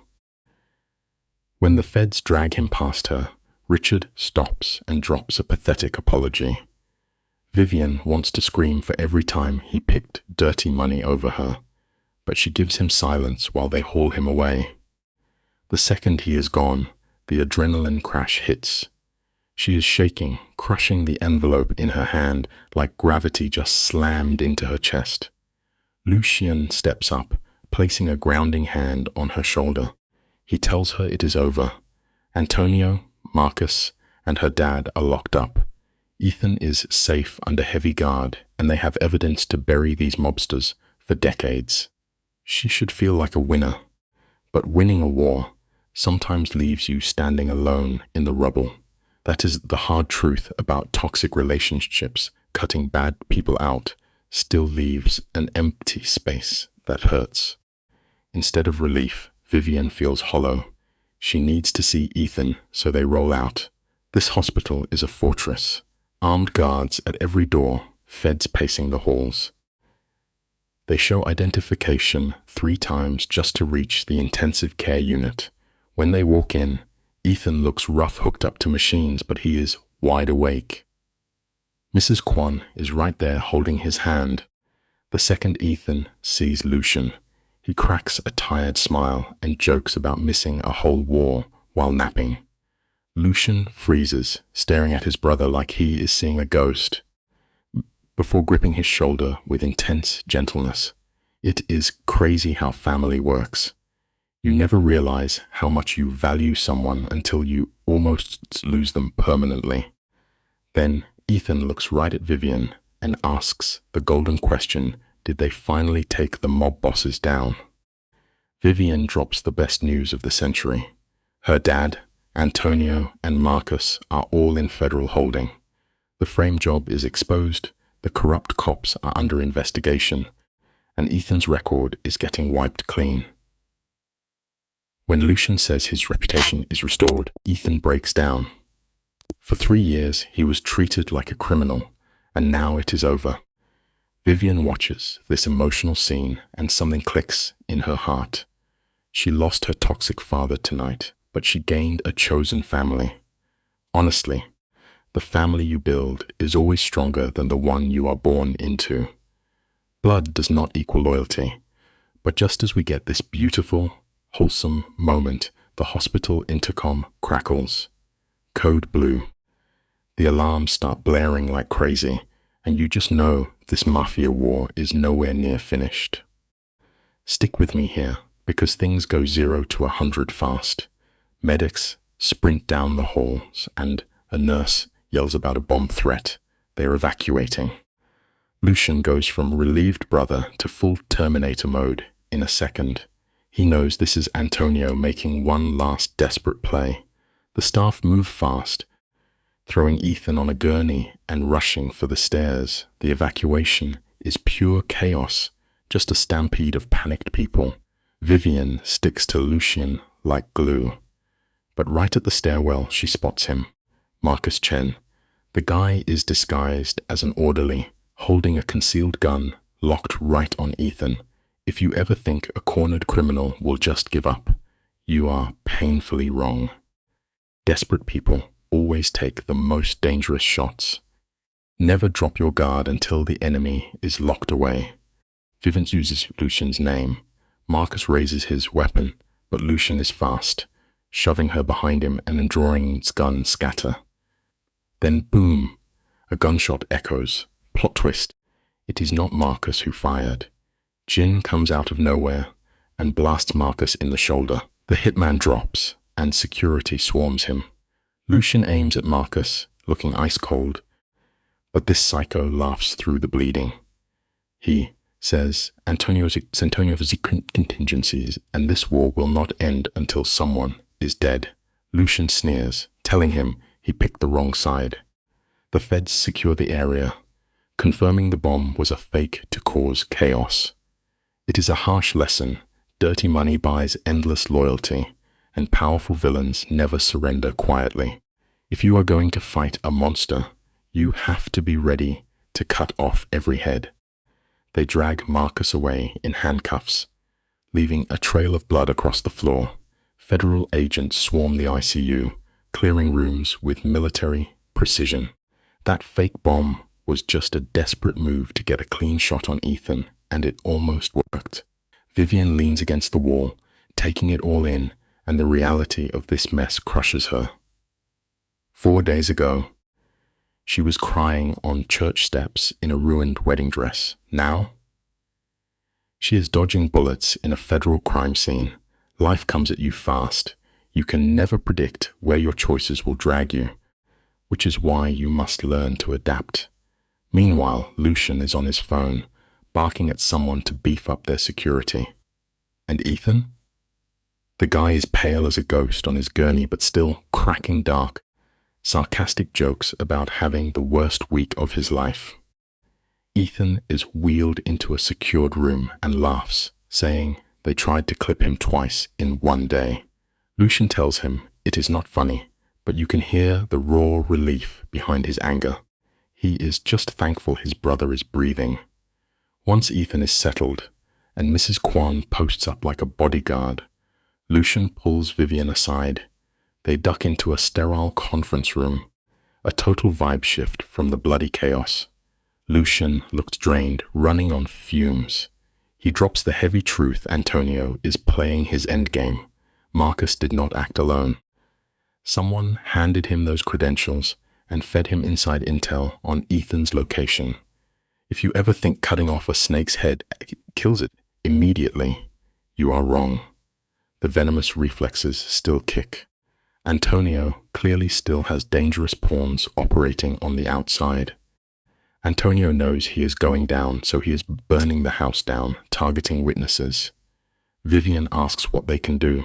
When the feds drag him past her, Richard stops and drops a pathetic apology. Vivian wants to scream for every time he picked dirty money over her, but she gives him silence while they haul him away. The second he is gone, the adrenaline crash hits. She is shaking, crushing the envelope in her hand like gravity just slammed into her chest. Lucian steps up, placing a grounding hand on her shoulder. He tells her it is over. Antonio, Marcus, and her dad are locked up. Ethan is safe under heavy guard, and they have evidence to bury these mobsters for decades. She should feel like a winner, but winning a war sometimes leaves you standing alone in the rubble. That is the hard truth about toxic relationships. Cutting bad people out still leaves an empty space that hurts. Instead of relief, Vivian feels hollow. She needs to see Ethan, so they roll out. This hospital is a fortress. Armed guards at every door, feds pacing the halls. They show identification 3 times just to reach the intensive care unit. When they walk in, Ethan looks rough, hooked up to machines, but he is wide awake. Mrs. Kwan is right there holding his hand. The second Ethan sees Lucian, he cracks a tired smile and jokes about missing a whole war while napping. Lucian freezes, staring at his brother like he is seeing a ghost, before gripping his shoulder with intense gentleness. It is crazy how family works. You never realize how much you value someone until you almost lose them permanently. Then Ethan looks right at Vivian and asks the golden question, did they finally take the mob bosses down? Vivian drops the best news of the century. Her dad, Antonio, and Marcus are all in federal holding. The frame job is exposed, the corrupt cops are under investigation, and Ethan's record is getting wiped clean. When Lucian says his reputation is restored, Ethan breaks down. For 3 years, he was treated like a criminal, and now it is over. Vivian watches this emotional scene and something clicks in her heart. She lost her toxic father tonight, but she gained a chosen family. Honestly, the family you build is always stronger than the one you are born into. Blood does not equal loyalty, but just as we get this beautiful, wholesome moment, the hospital intercom crackles. Code blue. The alarms start blaring like crazy, and you just know this Mafia war is nowhere near finished. Stick with me here, because things go 0 to 100 fast. Medics sprint down the halls, and a nurse yells about a bomb threat. They are evacuating. Lucian goes from relieved brother to full Terminator mode in a second. He knows this is Antonio making one last desperate play. The staff move fast, throwing Ethan on a gurney and rushing for the stairs. The evacuation is pure chaos, just a stampede of panicked people. Vivian sticks to Lucian like glue. But right at the stairwell, she spots him. Marcus Chen. The guy is disguised as an orderly, holding a concealed gun, locked right on Ethan. If you ever think a cornered criminal will just give up, you are painfully wrong. Desperate people always take the most dangerous shots. Never drop your guard until the enemy is locked away. Vivian uses Lucian's name. Marcus raises his weapon, but Lucian is fast, shoving her behind him and drawing his gun scatter. Then boom, a gunshot echoes. Plot twist, it is not Marcus who fired. Jin comes out of nowhere and blasts Marcus in the shoulder. The hitman drops and security swarms him. Lucian aims at Marcus, looking ice cold, but this psycho laughs through the bleeding. He says Antonio has contingencies and this war will not end until someone is dead. Lucian sneers, telling him he picked the wrong side. The feds secure the area, confirming the bomb was a fake to cause chaos. It is a harsh lesson. Dirty money buys endless loyalty, and powerful villains never surrender quietly. If you are going to fight a monster, you have to be ready to cut off every head. They drag Marcus away in handcuffs, leaving a trail of blood across the floor. Federal agents swarm the ICU, clearing rooms with military precision. That fake bomb was just a desperate move to get a clean shot on Ethan, and it almost worked. Vivian leans against the wall, taking it all in, and the reality of this mess crushes her. 4 days ago, she was crying on church steps in a ruined wedding dress. Now, she is dodging bullets in a federal crime scene. Life comes at you fast. You can never predict where your choices will drag you, which is why you must learn to adapt. Meanwhile, Lucian is on his phone, barking at someone to beef up their security. And Ethan? The guy is pale as a ghost on his gurney, but still cracking dark, sarcastic jokes about having the worst week of his life. Ethan is wheeled into a secured room and laughs, saying they tried to clip him twice in 1 day. Lucian tells him it is not funny, but you can hear the raw relief behind his anger. He is just thankful his brother is breathing. Once Ethan is settled, and Mrs. Kwan posts up like a bodyguard, Lucian pulls Vivian aside. They duck into a sterile conference room. A total vibe shift from the bloody chaos. Lucian looked drained, running on fumes. He drops the heavy truth Antonio is playing his endgame. Marcus did not act alone. Someone handed him those credentials and fed him inside intel on Ethan's location. If you ever think cutting off a snake's head kills it immediately, you are wrong. The venomous reflexes still kick. Antonio clearly still has dangerous pawns operating on the outside. Antonio knows he is going down, so he is burning the house down, targeting witnesses. Vivian asks what they can do.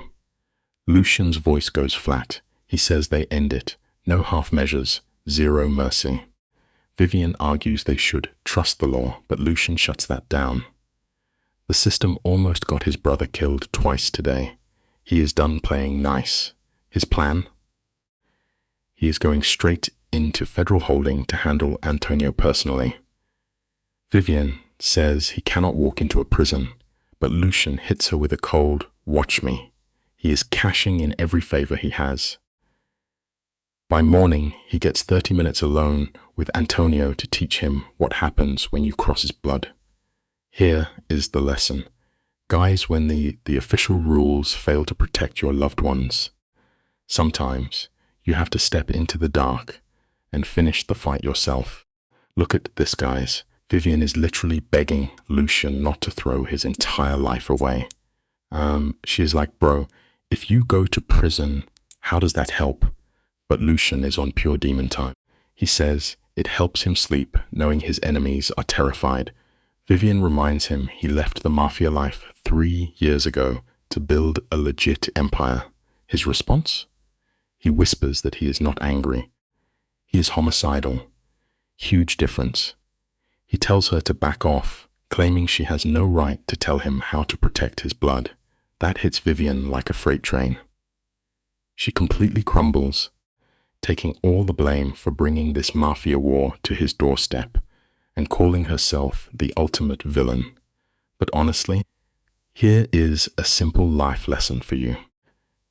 Lucian's voice goes flat. He says they end it. No half measures, zero mercy. Vivian argues they should trust the law, but Lucian shuts that down. The system almost got his brother killed twice today. He is done playing nice. His plan? He is going straight into federal holding to handle Antonio personally. Vivian says he cannot walk into a prison, but Lucian hits her with a cold, "Watch me." He is cashing in every favor he has. By morning, he gets 30 minutes alone with Antonio to teach him what happens when you cross his blood. Here is the lesson. Guys, when the official rules fail to protect your loved ones, sometimes you have to step into the dark and finish the fight yourself. Look at this, guys. Vivian is literally begging Lucian not to throw his entire life away. She is like, bro, if you go to prison, how does that help? But Lucian is on pure demon time. He says it helps him sleep, knowing his enemies are terrified. Vivian reminds him he left the Mafia life 3 years ago to build a legit empire. His response? He whispers that he is not angry. He is homicidal. Huge difference. He tells her to back off, claiming she has no right to tell him how to protect his blood. That hits Vivian like a freight train. She completely crumbles, taking all the blame for bringing this Mafia war to his doorstep and calling herself the ultimate villain. But honestly, here is a simple life lesson for you.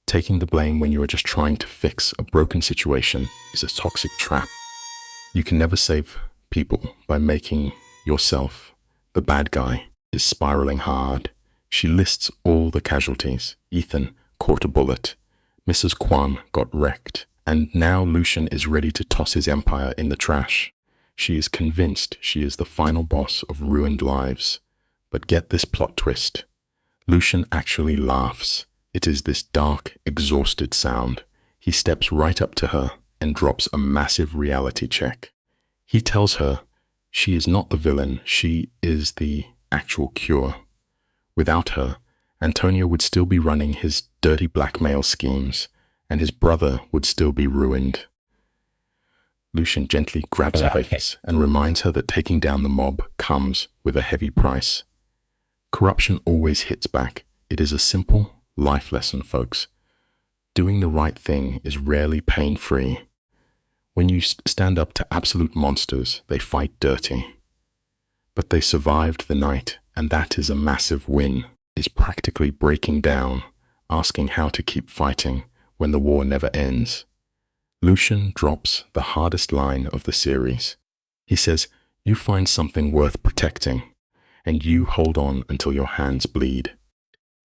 Taking the blame when you are just trying to fix a broken situation is a toxic trap. You can never save people by making yourself the bad guy. Is spiraling hard. She lists all the casualties. Ethan caught a bullet. Mrs. Kwan got wrecked. And now Lucian is ready to toss his empire in the trash. She is convinced she is the final boss of ruined lives. But get this plot twist. Lucian actually laughs. It is this dark, exhausted sound. He steps right up to her and drops a massive reality check. He tells her she is not the villain, she is the actual cure. Without her, Antonio would still be running his dirty blackmail schemes, and his brother would still be ruined. Lucian gently grabs her face and reminds her that taking down the mob comes with a heavy price. Corruption always hits back. It is a simple life lesson, folks. Doing the right thing is rarely pain-free. When you stand up to absolute monsters, they fight dirty. But they survived the night, and that is a massive win. Is practically breaking down, asking how to keep fighting when the war never ends. Lucian drops the hardest line of the series. He says, you find something worth protecting, and you hold on until your hands bleed.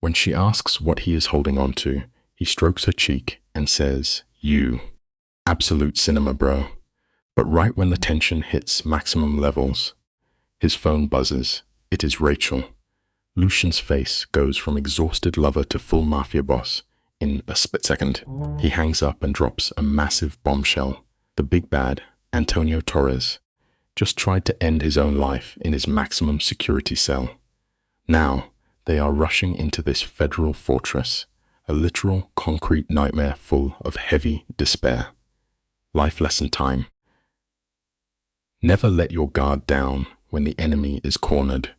When she asks what he is holding on to, he strokes her cheek and says, you. Absolute cinema, bro. But right when the tension hits maximum levels, his phone buzzes. It is Rachel. Lucian's face goes from exhausted lover to full Mafia boss in a split second. He hangs up and drops a massive bombshell. The big bad, Antonio Torres, just tried to end his own life in his maximum security cell. Now, they are rushing into this federal fortress, a literal concrete nightmare full of heavy despair. Life lesson time. Never let your guard down when the enemy is cornered.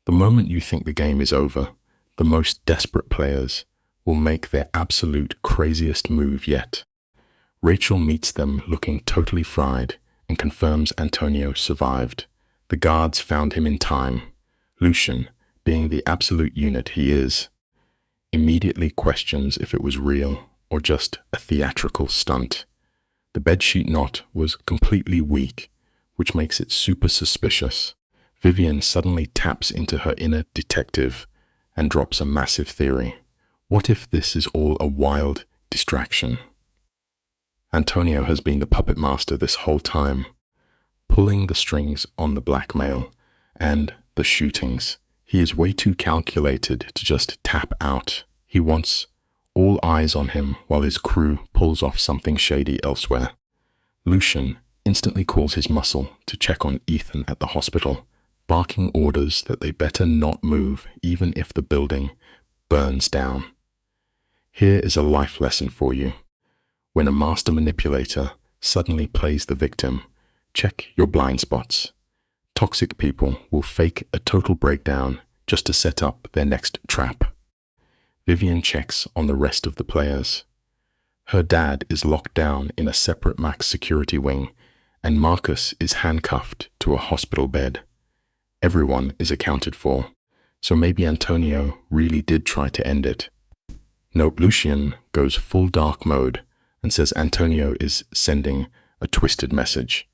The moment you think the game is over, the most desperate players will make their absolute craziest move yet. Rachel meets them looking totally fried and confirms Antonio survived. The guards found him in time. Lucian, being the absolute unit he is, immediately questions if it was real or just a theatrical stunt. The bedsheet knot was completely weak, which makes it super suspicious. Vivian suddenly taps into her inner detective and drops a massive theory. What if this is all a wild distraction? Antonio has been the puppet master this whole time, pulling the strings on the blackmail and the shootings. He is way too calculated to just tap out. He wants all eyes on him while his crew pulls off something shady elsewhere. Lucian instantly calls his muscle to check on Ethan at the hospital, barking orders that they better not move even if the building burns down. Here is a life lesson for you. When a master manipulator suddenly plays the victim, check your blind spots. Toxic people will fake a total breakdown just to set up their next trap. Vivian checks on the rest of the players. Her dad is locked down in a separate max security wing, and Marcus is handcuffed to a hospital bed. Everyone is accounted for, so maybe Antonio really did try to end it. Nope, Lucian goes full dark mode and says Antonio is sending a twisted message.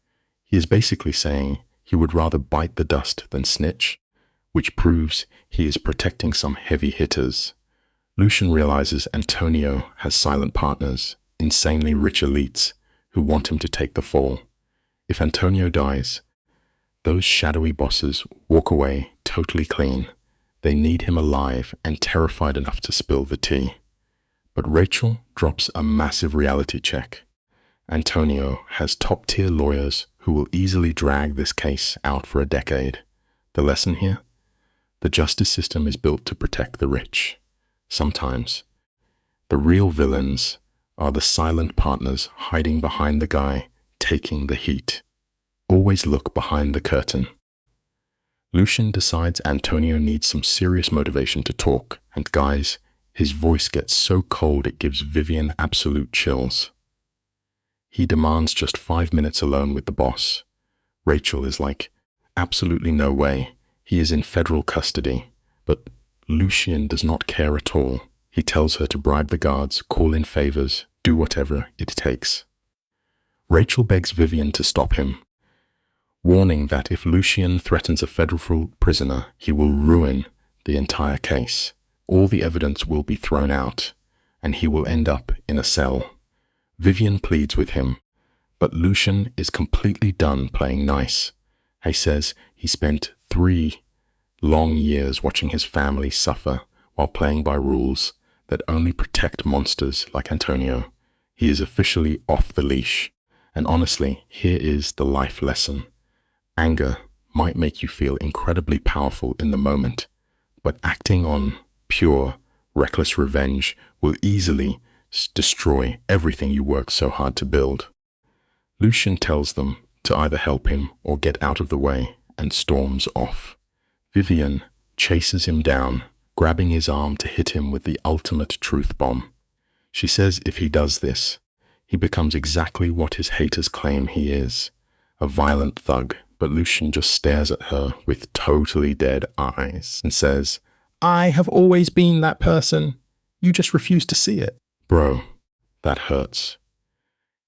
He is basically saying he would rather bite the dust than snitch, which proves he is protecting some heavy hitters. Lucian realizes Antonio has silent partners, insanely rich elites, who want him to take the fall. If Antonio dies, those shadowy bosses walk away totally clean. They need him alive and terrified enough to spill the tea. But Rachel drops a massive reality check. Antonio has top-tier lawyers who will easily drag this case out for a decade. The lesson here? The justice system is built to protect the rich. Sometimes, the real villains are the silent partners hiding behind the guy taking the heat. Always look behind the curtain. Lucian decides Antonio needs some serious motivation to talk, and guys, his voice gets so cold it gives Vivian absolute chills. He demands just 5 minutes alone with the boss. Rachel is like, absolutely no way. He is in federal custody. But Lucian does not care at all. He tells her to bribe the guards, call in favors, do whatever it takes. Rachel begs Vivian to stop him, warning that if Lucian threatens a federal prisoner, he will ruin the entire case. All the evidence will be thrown out, and he will end up in a cell. Vivian pleads with him, but Lucian is completely done playing nice. He says he spent 3 long years watching his family suffer while playing by rules that only protect monsters like Antonio. He is officially off the leash. And honestly, here is the life lesson. Anger might make you feel incredibly powerful in the moment, but acting on pure, reckless revenge will easily destroy everything you worked so hard to build. Lucian tells them to either help him or get out of the way and storms off. Vivian chases him down, grabbing his arm to hit him with the ultimate truth bomb. She says if he does this, he becomes exactly what his haters claim he is, a violent thug. But Lucian just stares at her with totally dead eyes and says, "I have always been that person. You just refuse to see it." Bro, that hurts.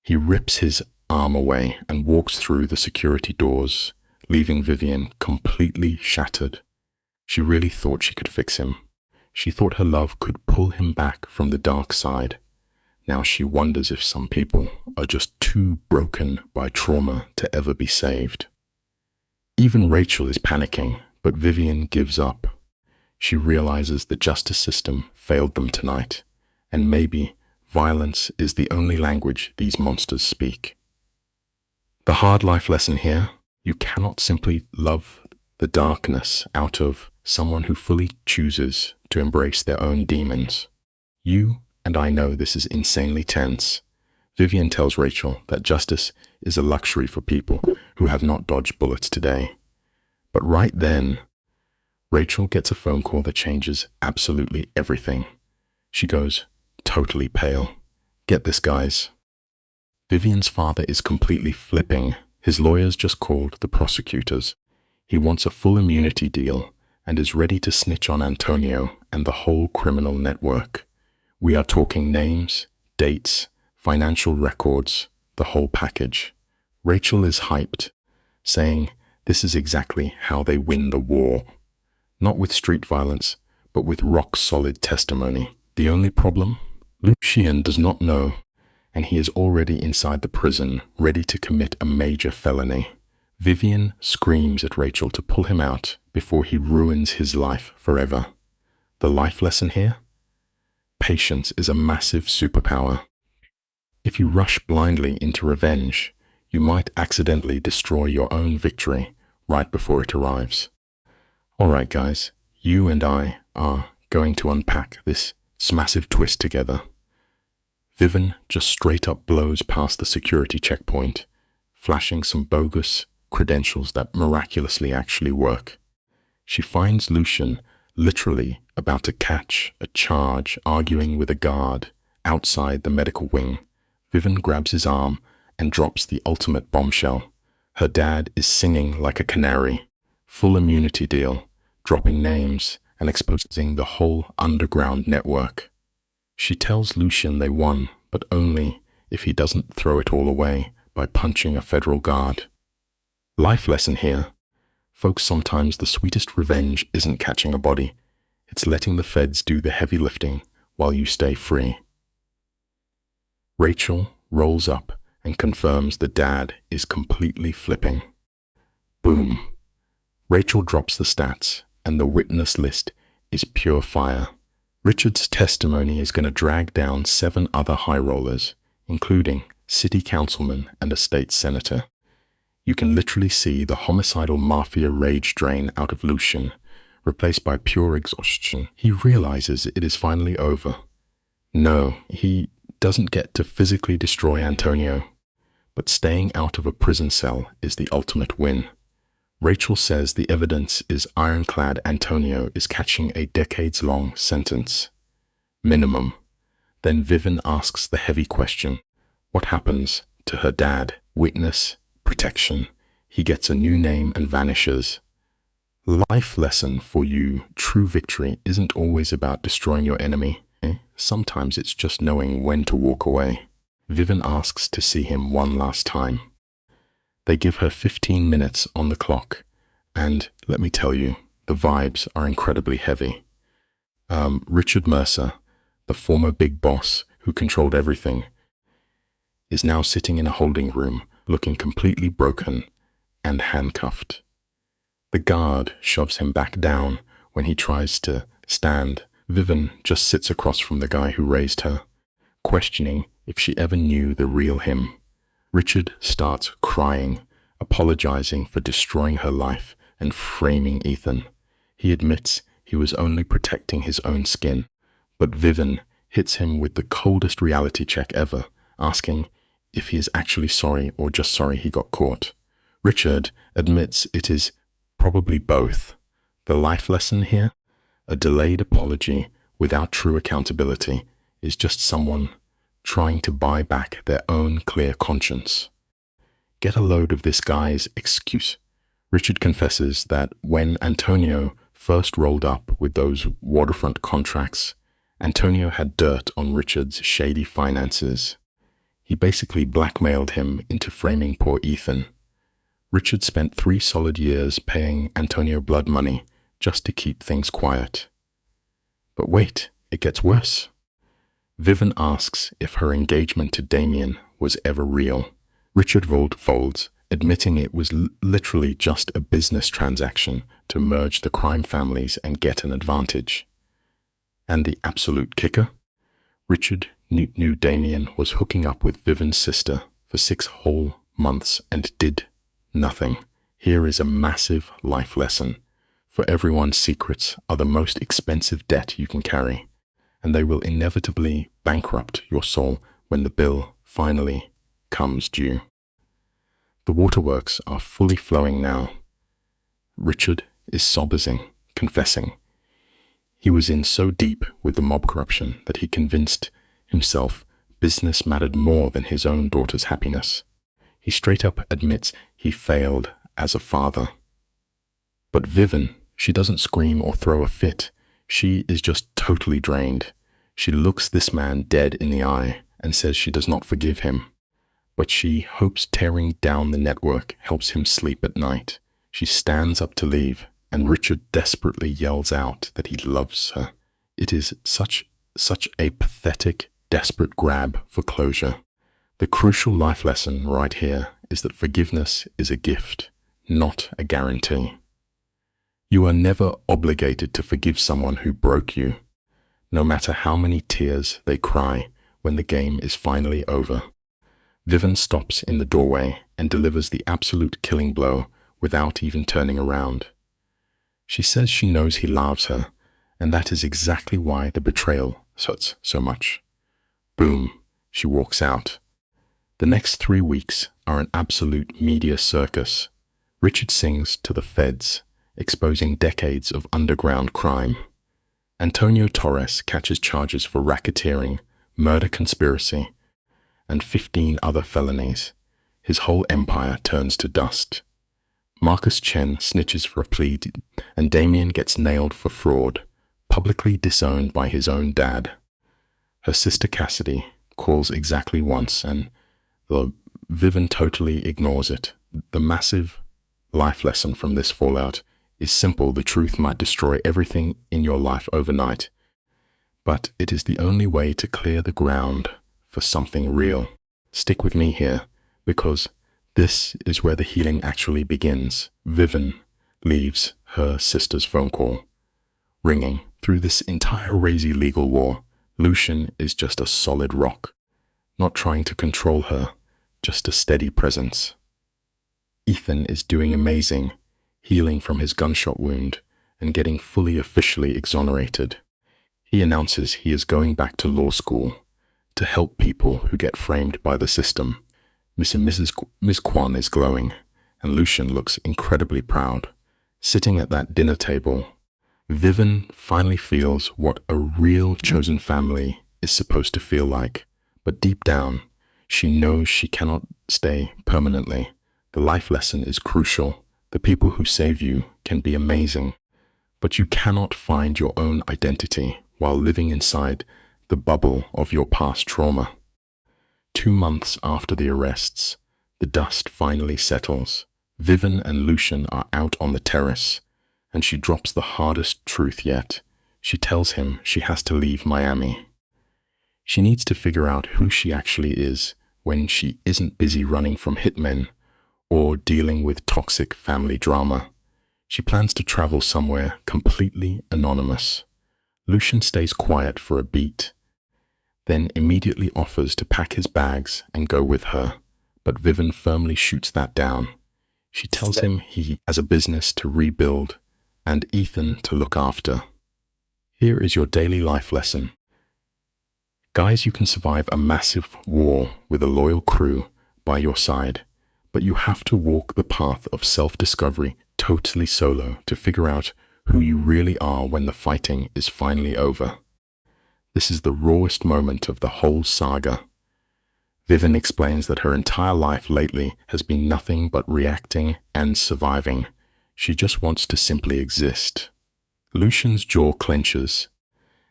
He rips his arm away and walks through the security doors, leaving Vivian completely shattered. She really thought she could fix him. She thought her love could pull him back from the dark side. Now she wonders if some people are just too broken by trauma to ever be saved. Even Rachel is panicking, but Vivian gives up. She realizes the justice system failed them tonight, and maybe violence is the only language these monsters speak. The hard life lesson here: you cannot simply love the darkness out of someone who fully chooses to embrace their own demons. You and I know this is insanely tense. Vivian tells Rachel that justice is a luxury for people who have not dodged bullets today. But right then, Rachel gets a phone call that changes absolutely everything. She goes totally pale. Get this, guys. Vivian's father is completely flipping. His lawyers just called the prosecutors. He wants a full immunity deal and is ready to snitch on Antonio and the whole criminal network. We are talking names, dates, financial records, the whole package. Rachel is hyped, saying this is exactly how they win the war. Not with street violence, but with rock-solid testimony. The only problem? Lucien does not know, and he is already inside the prison, ready to commit a major felony. Vivian screams at Rachel to pull him out before he ruins his life forever. The life lesson here? Patience is a massive superpower. If you rush blindly into revenge, you might accidentally destroy your own victory right before it arrives. Alright guys, you and I are going to unpack this massive twist together. Vivian just straight up blows past the security checkpoint, flashing some bogus credentials that miraculously actually work. She finds Lucien literally about to catch a charge, arguing with a guard outside the medical wing. Vivian grabs his arm and drops the ultimate bombshell. Her dad is singing like a canary. Full immunity deal, dropping names and exposing the whole underground network. She tells Lucien they won, but only if he doesn't throw it all away by punching a federal guard. Life lesson here. Folks, sometimes the sweetest revenge isn't catching a body. It's letting the feds do the heavy lifting while you stay free. Rachel rolls up and confirms the dad is completely flipping. Boom. Rachel drops the stats, and the witness list is pure fire. Richard's testimony is going to drag down 7 other high rollers, including city councilman and a state senator. You can literally see the homicidal Mafia rage drain out of Lucien, replaced by pure exhaustion. He realizes it is finally over. No, he doesn't get to physically destroy Antonio, but staying out of a prison cell is the ultimate win. Rachel says the evidence is ironclad. Antonio is catching a decades-long sentence. Minimum. Then Vivian asks the heavy question. What happens to her dad? Witness protection. He gets a new name and vanishes. Life lesson for you. True victory isn't always about destroying your enemy. Sometimes it's just knowing when to walk away. Vivian asks to see him one last time. They give her 15 minutes on the clock, and let me tell you, the vibes are incredibly heavy. Richard Mercer, the former big boss who controlled everything, is now sitting in a holding room, looking completely broken and handcuffed. The guard shoves him back down when he tries to stand. Vivian just sits across from the guy who raised her, questioning if she ever knew the real him. Richard starts crying, apologizing for destroying her life and framing Ethan. He admits he was only protecting his own skin, but Vivian hits him with the coldest reality check ever, asking if he is actually sorry or just sorry he got caught. Richard admits it is probably both. The life lesson here? A delayed apology without true accountability is just someone trying to buy back their own clear conscience. Get a load of this guy's excuse. Richard confesses that when Antonio first rolled up with those waterfront contracts, Antonio had dirt on Richard's shady finances. He basically blackmailed him into framing poor Ethan. Richard spent 3 solid years paying Antonio blood money just to keep things quiet. But wait, it gets worse. Vivian asks if her engagement to Damien was ever real. Richard folds, admitting it was literally just a business transaction to merge the crime families and get an advantage. And the absolute kicker? Richard knew Damien was hooking up with Vivian's sister for 6 whole months and did nothing. Here is a massive life lesson. For everyone's secrets are the most expensive debt you can carry, and they will inevitably bankrupt your soul when the bill finally comes due. The waterworks are fully flowing now. Richard is sobbing, confessing. He was in so deep with the mob corruption that he convinced himself business mattered more than his own daughter's happiness. He straight up admits he failed as a father. But Vivian, she doesn't scream or throw a fit. She is just totally drained. She looks this man dead in the eye and says she does not forgive him. but she hopes tearing down the network helps him sleep at night. She stands up to leave, and Richard desperately yells out that he loves her. It is such a pathetic, desperate grab for closure. The crucial life lesson right here is that forgiveness is a gift, not a guarantee. You are never obligated to forgive someone who broke you, no matter how many tears they cry when the game is finally over. Vivian stops in the doorway and delivers the absolute killing blow without even turning around. She says she knows he loves her, and that is exactly why the betrayal hurts so much. Boom, she walks out. The next 3 weeks are an absolute media circus. Richard sings to the feds, exposing decades of underground crime. Antonio Torres catches charges for racketeering, murder conspiracy, and 15 other felonies. His whole empire turns to dust. Marcus Chen snitches for a plea, and Damien gets nailed for fraud, publicly disowned by his own dad. Her sister Cassidy calls exactly once, and Vivian totally ignores it. The massive life lesson from this fallout is simple. The truth might destroy everything in your life overnight, but it is the only way to clear the ground for something real. Stick with me here, because this is where the healing actually begins. Vivian leaves her sister's phone call ringing. Through this entire crazy legal war, Lucian is just a solid rock, not trying to control her, just a steady presence. Ethan is doing amazing, healing from his gunshot wound and getting fully officially exonerated. He announces he is going back to law school to help people who get framed by the system. Miss Kwan is glowing, and Lucian looks incredibly proud. Sitting at that dinner table, Vivian finally feels what a real chosen family is supposed to feel like. But deep down, she knows she cannot stay permanently. The life lesson is crucial. The people who save you can be amazing, but you cannot find your own identity while living inside the bubble of your past trauma. 2 months after the arrests, the dust finally settles. Vivian and Lucian are out on the terrace, and she drops the hardest truth yet. She tells him she has to leave Miami. She needs to figure out who she actually is when she isn't busy running from hitmen or dealing with toxic family drama. She plans to travel somewhere completely anonymous. Lucian stays quiet for a beat, then immediately offers to pack his bags and go with her, but Vivian firmly shoots that down. She tells him he has a business to rebuild and Ethan to look after. Here is your daily life lesson. Guys, you can survive a massive war with a loyal crew by your side, but you have to walk the path of self-discovery totally solo to figure out who you really are when the fighting is finally over. This is the rawest moment of the whole saga. Vivian explains that her entire life lately has been nothing but reacting and surviving. She just wants to simply exist. Lucian's jaw clenches,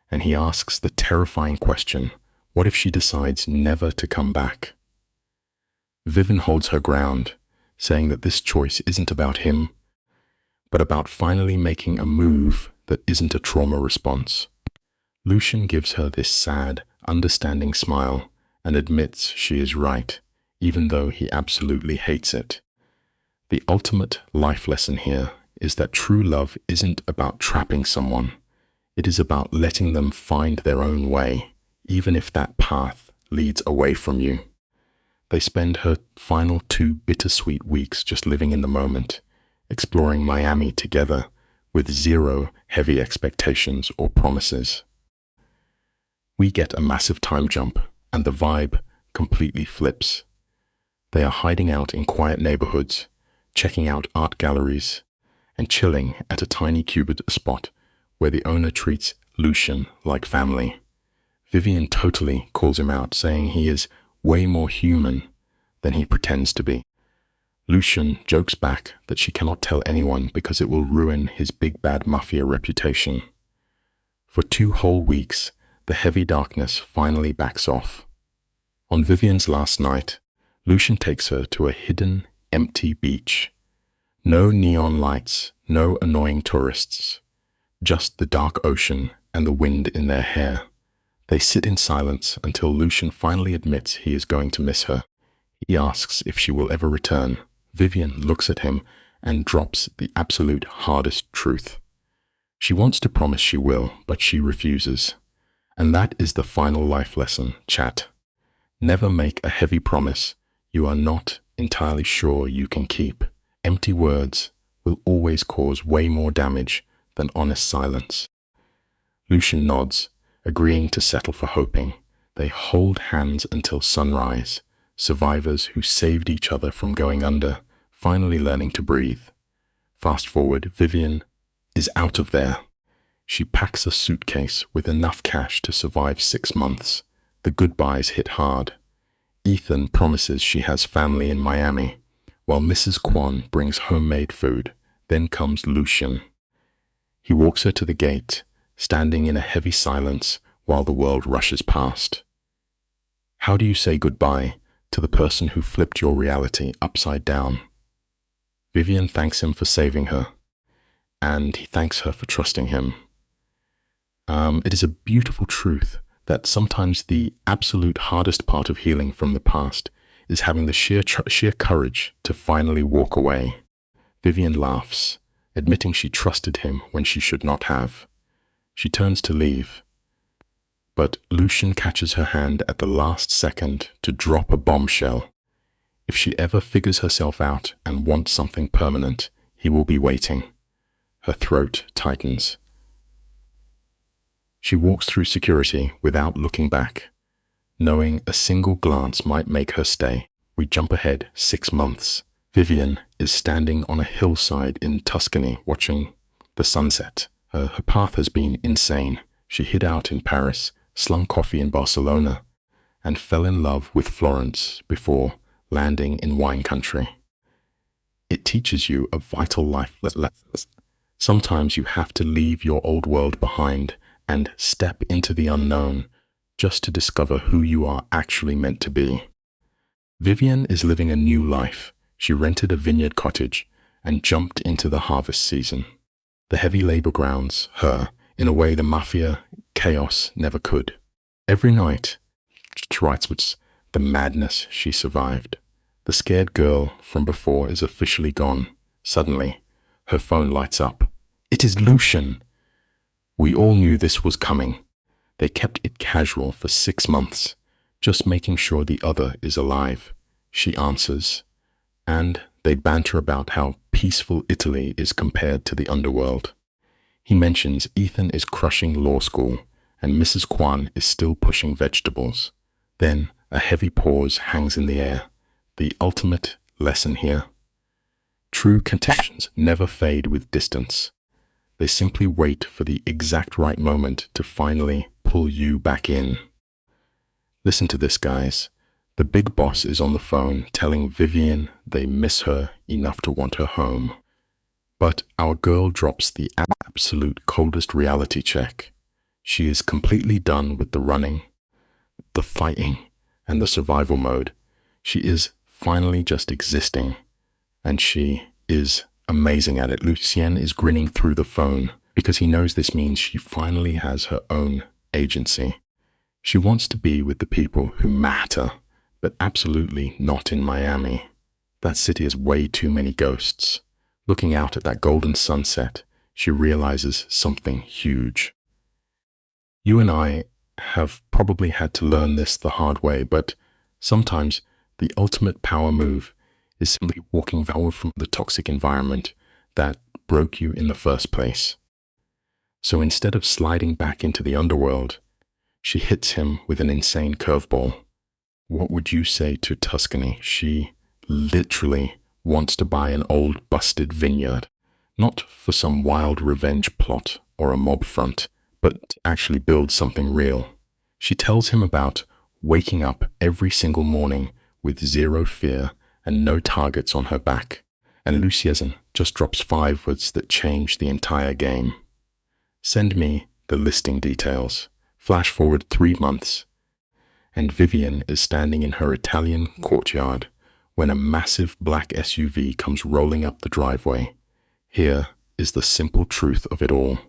and he asks the terrifying question, what if she decides never to come back? Vivian holds her ground, saying that this choice isn't about him, but about finally making a move that isn't a trauma response. Lucian gives her this sad, understanding smile and admits she is right, even though he absolutely hates it. The ultimate life lesson here is that true love isn't about trapping someone. It is about letting them find their own way, even if that path leads away from you. They spend her final 2 bittersweet weeks just living in the moment, exploring Miami together with 0 heavy expectations or promises. We get a massive time jump, and the vibe completely flips. They are hiding out in quiet neighborhoods, checking out art galleries, and chilling at a tiny cubed spot where the owner treats Lucian like family. Vivian totally calls him out, saying he is way more human than he pretends to be. Lucian jokes back that she cannot tell anyone because it will ruin his big bad Mafia reputation. For 2 whole weeks, the heavy darkness finally backs off. On Vivian's last night, Lucian takes her to a hidden, empty beach. No neon lights, no annoying tourists. Just the dark ocean and the wind in their hair. They sit in silence until Lucian finally admits he is going to miss her. He asks if she will ever return. Vivian looks at him and drops the absolute hardest truth. She wants to promise she will, but she refuses. And that is the final life lesson, chat. Never make a heavy promise you are not entirely sure you can keep. Empty words will always cause way more damage than honest silence. Lucian nods, agreeing to settle for hoping. They hold hands until sunrise, survivors who saved each other from going under, finally learning to breathe. Fast forward, Vivian is out of there. She packs a suitcase with enough cash to survive 6 months. The goodbyes hit hard. Ethan promises she has family in Miami, while Mrs. Kwan brings homemade food. Then comes Lucian. He walks her to the gate, standing in a heavy silence while the world rushes past. How do you say goodbye to the person who flipped your reality upside down? Vivian thanks him for saving her, and he thanks her for trusting him. It is a beautiful truth that sometimes the absolute hardest part of healing from the past is having the sheer courage to finally walk away. Vivian laughs, admitting she trusted him when she should not have. She turns to leave, but Lucian catches her hand at the last second to drop a bombshell. If she ever figures herself out and wants something permanent, he will be waiting. Her throat tightens. She walks through security without looking back, knowing a single glance might make her stay. We jump ahead 6 months. Vivian is standing on a hillside in Tuscany watching the sunset. Her path has been insane. She hid out in Paris, slung coffee in Barcelona, and fell in love with Florence before landing in wine country. It teaches you a vital life lesson. Sometimes you have to leave your old world behind and step into the unknown just to discover who you are actually meant to be. Vivian is living a new life. She rented a vineyard cottage and jumped into the harvest season. The heavy labor grounds her in a way the Mafia chaos never could. Every night, she writes with the madness she survived. The scared girl from before is officially gone. Suddenly, her phone lights up. It is Lucian. We all knew this was coming. They kept it casual for 6 months, just making sure the other is alive. She answers, and they banter about how peaceful Italy is compared to the underworld. He mentions Ethan is crushing law school, and Mrs. Kwan is still pushing vegetables. Then a heavy pause hangs in the air. The ultimate lesson here. True connections never fade with distance. They simply wait for the exact right moment to finally pull you back in. Listen to this, guys. The big boss is on the phone telling Vivian they miss her enough to want her home. But our girl drops the absolute coldest reality check. She is completely done with the running, the fighting, and the survival mode. She is finally just existing, and she is amazing at it. Lucien is grinning through the phone because he knows this means she finally has her own agency. She wants to be with the people who matter, but absolutely not in Miami. That city has way too many ghosts. Looking out at that golden sunset, she realizes something huge. You and I have probably had to learn this the hard way, but sometimes the ultimate power move is simply walking away from the toxic environment that broke you in the first place. So instead of sliding back into the underworld, she hits him with an insane curveball. What would you say to Tuscany? She literally wants to buy an old busted vineyard, not for some wild revenge plot or a mob front, but to actually build something real. She tells him about waking up every single morning with zero fear and no targets on her back, and Lucien just drops 5 words that change the entire game. Send me the listing details. Flash forward 3 months, and Vivian is standing in her Italian courtyard when a massive black SUV comes rolling up the driveway. Here is the simple truth of it all.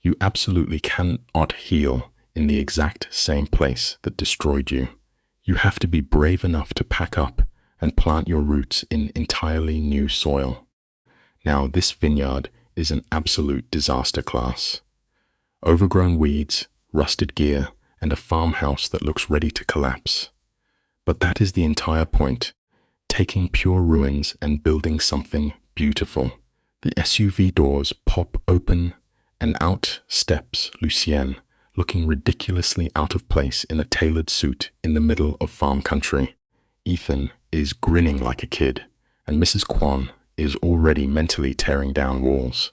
You absolutely cannot heal in the exact same place that destroyed you. You have to be brave enough to pack up and plant your roots in entirely new soil. Now, this vineyard is an absolute disaster class. Overgrown weeds, rusted gear, and a farmhouse that looks ready to collapse. But that is the entire point, taking pure ruins and building something beautiful. The SUV doors pop open and out steps Lucienne, looking ridiculously out of place in a tailored suit in the middle of farm country. Ethan is grinning like a kid, and Mrs. Kwan is already mentally tearing down walls.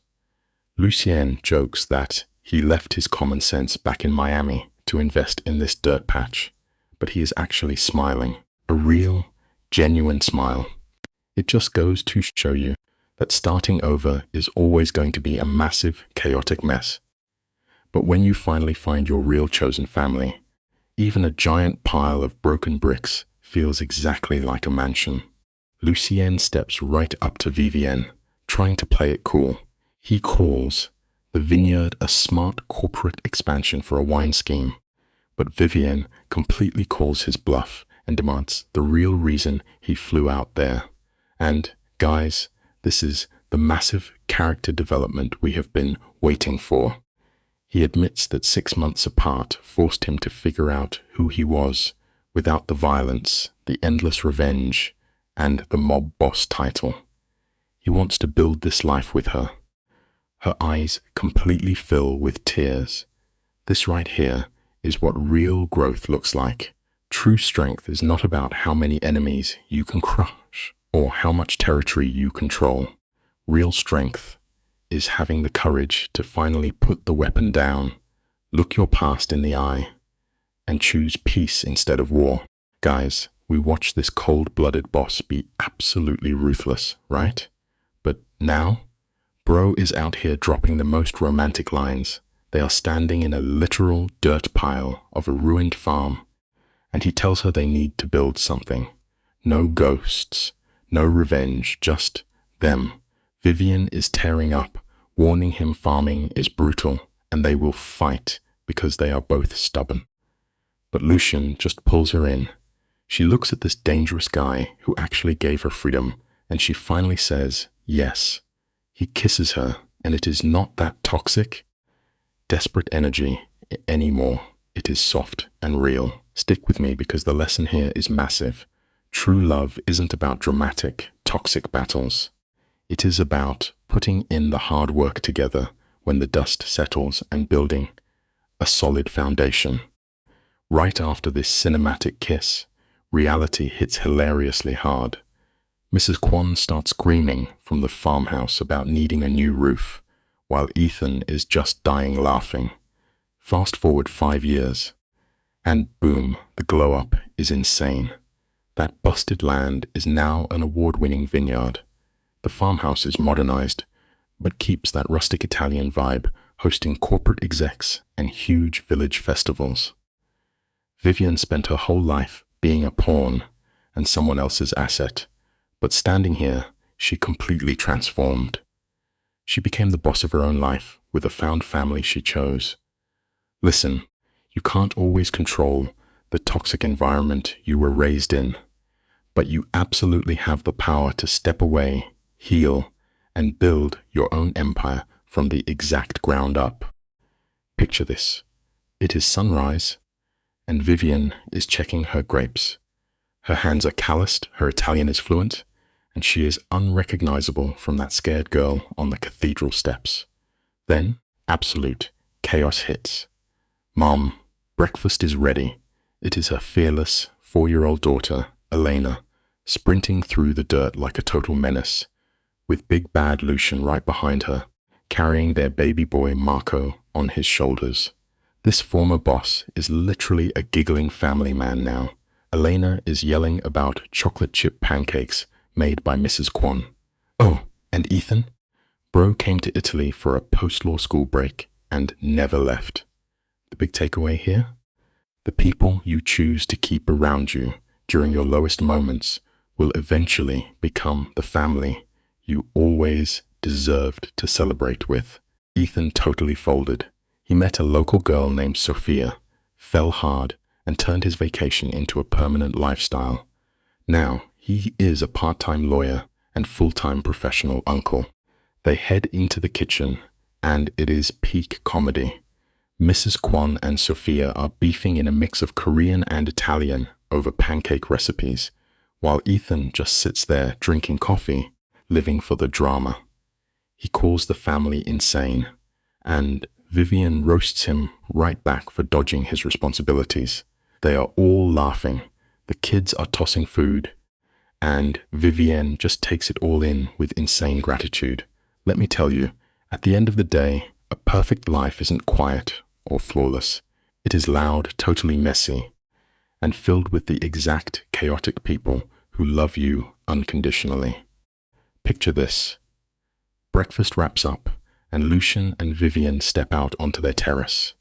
Lucienne jokes that he left his common sense back in Miami to invest in this dirt patch, but he is actually smiling. A real, genuine smile. It just goes to show you that starting over is always going to be a massive, chaotic mess. But when you finally find your real chosen family, even a giant pile of broken bricks feels exactly like a mansion. Lucien steps right up to Vivienne, trying to play it cool. He calls the vineyard a smart corporate expansion for a wine scheme, but Vivienne completely calls his bluff and demands the real reason he flew out there. And, guys, this is the massive character development we have been waiting for. He admits that 6 months apart forced him to figure out who he was without the violence, the endless revenge, and the mob boss title. He wants to build this life with her. Her eyes completely fill with tears. This right here is what real growth looks like. True strength is not about how many enemies you can crush or how much territory you control. Real strength is having the courage to finally put the weapon down, look your past in the eye, and choose peace instead of war. Guys, we watch this cold-blooded boss be absolutely ruthless, right? But now, Bro is out here dropping the most romantic lines. They are standing in a literal dirt pile of a ruined farm, and he tells her they need to build something. No ghosts, no revenge, just them. Vivienne is tearing up, warning him farming is brutal, and they will fight because they are both stubborn. But Lucien just pulls her in. She looks at this dangerous guy who actually gave her freedom, and she finally says yes. He kisses her, and it is not that toxic, desperate energy anymore. It is soft and real. Stick with me because the lesson here is massive. True love isn't about dramatic, toxic battles. It is about putting in the hard work together when the dust settles and building a solid foundation. Right after this cinematic kiss, reality hits hilariously hard. Mrs. Kwan starts screaming from the farmhouse about needing a new roof, while Ethan is just dying laughing. Fast forward 5 years, and boom, the glow-up is insane. That busted land is now an award-winning vineyard. The farmhouse is modernized, but keeps that rustic Italian vibe, hosting corporate execs and huge village festivals. Vivienne spent her whole life being a pawn and someone else's asset, but standing here, she completely transformed. She became the boss of her own life with a found family she chose. Listen, you can't always control the toxic environment you were raised in, but you absolutely have the power to step away, heal, and build your own empire from the exact ground up. Picture this. It is sunrise, and Vivienne is checking her grapes. Her hands are calloused, her Italian is fluent, and she is unrecognizable from that scared girl on the cathedral steps. Then, absolute chaos hits. Mom, breakfast is ready. It is her fearless 4-year-old daughter, Elena, sprinting through the dirt like a total menace, with big bad Lucien right behind her, carrying their baby boy Marco on his shoulders. This former boss is literally a giggling family man now. Elena is yelling about chocolate chip pancakes made by Mrs. Kwan. Oh, and Ethan? Bro came to Italy for a post-law school break and never left. The big takeaway here? The people you choose to keep around you during your lowest moments will eventually become the family you always deserved to celebrate with. Ethan totally folded. He met a local girl named Sophia, fell hard, and turned his vacation into a permanent lifestyle. Now, he is a part-time lawyer and full-time professional uncle. They head into the kitchen, and it is peak comedy. Mrs. Kwon and Sophia are beefing in a mix of Korean and Italian over pancake recipes, while Ethan just sits there drinking coffee, living for the drama. He calls the family insane, and Vivian roasts him right back for dodging his responsibilities. They are all laughing. The kids are tossing food, and Vivienne just takes it all in with insane gratitude. Let me tell you, at the end of the day, a perfect life isn't quiet or flawless. It is loud, totally messy, and filled with the exact chaotic people who love you unconditionally. Picture this. Breakfast wraps up, and Lucian and Vivian step out onto their terrace.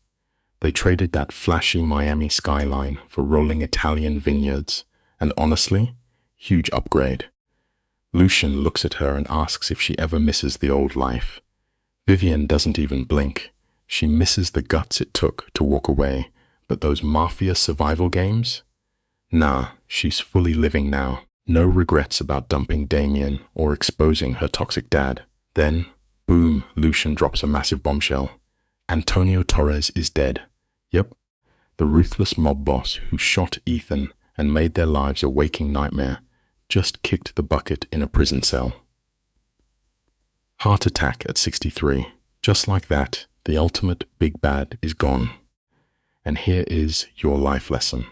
They traded that flashy Miami skyline for rolling Italian vineyards, and honestly, huge upgrade. Lucian looks at her and asks if she ever misses the old life. Vivian doesn't even blink. She misses the guts it took to walk away, but those Mafia survival games? Nah, she's fully living now. No regrets about dumping Damien or exposing her toxic dad. Then, boom, Lucian drops a massive bombshell. Antonio Torres is dead. Yep, the ruthless mob boss who shot Ethan and made their lives a waking nightmare just kicked the bucket in a prison cell. Heart attack at 63. Just like that, the ultimate big bad is gone. And here is your life lesson.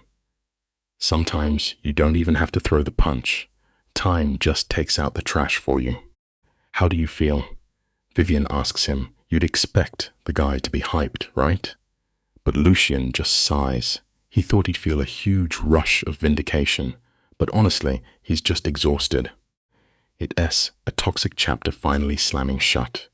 Sometimes you don't even have to throw the punch. Time just takes out the trash for you. How do you feel? Vivian asks him. You'd expect the guy to be hyped, right? But Lucian just sighs. He thought he'd feel a huge rush of vindication, but honestly, he's just exhausted. It's a toxic chapter finally slamming shut.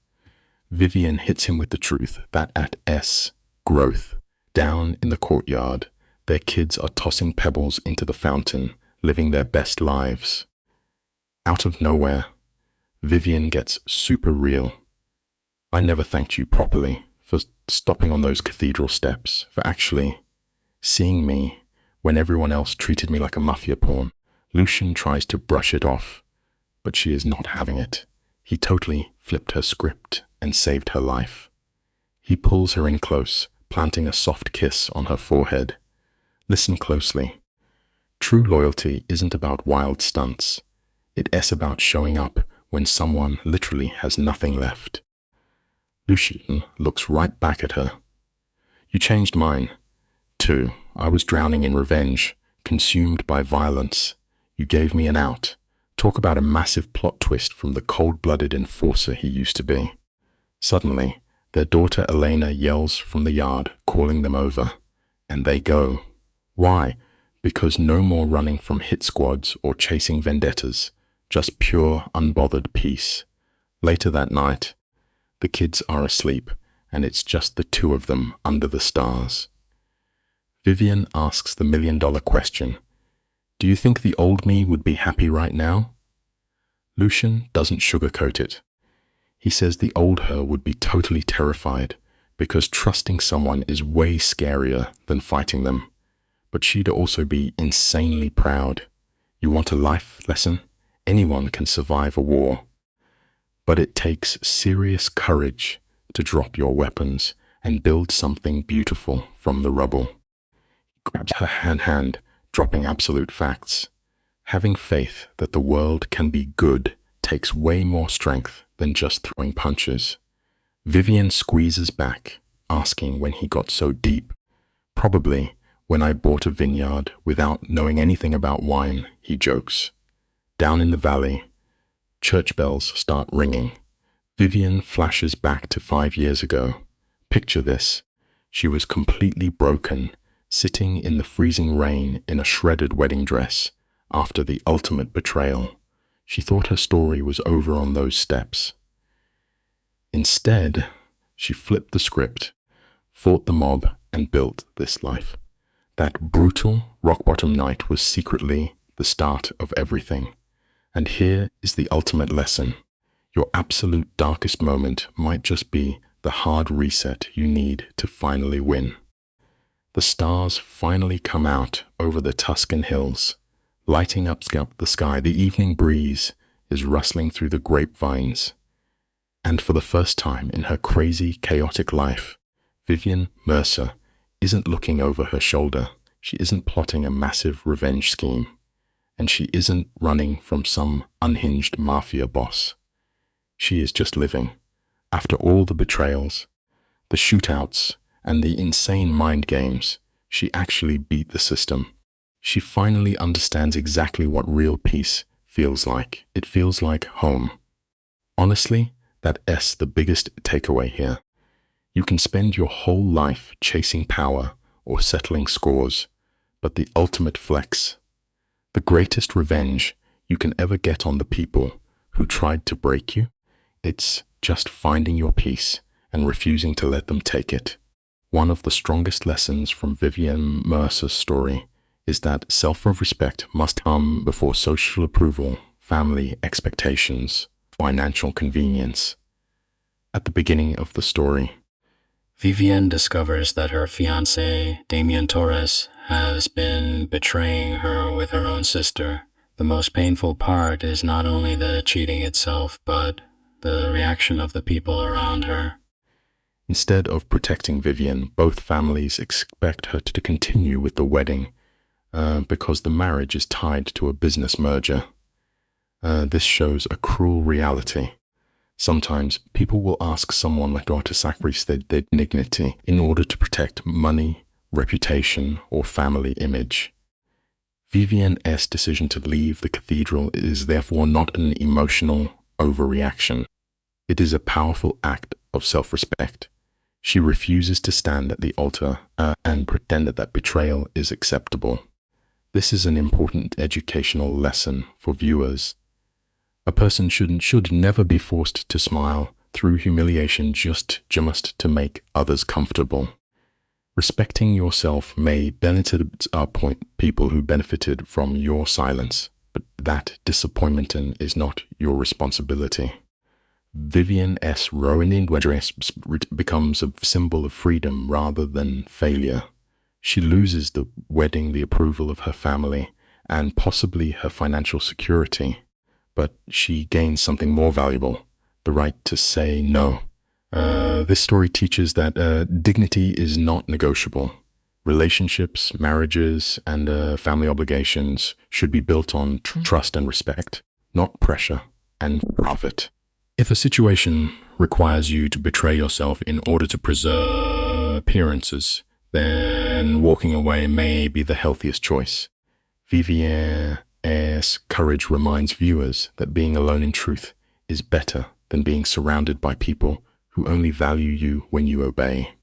Vivian hits him with the truth that at S, growth, down in the courtyard, their kids are tossing pebbles into the fountain, living their best lives. Out of nowhere, Vivian gets super real. I never thanked you properly for stopping on those cathedral steps, for actually seeing me when everyone else treated me like a Mafia pawn. Lucian tries to brush it off, but she is not having it. He totally flipped her script and saved her life. He pulls her in close, planting a soft kiss on her forehead. Listen closely. True loyalty isn't about wild stunts. It's about showing up when someone literally has nothing left. Lucian looks right back at her. You changed mine, too. I was drowning in revenge, consumed by violence. You gave me an out. Talk about a massive plot twist from the cold-blooded enforcer he used to be. Suddenly, their daughter Elena yells from the yard, calling them over. And they go. Why? Because no more running from hit squads or chasing vendettas. Just pure, unbothered peace. Later that night, the kids are asleep, and it's just the two of them under the stars. Vivian asks the million-dollar question. Do you think the old me would be happy right now? Lucian doesn't sugarcoat it. He says the old her would be totally terrified because trusting someone is way scarier than fighting them. But she'd also be insanely proud. You want a life lesson? Anyone can survive a war. But it takes serious courage to drop your weapons and build something beautiful from the rubble. He grabs her hand, dropping absolute facts. Having faith that the world can be good takes way more strength than just throwing punches. Vivian squeezes back, asking when he got so deep. Probably when I bought a vineyard without knowing anything about wine, he jokes. Down in the valley, church bells start ringing. Vivian flashes back to 5 years ago. Picture this. She was completely broken, sitting in the freezing rain in a shredded wedding dress after the ultimate betrayal. She thought her story was over on those steps. Instead, she flipped the script, fought the mob, and built this life. That brutal, rock-bottom night was secretly the start of everything. And here is the ultimate lesson. Your absolute darkest moment might just be the hard reset you need to finally win. The stars finally come out over the Tuscan hills, lighting up the sky. The evening breeze is rustling through the grapevines. And for the first time in her crazy, chaotic life, Vivian Mercer isn't looking over her shoulder. She isn't plotting a massive revenge scheme. And she isn't running from some unhinged mafia boss. She is just living. After all the betrayals, the shootouts, and the insane mind games, she actually beat the system. She finally understands exactly what real peace feels like. It feels like home. Honestly, that's the biggest takeaway here. You can spend your whole life chasing power or settling scores, but the ultimate flex, the greatest revenge you can ever get on the people who tried to break you, it's just finding your peace and refusing to let them take it. One of the strongest lessons from Vivian Mercer's story is that self-respect must come before social approval, family expectations, financial convenience. At the beginning of the story, Vivian discovers that her fiancé, Damian Torres, has been betraying her with her own sister. The most painful part is not only the cheating itself, but the reaction of the people around her. Instead of protecting Vivian, both families expect her to continue with the wedding because the marriage is tied to a business merger. This shows a cruel reality. Sometimes people will ask someone like her to sacrifice their dignity in order to protect money, reputation, or family image. Vivian's decision to leave the cathedral is therefore not an emotional overreaction. It is a powerful act of self-respect. She refuses to stand at the altar and pretend that betrayal is acceptable. This is an important educational lesson for viewers. A person should never be forced to smile through humiliation just to make others comfortable. Respecting yourself may benefit people who benefited from your silence, but that disappointment is not your responsibility. Vivian's ruined dress becomes a symbol of freedom rather than failure. She loses the wedding, the approval of her family, and possibly her financial security. But she gains something more valuable, the right to say no. This story teaches that dignity is not negotiable. Relationships, marriages, and family obligations should be built on trust and respect, not pressure and profit. If a situation requires you to betray yourself in order to preserve appearances, then walking away may be the healthiest choice. Vivian's courage reminds viewers that being alone in truth is better than being surrounded by people who only value you when you obey.